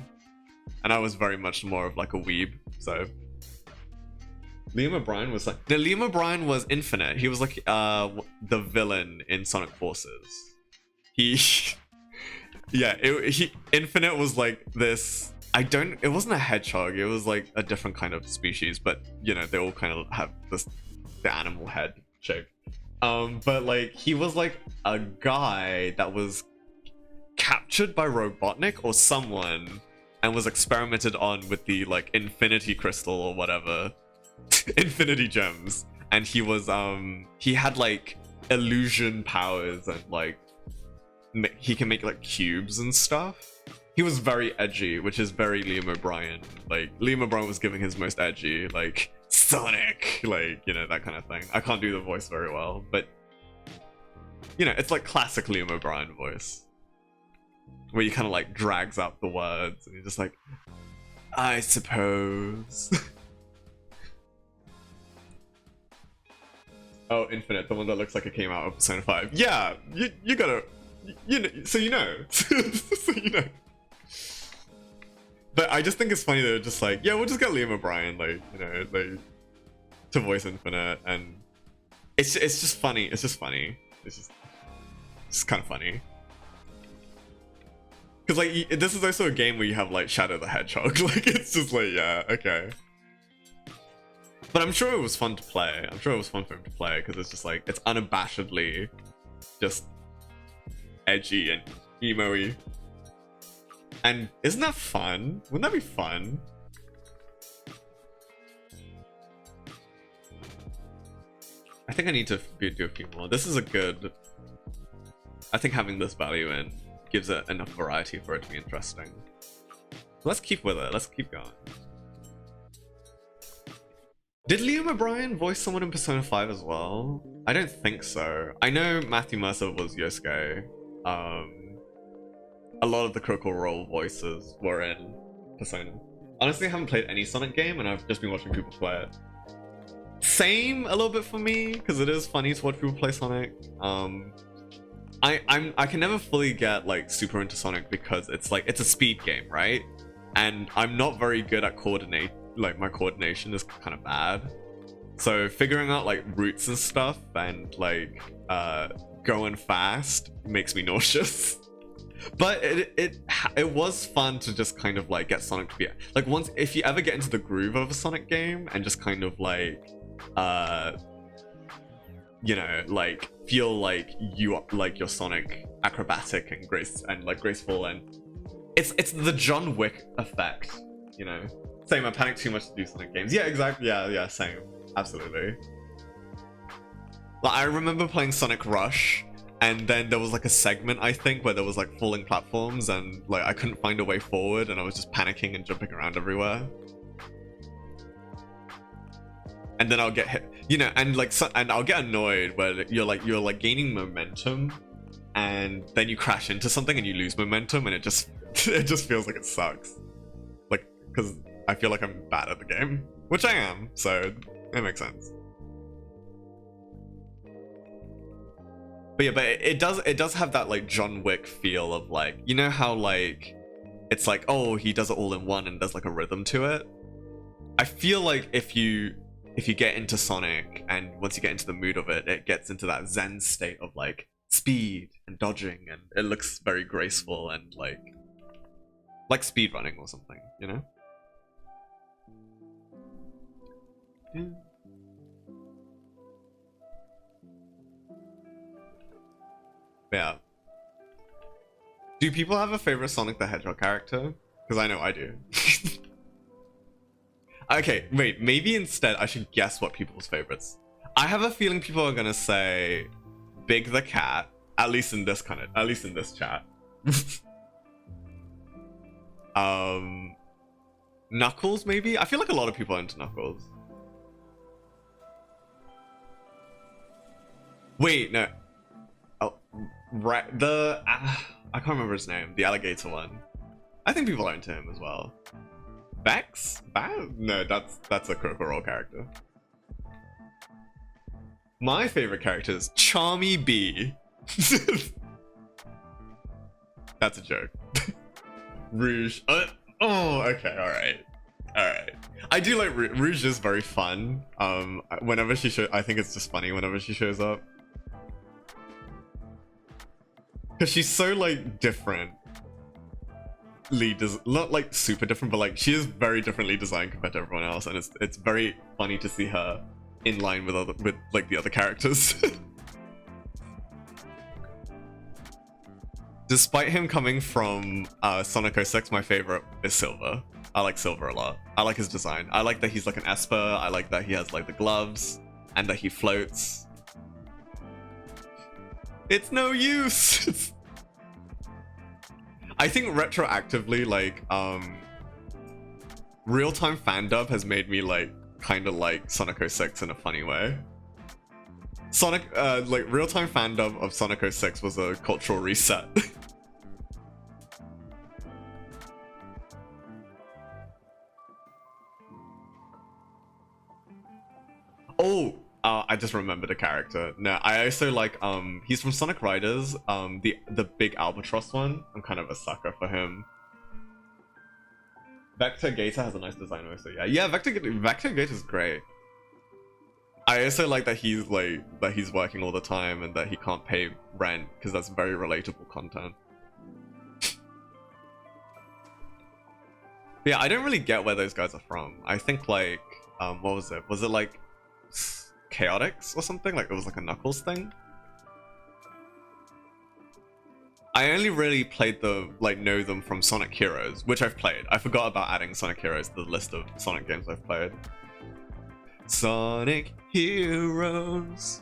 and I was very much more of like a weeb. So Liam O'Brien was like, no, Liam O'Brien was Infinite. He was like the villain in Sonic Forces. He, yeah, Infinite was like this I don't. It wasn't a hedgehog. It was like a different kind of species, but you know they all kind of have this the animal head shape. But like he was like a guy that was captured by Robotnik or someone and was experimented on with the like Infinity Crystal or whatever, Infinity Gems, and he was he had like illusion powers and like he can make like cubes and stuff. He was very edgy, which is very Liam O'Brien. Like Liam O'Brien was giving his most edgy, like Sonic, like you know that kind of thing. I can't do the voice very well, but you know it's like classic Liam O'Brien voice, where he kind of like drags out the words and he's just like, I suppose. Oh, Infinite, the one that looks like it came out of Persona 5. Yeah, you gotta, you know, so you know, so you know. But I just think it's funny that they're just like, yeah, we'll just get Liam O'Brien, like, you know, like, to voice Infinite, and it's just funny. It's just funny. It's just kind of funny. Because like this is also a game where you have like Shadow the Hedgehog. Like it's just like, yeah, okay. But I'm sure it was fun to play. I'm sure it was fun for him to play because it's just like it's unabashedly just edgy and emo-y. And isn't that fun? Wouldn't that be fun? I think I need to do a few more. This is a good... I think having this value in gives it enough variety for it to be interesting. Let's keep with it. Let's keep going. Did Liam O'Brien voice someone in Persona 5 as well? I don't think so. I know Matthew Mercer was Yosuke. A lot of the Critical Role voices were in Persona. Honestly, I haven't played any Sonic game and I've just been watching people play it. Same a little bit for me, because it is funny to watch people play Sonic. I can never fully get like super into Sonic because it's like it's a speed game, right? And I'm not very good at coordinate. Like my coordination is kind of bad. So figuring out like routes and stuff and like going fast makes me nauseous. But it was fun to just kind of like get Sonic to be like once if you ever get into the groove of a Sonic game and just kind of like you know like feel like you are like your Sonic acrobatic and graceful and it's the John Wick effect, you know. Same, I panic too much to do Sonic games. Yeah, exactly. Yeah, same. Absolutely. Like I remember playing Sonic Rush. And then there was like a segment, I think, where there was like falling platforms and like I couldn't find a way forward and I was just panicking and jumping around everywhere. And then I'll get hit, you know, and like and I'll get annoyed where you're like gaining momentum and then you crash into something and you lose momentum and it just feels like it sucks. Like, because I feel like I'm bad at the game, which I am, so it makes sense. But yeah, but it does have that like John Wick feel of like, you know how like it's like, oh, he does it all in one and there's like a rhythm to it. I feel like if you get into Sonic and once you get into the mood of it, it gets into that zen state of like speed and dodging and it looks very graceful and like speed running or something, you know? Yeah. Yeah. Do people have a favorite Sonic the Hedgehog character? Because I know I do. Okay, wait, maybe instead I should guess what people's favorites. I have a feeling people are gonna say Big the Cat, at least in this chat. Knuckles maybe? I feel like a lot of people are into Knuckles. Wait, no. Oh, right, I can't remember his name. The alligator one. I think people are into him as well. Vex? No, that's a Critical Role character. My favorite character is Charmy B. That's a joke. Rouge. Oh, okay, alright. I do like Rouge is very fun. Whenever she shows, I think it's just funny whenever she shows up. Because she's so like different. not like super different, but like she is very differently designed compared to everyone else, and it's very funny to see her in line with like the other characters. Despite him coming from Sonic 06, my favorite is Silver. I like Silver a lot. I like his design. I like that he's like an Esper. I like that he has like the gloves and that he floats. It's no use. I think retroactively, like, real-time fan dub has made me like kind of like Sonic 06 in a funny way. Like real-time fan dub of Sonic 06 was a cultural reset. Oh, I just remembered a character. No, I also like he's from Sonic Riders, the big albatross one. I'm kind of a sucker for him. Vector Gator has a nice design also. Yeah, Vector Gator is great. I also like that he's working all the time and that he can't pay rent, because that's very relatable content. Yeah, I don't really get where those guys are from. I think like what was it? Was it like Chaotix or something? Like it was like a Knuckles thing. I only really know them from Sonic Heroes, which I've played. I forgot about adding Sonic Heroes to the list of Sonic games I've played. Sonic Heroes.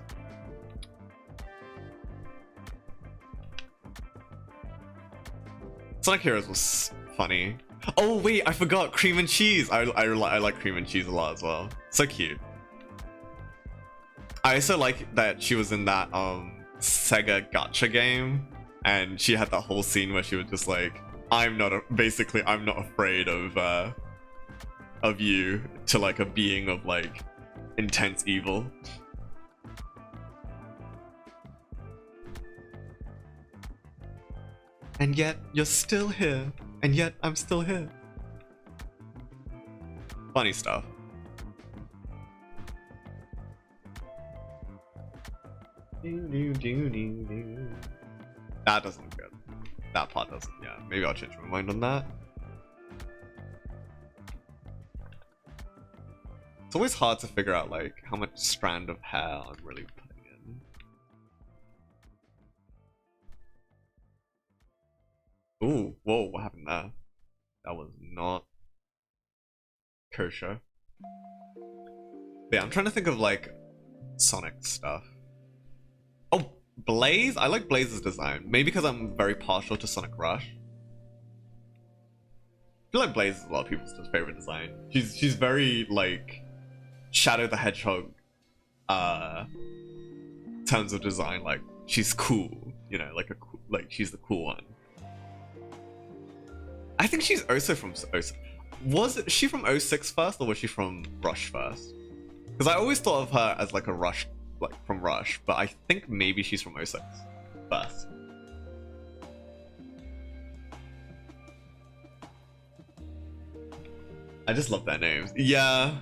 Sonic Heroes was funny. Oh wait, I forgot Cream and Cheese. I like Cream and Cheese a lot as well. So cute. I also like that she was in that Sega Gacha game, and she had that whole scene where she was just like, I'm not afraid of you, to like a being of like intense evil. And yet you're still here, and yet I'm still here. Funny stuff. That doesn't look good. That part doesn't. Yeah, maybe I'll change my mind on that. It's always hard to figure out like how much strand of hair I'm really putting in. Ooh, whoa, what happened there? That was not kosher. But yeah, I'm trying to think of like Sonic stuff. Oh, Blaze? I like Blaze's design. Maybe because I'm very partial to Sonic Rush. I feel like Blaze is a lot of people's favorite design. She's very like Shadow the Hedgehog terms of design. Like she's cool, you know, like she's the cool one. I think she's also from 06. Was she from 06 first, or was she from Rush first? Because I always thought of her as like a Rush, like from Rush, but I think maybe she's from 06 first. I just love their names. Yeah.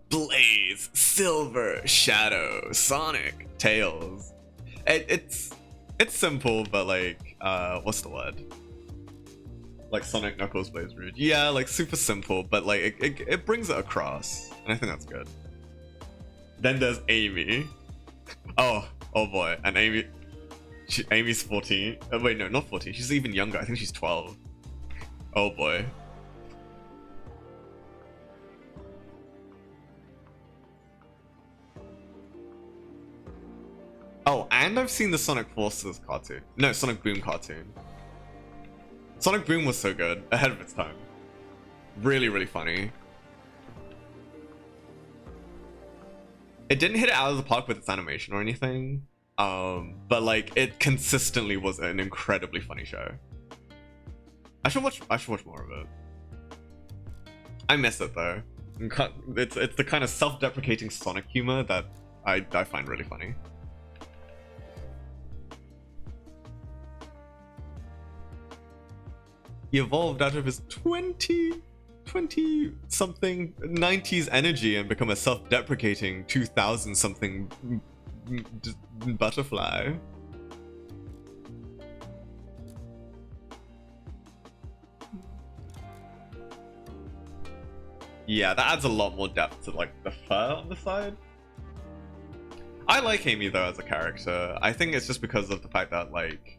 Blaze, Silver, Shadow, Sonic, Tails. It's simple, but like what's the word? Like Sonic, Knuckles, Blaze, Rouge. Yeah, like super simple, but like it brings it across, and I think that's good. Then there's Amy. Oh boy, and Amy's 14. Oh, wait, no, not 14. She's even younger. I think she's 12. Oh boy. Oh, and I've seen the Sonic Forces cartoon. No, Sonic Boom cartoon. Sonic Boom was so good, ahead of its time. Really, really funny. It didn't hit it out of the park with its animation or anything, but like it consistently was an incredibly funny show. I should watch more of it. I miss it though. It's the kind of self-deprecating Sonic humor that I find really funny. He evolved out of his 20 something 90s energy and become a self-deprecating 2000 something butterfly. Yeah, that adds a lot more depth to like the fur on the side. I like Amy though as a character. I think it's just because of the fact that like,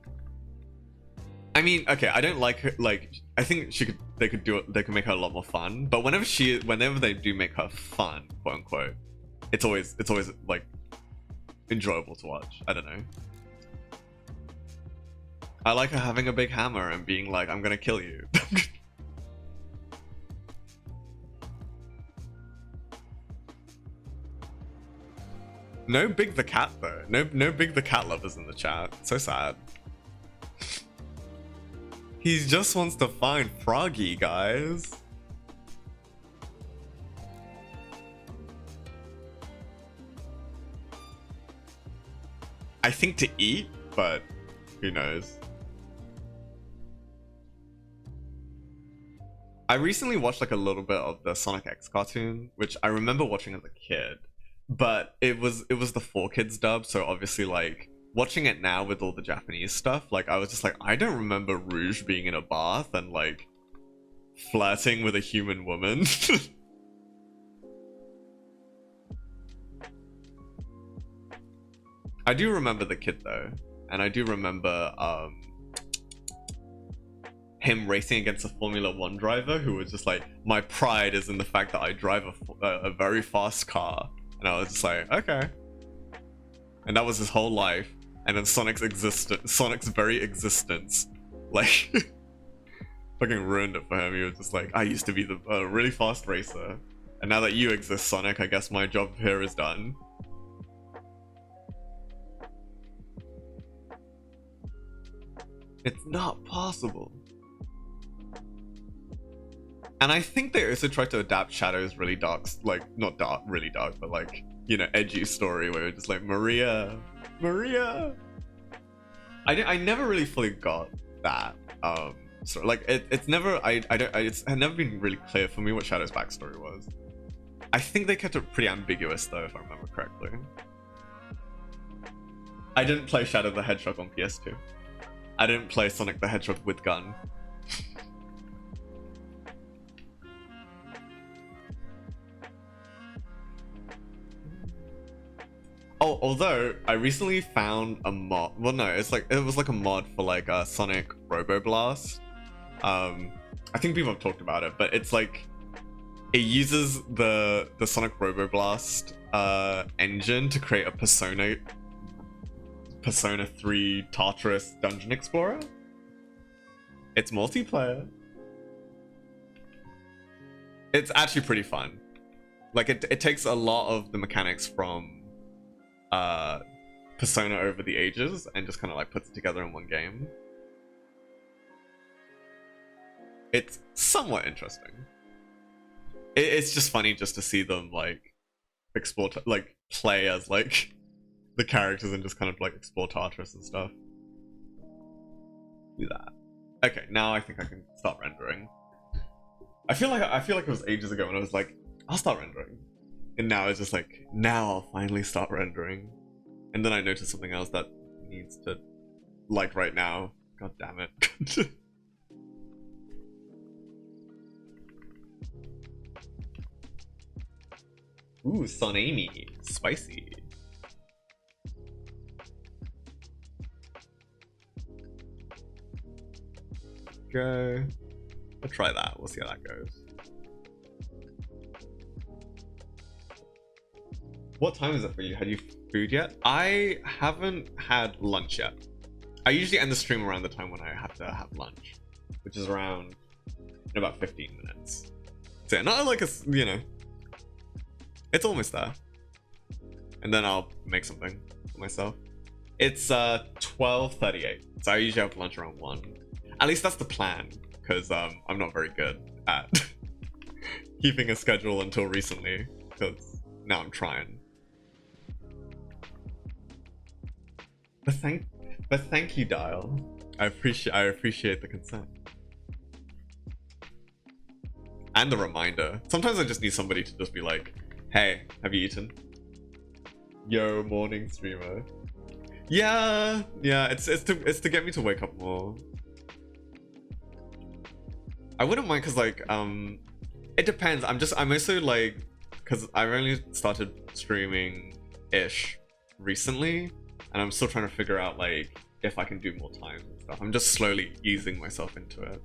I mean, okay, I don't like her. Like, I think they could make her a lot more fun. But whenever they do make her fun, quote unquote, it's always like enjoyable to watch. I don't know. I like her having a big hammer and being like, "I'm gonna kill you." No Big the Cat though. No Big the Cat lovers in the chat. So sad. He just wants to find Froggy, guys. I think to eat, but who knows? I recently watched like a little bit of the Sonic X cartoon, which I remember watching as a kid, but it was the 4Kids dub, so obviously like watching it now with all the Japanese stuff, like I was just like, I don't remember Rouge being in a bath and like flirting with a human woman. I do remember the kid though, and I do remember him racing against a Formula 1 driver who was just like, my pride is in the fact that I drive a very fast car. And I was just like, okay. And that was his whole life. And then Sonic's very existence, like, fucking ruined it for him. He was just like, I used to be the really fast racer. And now that you exist, Sonic, I guess my job here is done. It's not possible. And I think they also tried to adapt Shadow's really dark, like, not dark, really dark, but like, you know, edgy story where it's just like, Maria. I never really fully got that. So like, it's never, it's had never been really clear for me what Shadow's backstory was. I think they kept it pretty ambiguous though, if I remember correctly. I didn't play Shadow the Hedgehog on PS2. I didn't play Sonic the Hedgehog with gun. Oh, although I recently found a mod. Well, no, it was like a mod for like a Sonic Roboblast. I think people have talked about it, but it's like it uses the Sonic Roboblast engine to create a Persona 3 Tartarus Dungeon Explorer. It's multiplayer. It's actually pretty fun. Like it takes a lot of the mechanics from Persona over the ages and just kind of like puts it together in one game. It's somewhat interesting. It's just funny just to see them like explore, like play as like the characters and just kind of like explore Tartarus and stuff. Do that. Okay, now I think I can start rendering. I feel like it was ages ago when I was like, I'll start rendering. And now it's just like, now I'll finally start rendering. And then I noticed something else that needs to, like right now. God damn it. Ooh, Son Amy. Spicy. Go. I'll try that. We'll see how that goes. What time is it for you? Had you food yet? I haven't had lunch yet. I usually end the stream around the time when I have to have lunch, which is around in about 15 minutes. So yeah, not like a, you know, it's almost there. And then I'll make something for myself. It's 12:38, so I usually have lunch around 1. At least that's the plan, because I'm not very good at keeping a schedule until recently, because now I'm trying. But thank you, Dial. I appreciate the consent. And the reminder. Sometimes I just need somebody to just be like, hey, have you eaten? Yo, morning streamer. Yeah, it's to get me to wake up more. I wouldn't mind because like It depends. I'm also like, because I've only started streaming ish recently, and I'm still trying to figure out like if I can do more times and stuff. I'm just slowly easing myself into it.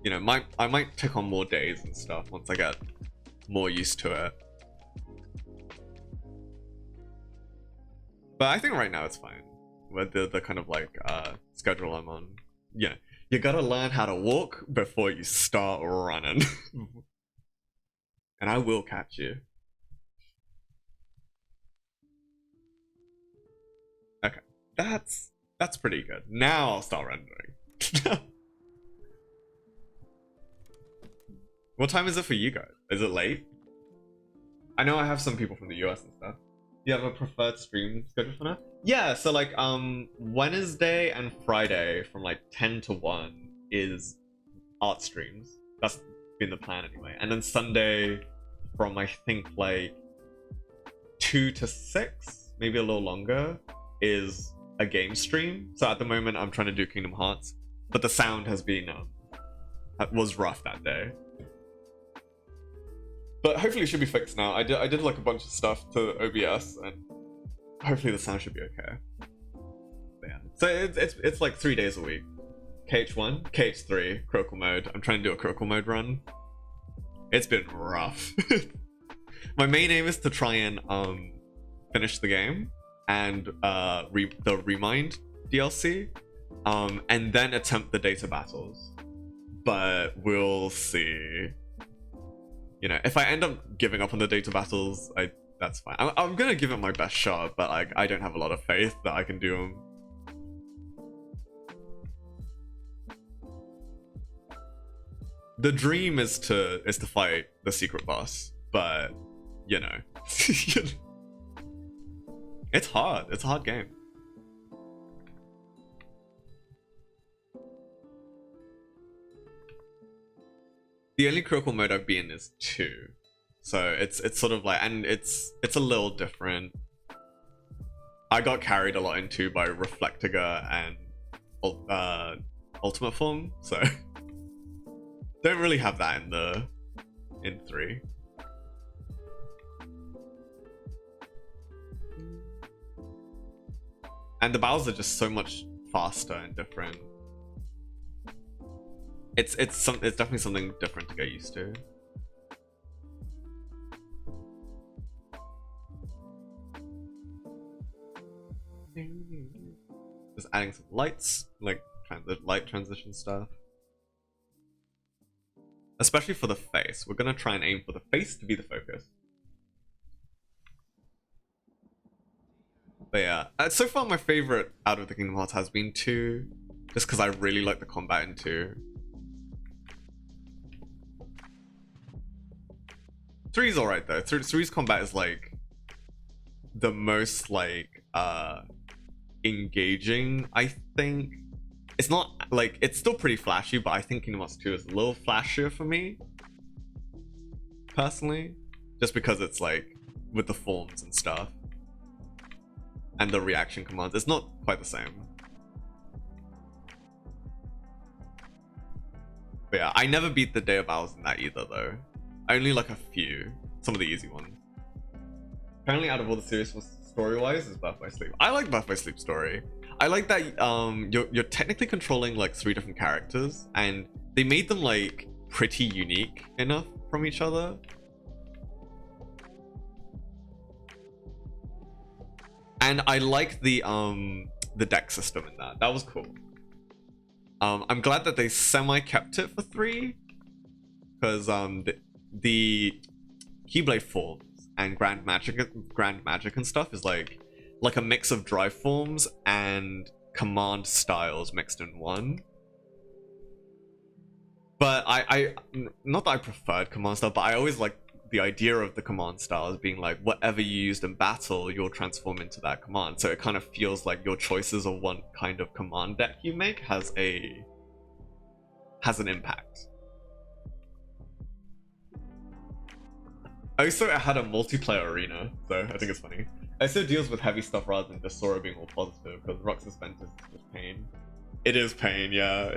You know, I might take on more days and stuff once I get more used to it. But I think right now it's fine with the kind of like schedule I'm on. Yeah, you gotta learn how to walk before you start running. And I will catch you. Okay, that's pretty good. Now I'll start rendering. What time is it for you guys? Is it late? I know I have some people from the US and stuff. Do you have a preferred stream schedule for now? Yeah, so like Wednesday and Friday from like 10 to 1 is art streams. That's been the plan anyway. And then Sunday from I think like 2 to 6, maybe a little longer, is a game stream. So at the moment I'm trying to do Kingdom Hearts, but the sound has been was rough that day. But hopefully it should be fixed now. I did like a bunch of stuff to OBS, and hopefully the sound should be okay. But yeah. So it's like 3 days a week. KH1, KH3, critical mode. I'm trying to do a critical mode run. It's been rough. My main aim is to try and finish the game and the Remind DLC, and then attempt the data battles. But we'll see. You know, if I end up giving up on the data battles, that's fine. I'm gonna give it my best shot, but like I don't have a lot of faith that I can do them. The dream is to fight the secret boss, but you know, it's hard. It's a hard game. The only critical mode I've been in is 2, so it's sort of like, and it's a little different. I got carried a lot in 2 by Reflectiga and Ultimate Form, so don't really have that in 3. And the battles are just so much faster and different. It's definitely something different to get used to. Just adding some lights, like light transition stuff. Especially for the face. We're gonna try and aim for the face to be the focus. But yeah, so far my favorite out of the Kingdom Hearts has been 2, just because I really like the combat in 2. 3's alright though. 3's combat is like the most like engaging, I think. It's not like, it's still pretty flashy, but I think Kingdom Hearts 2 is a little flashier for me personally, just because it's like with the forms and stuff and the reaction commands. It's not quite the same. But yeah, I never beat the Day of Owls in that either though. Only like a few, some of the easy ones. Apparently out of all the serious ones story-wise is Birth by Sleep. I like Birth by Sleep story. I like that you're technically controlling like 3 different characters, and they made them like pretty unique enough from each other. And I like the deck system in that. That was cool. I'm glad that they semi-kept it for 3, because the Keyblade forms and Grand Magic and stuff is like a mix of drive forms and command styles mixed in one. But I not that I preferred command style, but I always like the idea of the command style as being like whatever you used in battle, you'll transform into that command. So it kind of feels like your choices of what kind of command deck you make has an impact. Also, it had a multiplayer arena, so I think it's funny. It also deals with heavy stuff rather than just Sora being all positive, because Roxas Ventus is just pain. It is pain, yeah.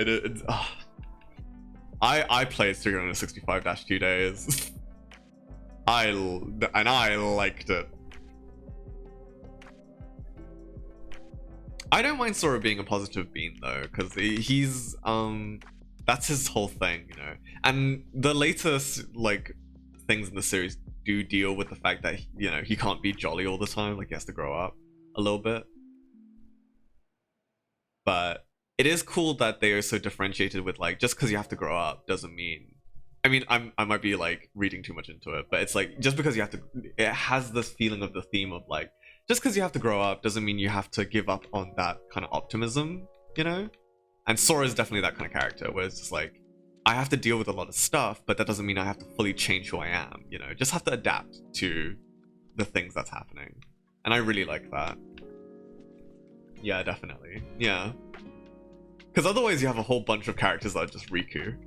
I played 365-2 days. I liked it. I don't mind Sora being a positive bean though, because he's that's his whole thing, you know. And the latest like things in the series do deal with the fact that you know he can't be jolly all the time, like he has to grow up a little bit. But it is cool that they are so differentiated with like just because you have to grow up doesn't mean. I mean, I might be like reading too much into it, but it's like just because you have to, it has this feeling of the theme of like just because you have to grow up doesn't mean you have to give up on that kind of optimism, you know? And Sora is definitely that kind of character where it's just like, I have to deal with a lot of stuff, but that doesn't mean I have to fully change who I am, you know? Just have to adapt to the things that's happening. And I really like that. Yeah, definitely. Yeah. Because otherwise you have a whole bunch of characters that are just Riku.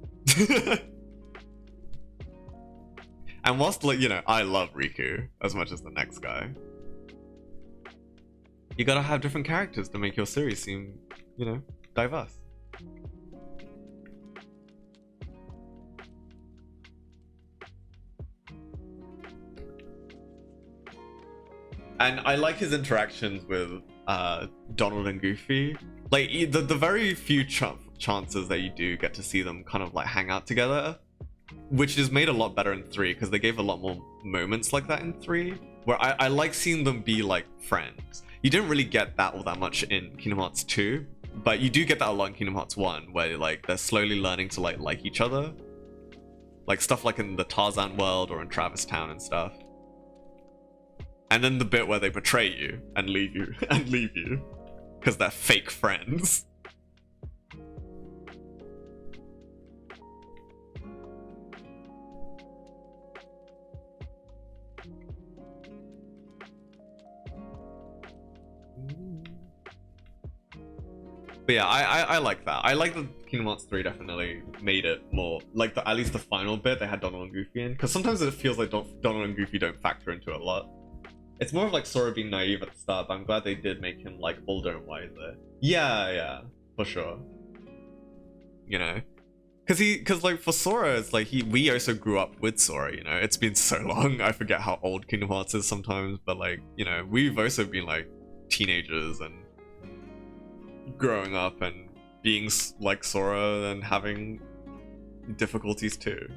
And whilst, like, you know, I love Riku as much as the next guy, you gotta have different characters to make your series seem, you know, diverse. And I like his interactions with Donald and Goofy. Like, the very few chances that you do get to see them kind of like hang out together, which is made a lot better in 3 because they gave a lot more moments like that in 3, where I like seeing them be like friends. You didn't really get that all that much in Kingdom Hearts 2, but you do get that a lot in Kingdom Hearts 1, where like they're slowly learning to like each other. Like stuff like in the Tarzan world or in Travis Town and stuff. And then the bit where they betray you and leave you because they're fake friends. But yeah, I like that. I like that Kingdom Hearts 3 definitely made it more like at least the final bit they had Donald and Goofy in, because sometimes it feels like Donald and Goofy don't factor into it a lot. It's more of like Sora being naive at the start, but I'm glad they did make him like older and wiser. Yeah, for sure. You know, because like for Sora, it's like we also grew up with Sora. You know, it's been so long. I forget how old Kingdom Hearts is sometimes, but like, you know, we've also been like teenagers and growing up and being like Sora and having difficulties too,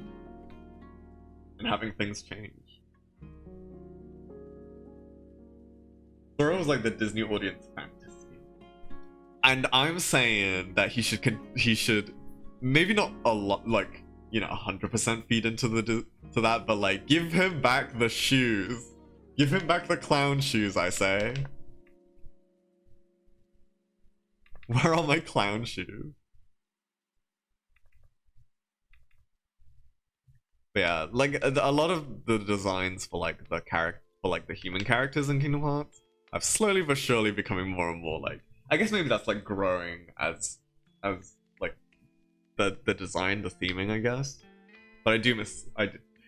and having things change. Sora was like the Disney audience fantasy, and I'm saying that he should maybe not a lot, like, you know, 100% feed into to that, but like give him back the shoes, give him back the clown shoes. I say, where are my clown shoes? But yeah, like a lot of the designs for like the human characters in Kingdom Hearts have slowly but surely becoming more and more like, I guess maybe that's like growing as like the design, the theming, I guess. But I do miss,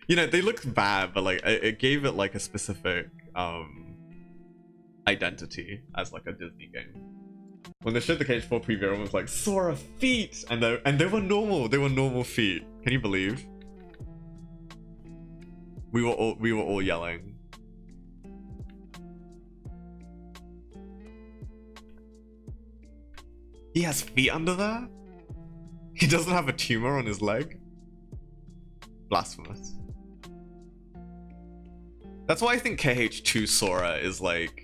you know, they look bad, but like it gave it like a specific identity as like a Disney game. When they showed the KH4 preview, everyone was like, Sora feet, and they were normal feet. Can you believe? We were all yelling. He has feet under there? He doesn't have a tumor on his leg? Blasphemous. That's why I think KH2 Sora is like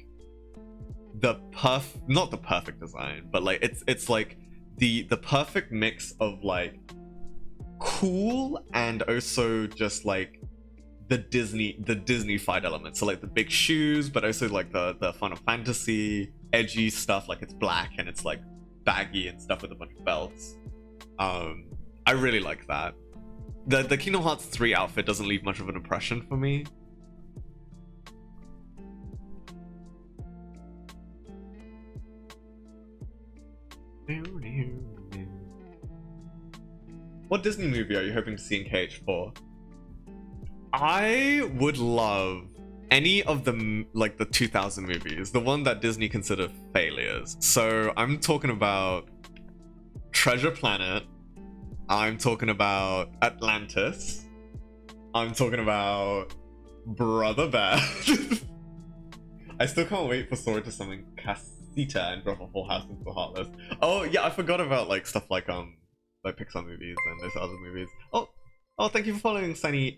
not the perfect design, but like it's like the perfect mix of like cool and also just like the Disney-fied elements. So like the big shoes, but also like the Final Fantasy edgy stuff, like it's black and it's like baggy and stuff with a bunch of belts. I really like that. The Kingdom Hearts 3 outfit doesn't leave much of an impression for me. What Disney movie are you hoping to see in KH4? I would love any of the like the 2000 movies, the one that Disney considered failures. So I'm talking about Treasure Planet. I'm talking about Atlantis. I'm talking about Brother Bear. I still can't wait for Sora to summon Casita and drop a whole house into the Heartless. Oh yeah, I forgot about like stuff like Pixar movies and those other movies. Oh, thank you for following Sunny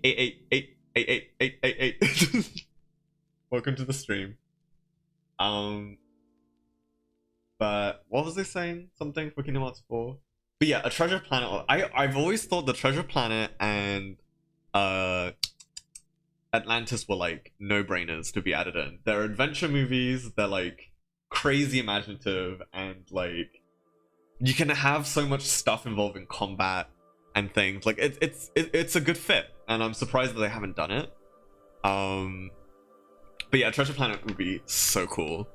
888888888. Welcome to the stream. But what was I saying? Something for Kingdom Hearts 4? But yeah, a Treasure Planet. I've always thought the Treasure Planet and Atlantis were like no-brainers to be added in. They're adventure movies, they're like crazy imaginative, and like you can have so much stuff involving combat and things. Like it's a good fit, and I'm surprised that they haven't done it. But yeah, Treasure Planet would be so cool.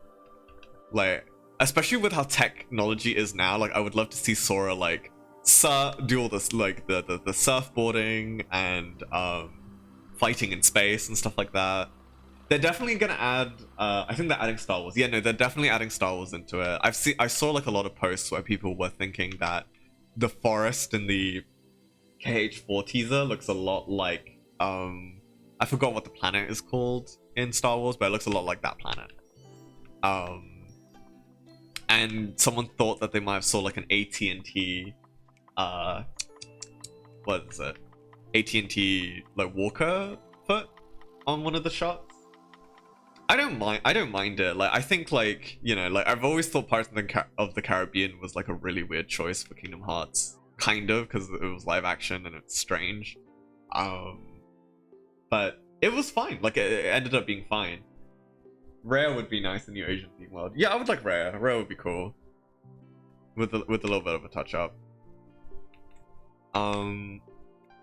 Like, especially with how technology is now, like I would love to see Sora like do all this like the surfboarding and fighting in space and stuff like that. They're definitely gonna add I think they're adding Star Wars. Yeah, no, they're definitely adding Star Wars into it. I saw like a lot of posts where people were thinking that the forest in the KH4 teaser looks a lot like I forgot what the planet is called in Star Wars, but it looks a lot like that planet. And someone thought that they might have saw like an AT&T what is it? AT&T like Walker foot on one of the shots. I don't mind it. Like I think like, you know, like I've always thought Pirates of the Caribbean was like a really weird choice for Kingdom Hearts, kind of, because it was live action and it's strange. But it was fine. Like it ended up being fine. Rare would be nice in the Asian theme world. Yeah, I would like Rare. Rare would be cool. With a little bit of a touch up.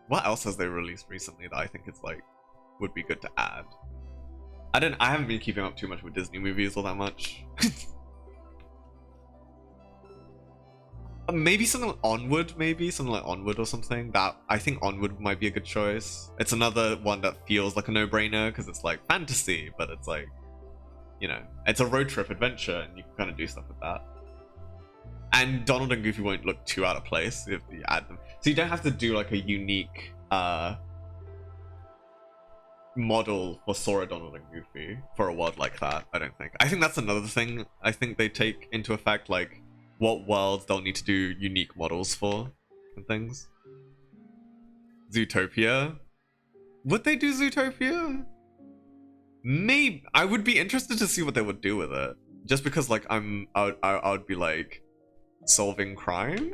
What else has they released recently that I think it's like would be good to add? I haven't been keeping up too much with Disney movies all that much. Maybe something like Onward, or something. That I think Onward might be a good choice. It's another one that feels like a no-brainer because it's like fantasy, but it's like, you know, it's a road trip adventure and you can kind of do stuff with that. And Donald and Goofy won't look too out of place if you add them. So you don't have to do like a unique model for Sora, Donald, and Goofy for a world like that, I don't think. I think that's another thing I think they take into effect, like what worlds they'll need to do unique models for and things. Zootopia. Would they do Zootopia? Maybe. I would be interested to see what they would do with it. Just because like I would be like solving crimes?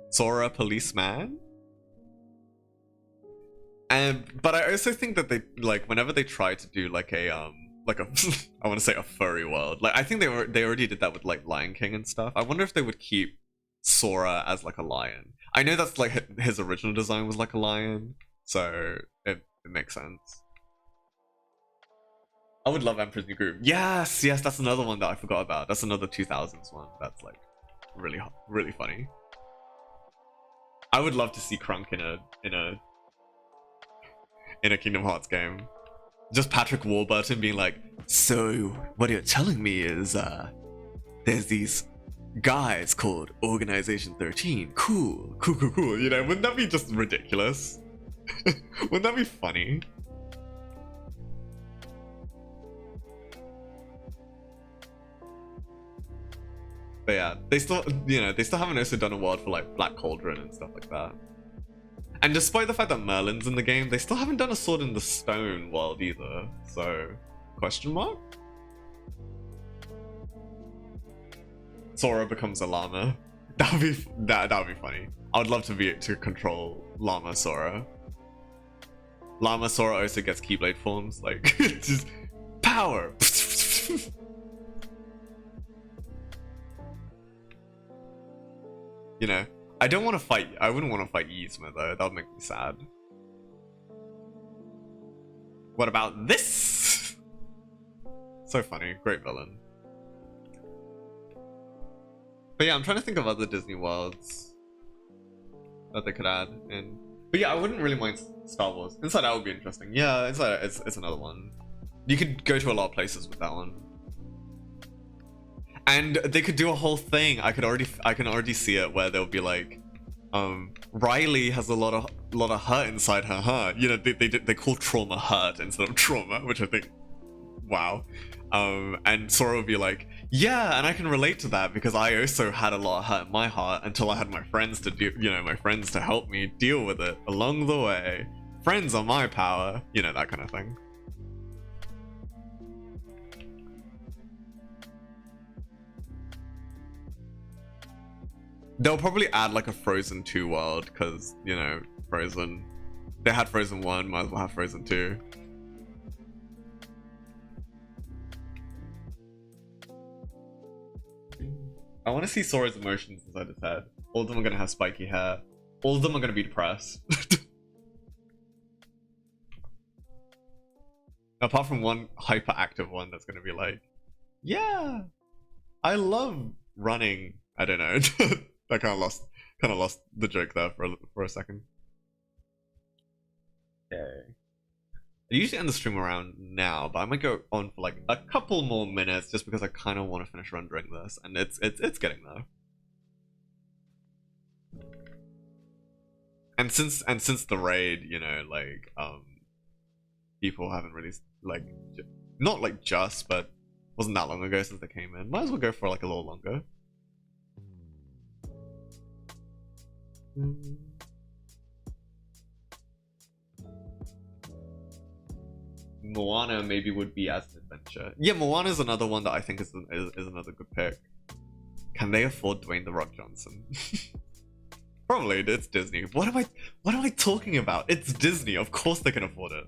Sora policeman? But I also think that they like whenever they try to do like a I want to say a furry world. Like I think they already did that with like Lion King and stuff. I wonder if they would keep Sora as like a lion. I know that's like his original design was like a lion, so it makes sense. I would love Emperor's New Groove. Yes, that's another one that I forgot about. That's another 2000s one. That's like really funny. I would love to see Krunk in a Kingdom Hearts game. Just Patrick Warburton being like, so what you're telling me is there's these guys called Organization 13. Cool. You know, wouldn't that be just ridiculous? Wouldn't that be funny? But yeah, they still haven't also done a world for like Black Cauldron and stuff like that. And despite the fact that Merlin's in the game, they still haven't done a Sword in the Stone world either. So, question mark? Sora becomes a llama. That would be funny. I would love to control Llama Sora. Llama Sora also gets Keyblade forms, like just power. You know, I wouldn't want to fight Yzma though, that would make me sad. What about this? So funny, great villain. But yeah, I'm trying to think of other Disney worlds that they could add in. But yeah, I wouldn't really mind Star Wars. Inside Out would be interesting. Yeah, Inside Out, it's another one. You could go to a lot of places with that one. And they could do a whole thing. I can already see it where they'll be like, Riley has a lot of hurt inside her heart. You know, they call trauma hurt instead of trauma, which I think, wow. And Sora would be like, yeah, and I can relate to that because I also had a lot of hurt in my heart until I had my friends to do, you know, my friends to help me deal with it along the way. Friends are my power, you know, that kind of thing. They'll probably add like a Frozen 2 world because, you know, Frozen. They had Frozen 1, might as well have Frozen 2. I want to see Sora's emotions inside his head. All of them are going to have spiky hair. All of them are going to be depressed. Apart from one hyperactive one that's going to be like, yeah, I love running. I don't know. I kind of lost the joke there for a second. Okay. I usually end the stream around now, but I might go on for like a couple more minutes just because I kind of want to finish rendering this, and it's getting there. And since the raid, you know, like people haven't really like not like just, but wasn't that long ago since they came in. Might as well go for like a little longer. Moana maybe would be as an adventure. Yeah, Moana is another one that I think is another good pick. Can they afford Dwayne The Rock Johnson? Probably. It's Disney. What am I talking about? It's Disney. Of course they can afford it.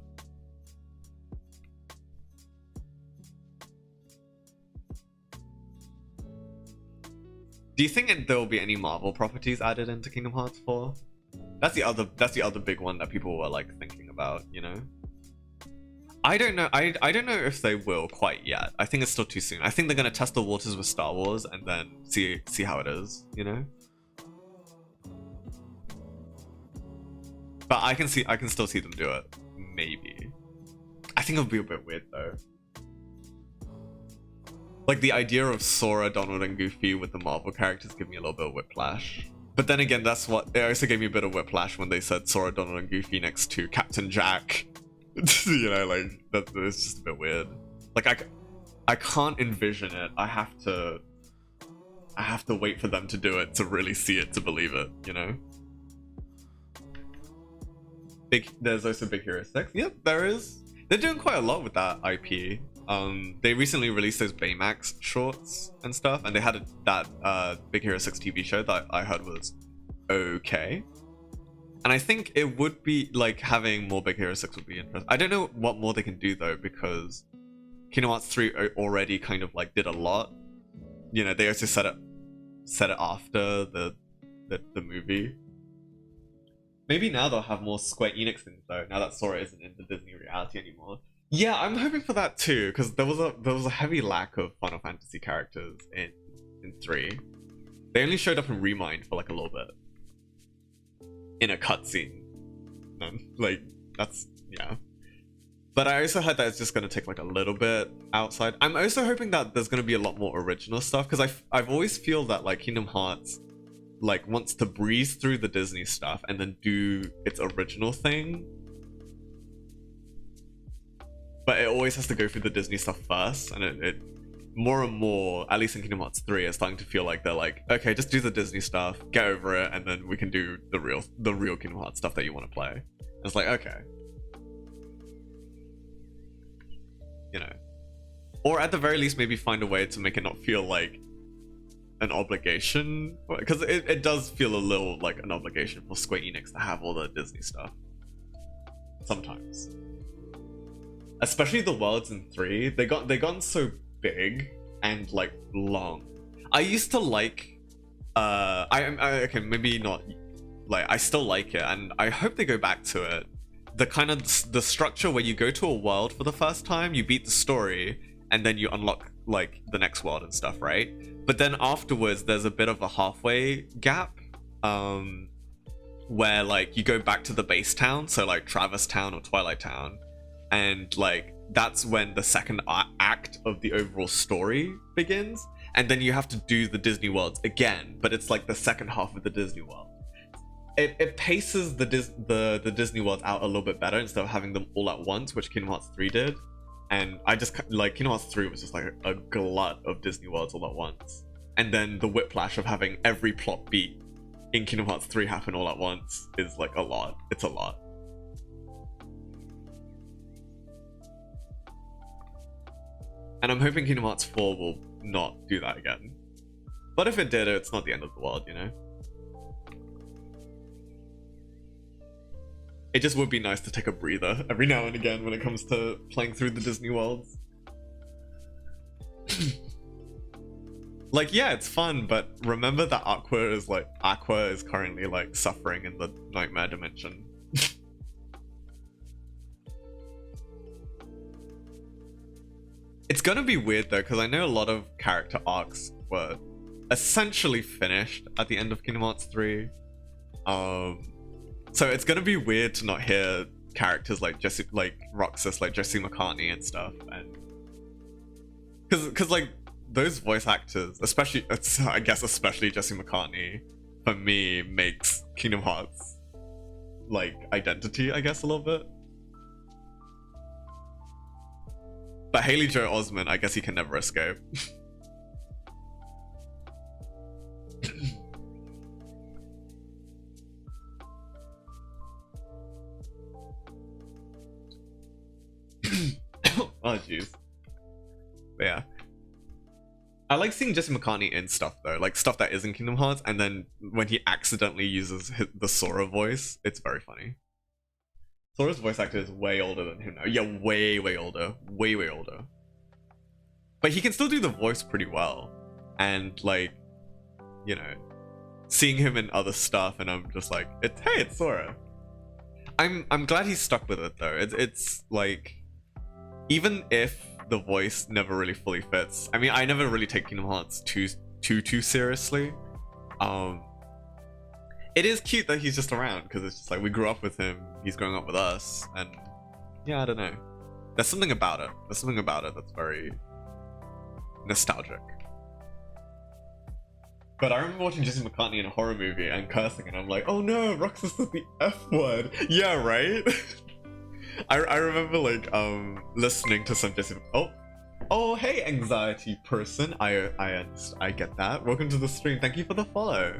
Do you think there will be any Marvel properties added into Kingdom Hearts 4? That's the other big one that people were like thinking about, you know? I don't know. I don't know if they will quite yet. I think it's still too soon. I think they're gonna test the waters with Star Wars and then see how it is, you know? But I can still see them do it. Maybe. I think it'll be a bit weird though. Like the idea of Sora, Donald, and Goofy with the Marvel characters give me a little bit of whiplash. But then again, it also gave me a bit of whiplash when they said Sora, Donald, and Goofy next to Captain Jack. You know, like it's just a bit weird. Like I can't envision it. I have to wait for them to do it to really see it to believe it, you know? There's also Big Hero 6. Yep, there is. They're doing quite a lot with that IP. They recently released those Baymax shorts and stuff, and they had that Big Hero 6 TV show that I heard was okay. And I think it would be like having more Big Hero 6 would be interesting. I don't know what more they can do though, because Kingdom Hearts 3 already kind of like did a lot. You know, they also set it after the movie. Maybe now they'll have more Square Enix things though, now that Sora isn't in the Disney reality anymore. Yeah, I'm hoping for that too, because there was a heavy lack of Final Fantasy characters in 3. They only showed up in Remind for like a little bit. In a cutscene. Like, that's, yeah. But I also heard that it's just going to take like a little bit outside. I'm also hoping that there's going to be a lot more original stuff, because I've always feel that like Kingdom Hearts like wants to breeze through the Disney stuff and then do its original thing. But it always has to go through the Disney stuff first, and it more and more, at least in Kingdom Hearts 3, is starting to feel like they're like, okay, just do the Disney stuff, get over it, and then we can do the real Kingdom Hearts stuff that you want to play. And it's like, okay. You know. Or at the very least, maybe find a way to make it not feel like an obligation, because it does feel a little like an obligation for Square Enix to have all the Disney stuff. Sometimes. Especially the worlds in 3, they gone so big and like long. I used to like okay, maybe not, like I still like it, and I hope they go back to it. The kind of the structure where you go to a world for the first time, you beat the story, and then you unlock like the next world and stuff, right? But then afterwards there's a bit of a halfway gap, where like you go back to the base town, so like Traverse Town or Twilight Town, and like that's when the second act of the overall story begins. and then you have to do the Disney Worlds again, but it's like the second half of the Disney World. It paces the Disney Worlds out a little bit better instead of having them all at once, which Kingdom Hearts 3 did. And I just like Kingdom Hearts 3 was just like a glut of Disney Worlds all at once. And then the whiplash of having every plot beat in Kingdom Hearts 3 happen all at once is like a lot. It's a lot. And I'm hoping Kingdom Hearts 4 will not do that again. But if it did, it's not the end of the world, you know? It just would be nice to take a breather every now and again when it comes to playing through the Disney worlds. Like, yeah, it's fun, but remember that Aqua is currently like suffering in the nightmare dimension. It's gonna be weird though, because I know a lot of character arcs were essentially finished at the end of Kingdom Hearts 3. So it's gonna be weird to not hear characters like Roxas, like Jesse McCartney and stuff, and because like those voice actors, especially I guess especially Jesse McCartney, for me makes Kingdom Hearts like identity, I guess, a little bit. But Haley Joel Osment, I guess he can never escape. Oh jeez. Yeah. I like seeing Jesse McCartney in stuff though, like stuff that is in Kingdom Hearts, and then when he accidentally uses the Sora voice, it's very funny. Sora's voice actor is way older than him now. Yeah, way older. Way older. But he can still do the voice pretty well. And like, you know, seeing him in other stuff, and I'm just like, hey, it's Sora. I'm glad he's stuck with it though. It's like, even if the voice never really fully fits. I mean, I never really take Kingdom Hearts too seriously. It is cute that he's just around, because it's just like we grew up with him, he's growing up with us, and yeah, I don't know. There's something about it. There's something about it that's very nostalgic. But I remember watching Jesse McCartney in a horror movie and cursing, and I'm like, oh no, Roxas said the F word. Yeah, right? I remember like listening to some Jesse. Oh hey, anxiety person. I get that. Welcome to the stream. Thank you for the follow.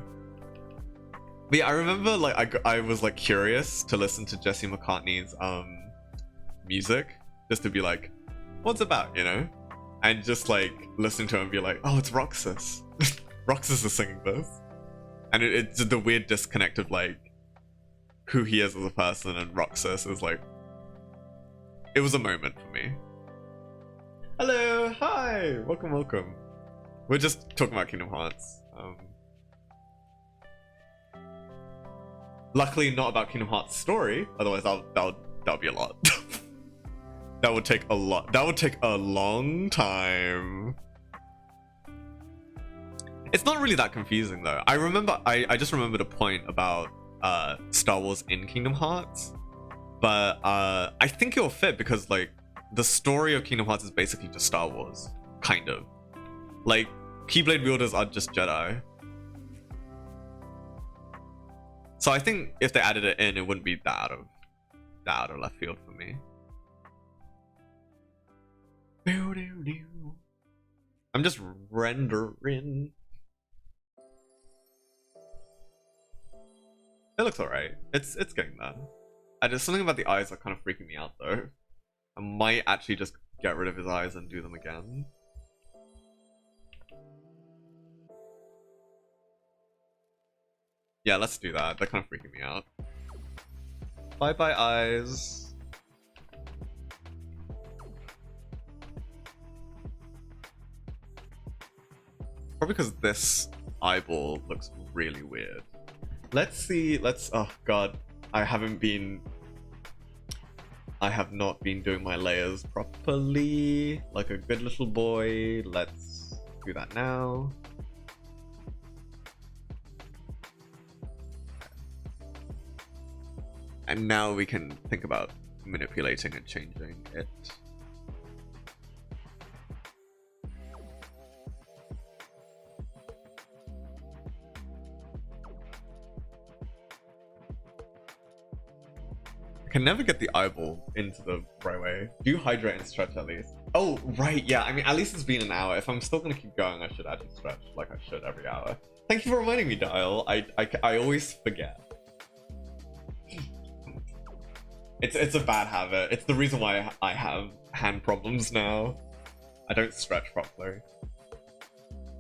But yeah, I remember like I was like curious to listen to Jesse McCartney's music, just to be like, what's it about, you know? And just like listen to him and be like, oh, it's Roxas. Roxas is singing this. And it's the weird disconnect of like who he is as a person, and Roxas is like, it was a moment for me. Hello, hi, welcome. We're just talking about Kingdom Hearts. Luckily, not about Kingdom Hearts story. Otherwise, that would be a lot. That would take a lot. That would take a long time. It's not really that confusing though. I just remembered a point about Star Wars in Kingdom Hearts. But I think it'll fit, because like the story of Kingdom Hearts is basically just Star Wars, kind of. Like Keyblade wielders are just Jedi. So I think if they added it in, it wouldn't be that out of left field for me. I'm just rendering. It looks alright. It's getting there. There's something about the eyes that kind of freaking me out though. I might actually just get rid of his eyes and do them again. Yeah, let's do that. They're kind of freaking me out. Bye bye eyes. Probably because this eyeball looks really weird. Let's see, oh god. I have not been doing my layers properly, like a good little boy. Let's do that now. And now we can think about manipulating and changing it. can never get the eyeball into the right way. Do hydrate and stretch at least. Oh, right, yeah. I mean, at least it's been an hour. If I'm still gonna keep going, I should actually stretch like I should every hour. Thank you for reminding me, Dial. I always forget. It's a bad habit. It's the reason why I have hand problems now. I don't stretch properly.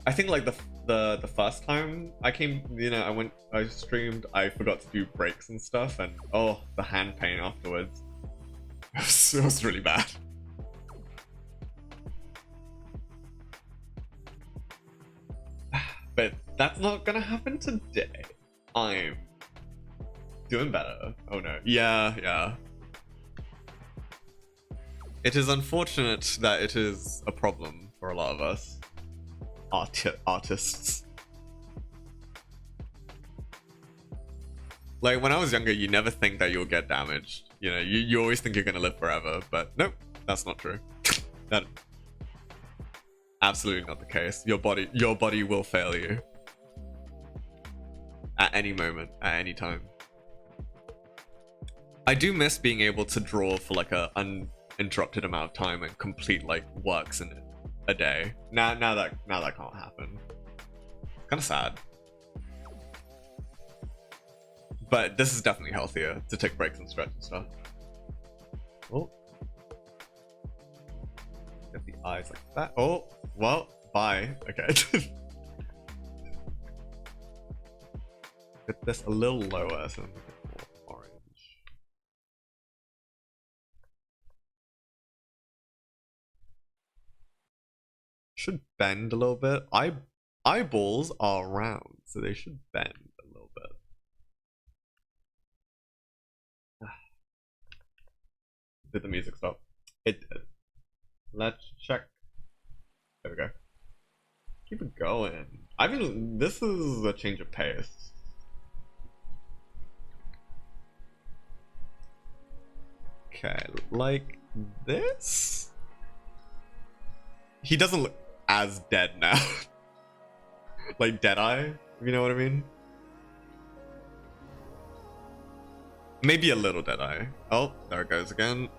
I think like the first time I came, you know, I streamed, I forgot to do breaks and stuff, and oh, the hand pain afterwards. It was really bad. But that's not gonna happen today. I'm doing better. Oh no. Yeah. It is unfortunate that it is a problem for a lot of us. Artists. Like when I was younger, you never think that you'll get damaged. You know, you always think you're gonna live forever, but nope, that's not true. That absolutely not the case. Your body will fail you at any moment, at any time. I do miss being able to draw for like a uninterrupted amount of time and complete like works in a day. Now that can't happen. Kind of sad. But this is definitely healthier to take breaks and stretch and stuff. Oh. Get the eyes like that. Oh, well, bye. Okay. Get this a little lower so more orange. Should bend a little bit. Eyeballs are round, so they should bend a little bit. Did the music stop? It did. Let's check. There we go. Keep it going. I mean, this is a change of pace. Okay, like this? He doesn't look as dead now. Like Deadeye, you know what I mean? Maybe a little Deadeye. Oh, there it goes again.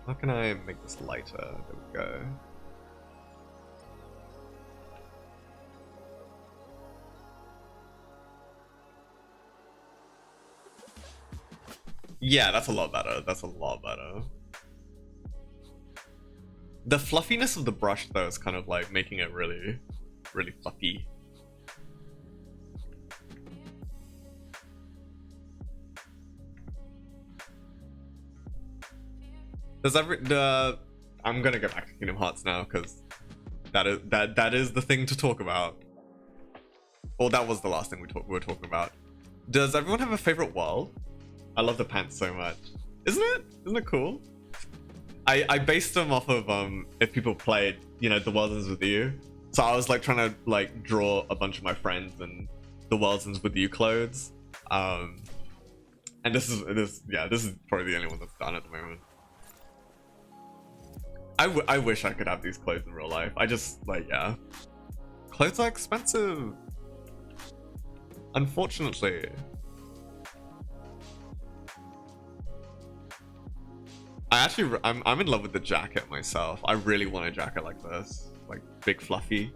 How can I make this lighter? There we go. Yeah, that's a lot better. That's a lot better. The fluffiness of the brush though is kind of like making it really, really fluffy. I'm gonna go back to Kingdom Hearts now because that is the thing to talk about. Or that was the last thing we were talking about. Does everyone have a favorite world? I love the pants so much. Isn't it cool? I based them off of if people played, you know, The World Ends With You. So I was like trying to like draw a bunch of my friends and The World Ends With You clothes. And this is probably the only one that's done at the moment. I wish I could have these clothes in real life. I just like, yeah. Clothes are expensive. Unfortunately. I'm in love with the jacket myself. I really want a jacket like this. Like big fluffy.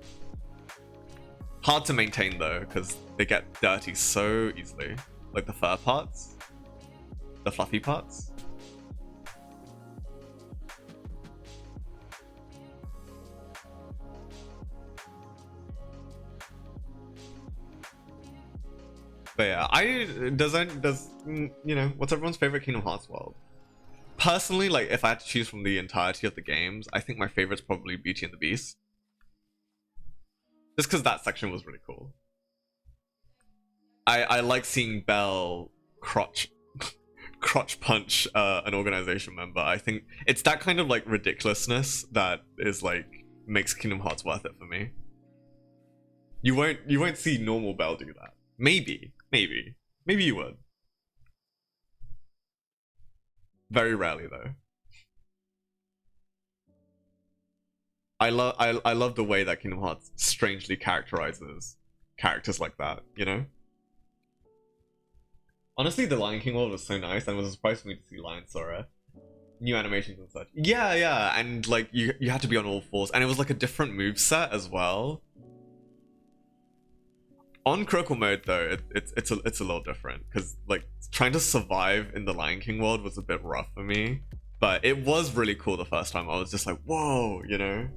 Hard to maintain though, because they get dirty so easily. Like the fur parts. The fluffy parts. But yeah, does you know, what's everyone's favorite Kingdom Hearts world? Personally, like if I had to choose from the entirety of the games, I think my favorite's probably Beauty and the Beast. Just because that section was really cool. I like seeing Belle crotch punch an organization member. I think it's that kind of like ridiculousness that is like makes Kingdom Hearts worth it for me. You won't see normal Belle do that. Maybe you would. Very rarely though. I love the way that Kingdom Hearts strangely characterizes characters like that, you know? Honestly, the Lion King world was so nice, and it was a surprise for me to see Lion Sora. New animations and such. Yeah, yeah, and like you had to be on all fours, and it was like a different move set as well. On critical mode though, it's a little different because like trying to survive in the Lion King world was a bit rough for me, but it was really cool the first time. I was just like, whoa, you know.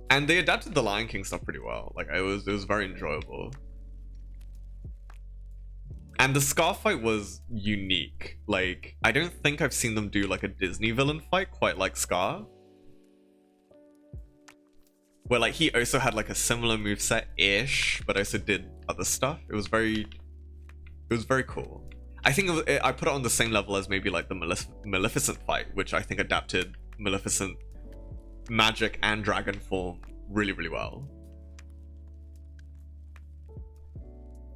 And they adapted the Lion King stuff pretty well. Like it was very enjoyable. And the Scar fight was unique. Like I don't think I've seen them do like a Disney villain fight quite like Scar. Where like he also had like a similar moveset-ish, but also did other stuff. It was very cool. I think I put it on the same level as maybe like the Maleficent fight, which I think adapted Maleficent magic and dragon form really, really well.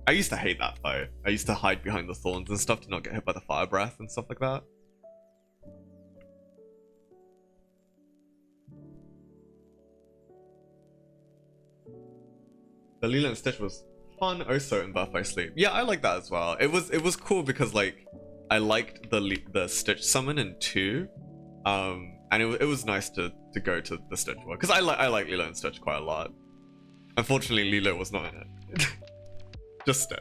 I used to hate that fight. I used to hide behind the thorns and stuff to not get hit by the fire breath and stuff like that. The Lilo and Stitch was fun also in Birth by Sleep. Yeah, I like that as well. It was cool because like I liked the Stitch summon in 2. And it was nice to go to the Stitch one because I like Lilo and Stitch quite a lot. Unfortunately, Lilo was not in it. Just Stitch.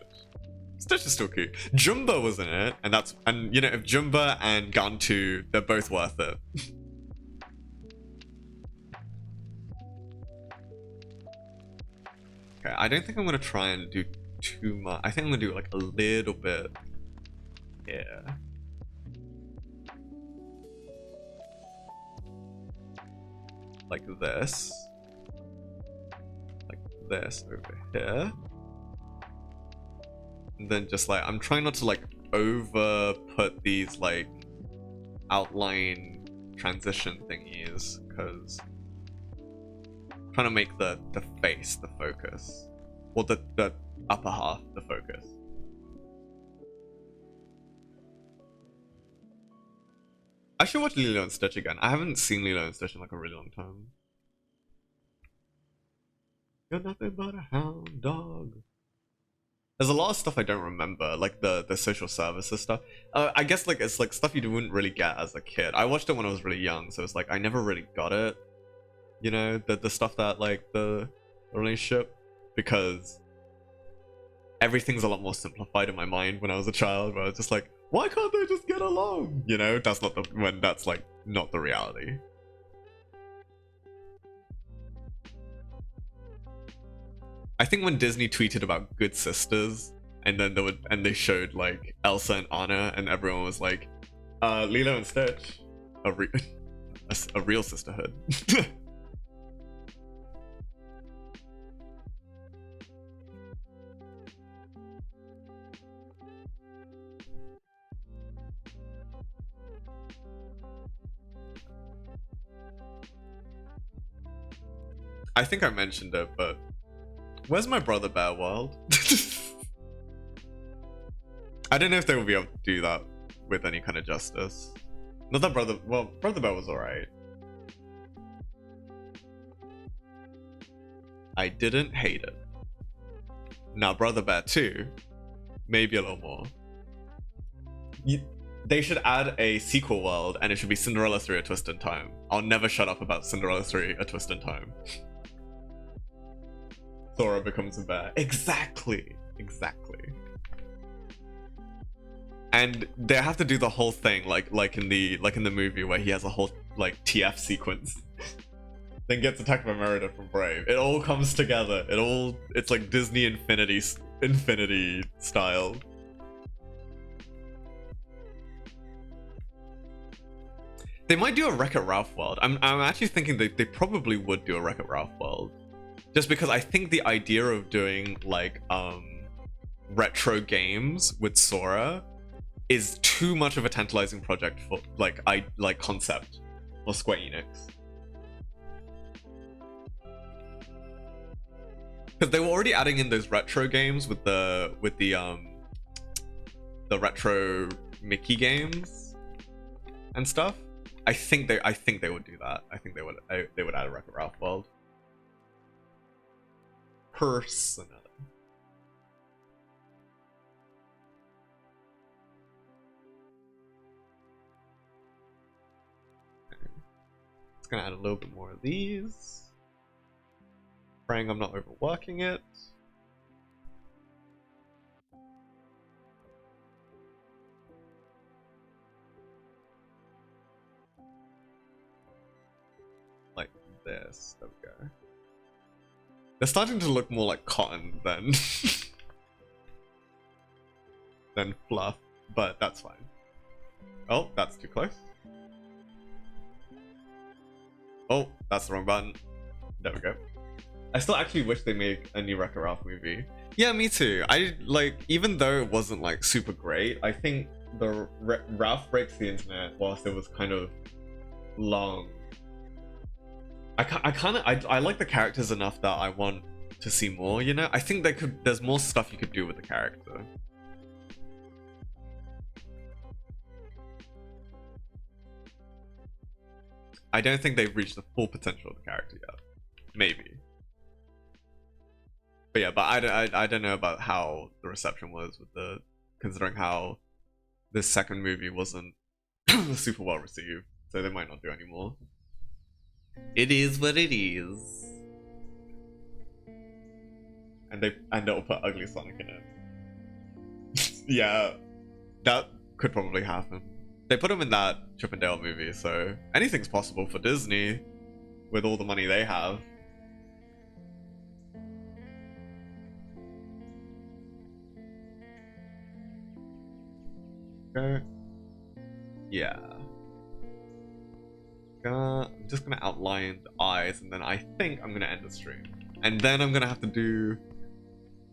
Stitch is still cute. Jumba was in it, and you know, if Jumba and Gantu, they're both worth it. Okay, I don't think I'm gonna try and do too much. I think I'm gonna do like a little bit here. Like this. Like this over here. And then just like, I'm trying not to like over put these like outline transition thingies, because trying to make the face the focus, or the upper half the focus. I should watch Lilo and Stitch again. I haven't seen Lilo and Stitch in like a really long time. You're nothing but a hound dog. There's a lot of stuff I don't remember, like the social services stuff. I guess like it's like stuff you wouldn't really get as a kid. I watched it when I was really young, so it's like I never really got it. You know, the stuff that like the relationship, because everything's a lot more simplified in my mind when I was a child, where I was just like, why can't they just get along? You know, that's not that's like not the reality. I think when Disney tweeted about Good Sisters, and then they showed like Elsa and Anna, and everyone was like, Lilo and Stitch, a real sisterhood. I think I mentioned it, but where's my Brother Bear world? I don't know if they will be able to do that with any kind of justice. Not that Brother Bear was alright. I didn't hate it. Now Brother Bear 2, maybe a little more. They should add a sequel world, and it should be Cinderella 3: A Twist in Time. I'll never shut up about Cinderella 3: A Twist in Time. Sora becomes a bear. Exactly. And they have to do the whole thing like in the movie where he has a whole like TF sequence. Then gets attacked by Merida from Brave. It all comes together. It's like Disney Infinity style. They might do a Wreck-It Ralph world. I'm actually thinking they probably would do a Wreck-It Ralph world. Just because I think the idea of doing like retro games with Sora is too much of a tantalizing project for like concept for Square Enix. Because they were already adding in those retro games with the retro Mickey games and stuff. I think they would do that. I think they would add a Wreck-It Ralph world. personally. It's gonna add a little bit more of these. Praying I'm not overworking it. Like this. There we go. They're starting to look more like cotton than than fluff, but that's fine. Oh, that's too close. Oh, that's the wrong button. There we go. I still actually wish they made a new Wreck-It Ralph movie. Yeah, me too. I like, even though it wasn't like super great, I think the Ralph Breaks the Internet, whilst it was kind of long, I like the characters enough that I want to see more, you know? I think there's more stuff you could do with the character. I don't think they've reached the full potential of the character yet. Maybe. But yeah, but I don't know about how the reception was with the, considering how this second movie wasn't super well received, so they might not do any more. It is what it is. And they'll put Ugly Sonic in it. Yeah, that could probably happen. They put him in that Chip and Dale movie, so anything's possible for Disney with all the money they have. Okay. Yeah. I'm just gonna outline the eyes, and then I think I'm gonna end the stream. And then I'm gonna have to do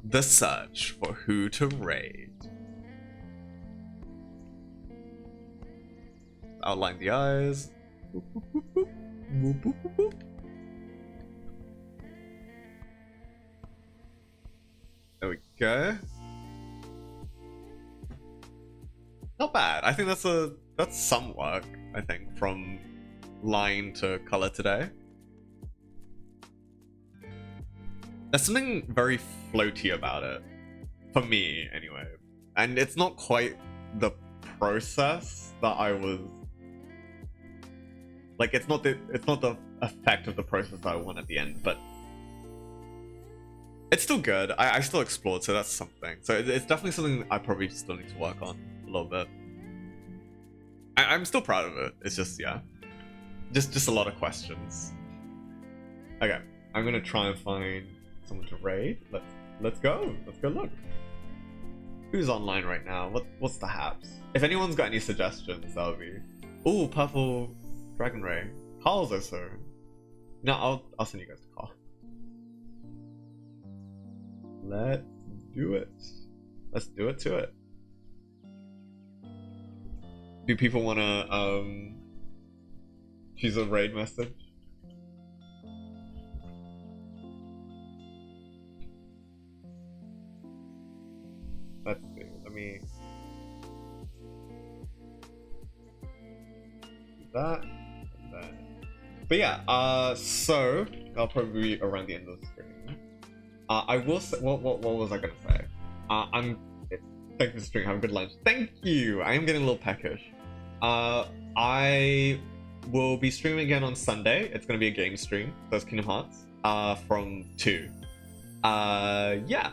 the search for who to raid. Outline the eyes. Boop, boop, boop, boop. Boop, boop, boop, boop. There we go. Not bad. I think that's some work, I think, from line to color today. There's something very floaty about it. For me, anyway. And it's not quite the process that I was... Like, it's not the effect of the process that I want at the end, but it's still good. I still explored, so that's something. So it's definitely something I probably still need to work on a little bit. I'm still proud of it. It's just, yeah, just a lot of questions. Okay, I'm gonna try and find someone to raid. Let's go. Let's go look. Who's online right now? What's the haps? If anyone's got any suggestions, that would be... Ooh, Purple Dragon Ray. Carl's also... No, I'll send you guys to Carl. Let's do it. Let's do it to it. Do people wanna choose a raid message? Let's see. Let me do that and then. But yeah, so I'll probably be around the end of the stream. I will say, what was I gonna say? Thank you for streaming. Have a good lunch. Thank you. I am getting a little peckish. I will be streaming again on Sunday. It's gonna be a game stream. So it's Kingdom Hearts. From 2. Yeah.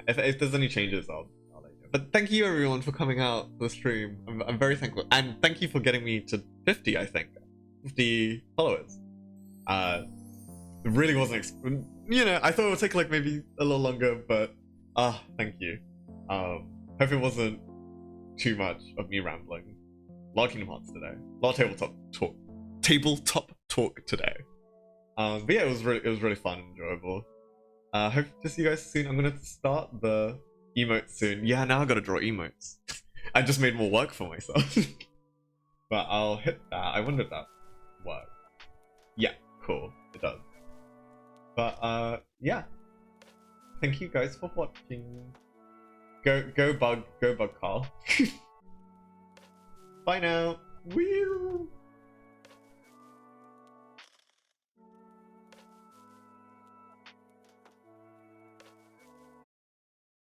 If there's any changes, I'll let you know. But thank you everyone for coming out to the stream. I'm very thankful, and thank you for getting me to 50. I think 50 followers. It really wasn't. You know, I thought it would take like maybe a little longer, but thank you. Hope it wasn't too much of me rambling. A lot of Kingdom Hearts today. A lot of tabletop talk today. But yeah, it was really fun and enjoyable. Hope to see you guys soon. I'm gonna start the emotes soon. Yeah, now I gotta draw emotes. I just made more work for myself. But I'll hit that. I wonder if that works. Yeah, cool. It does. But yeah. Thank you guys for watching. Go bug Carl. Bye now. Woo!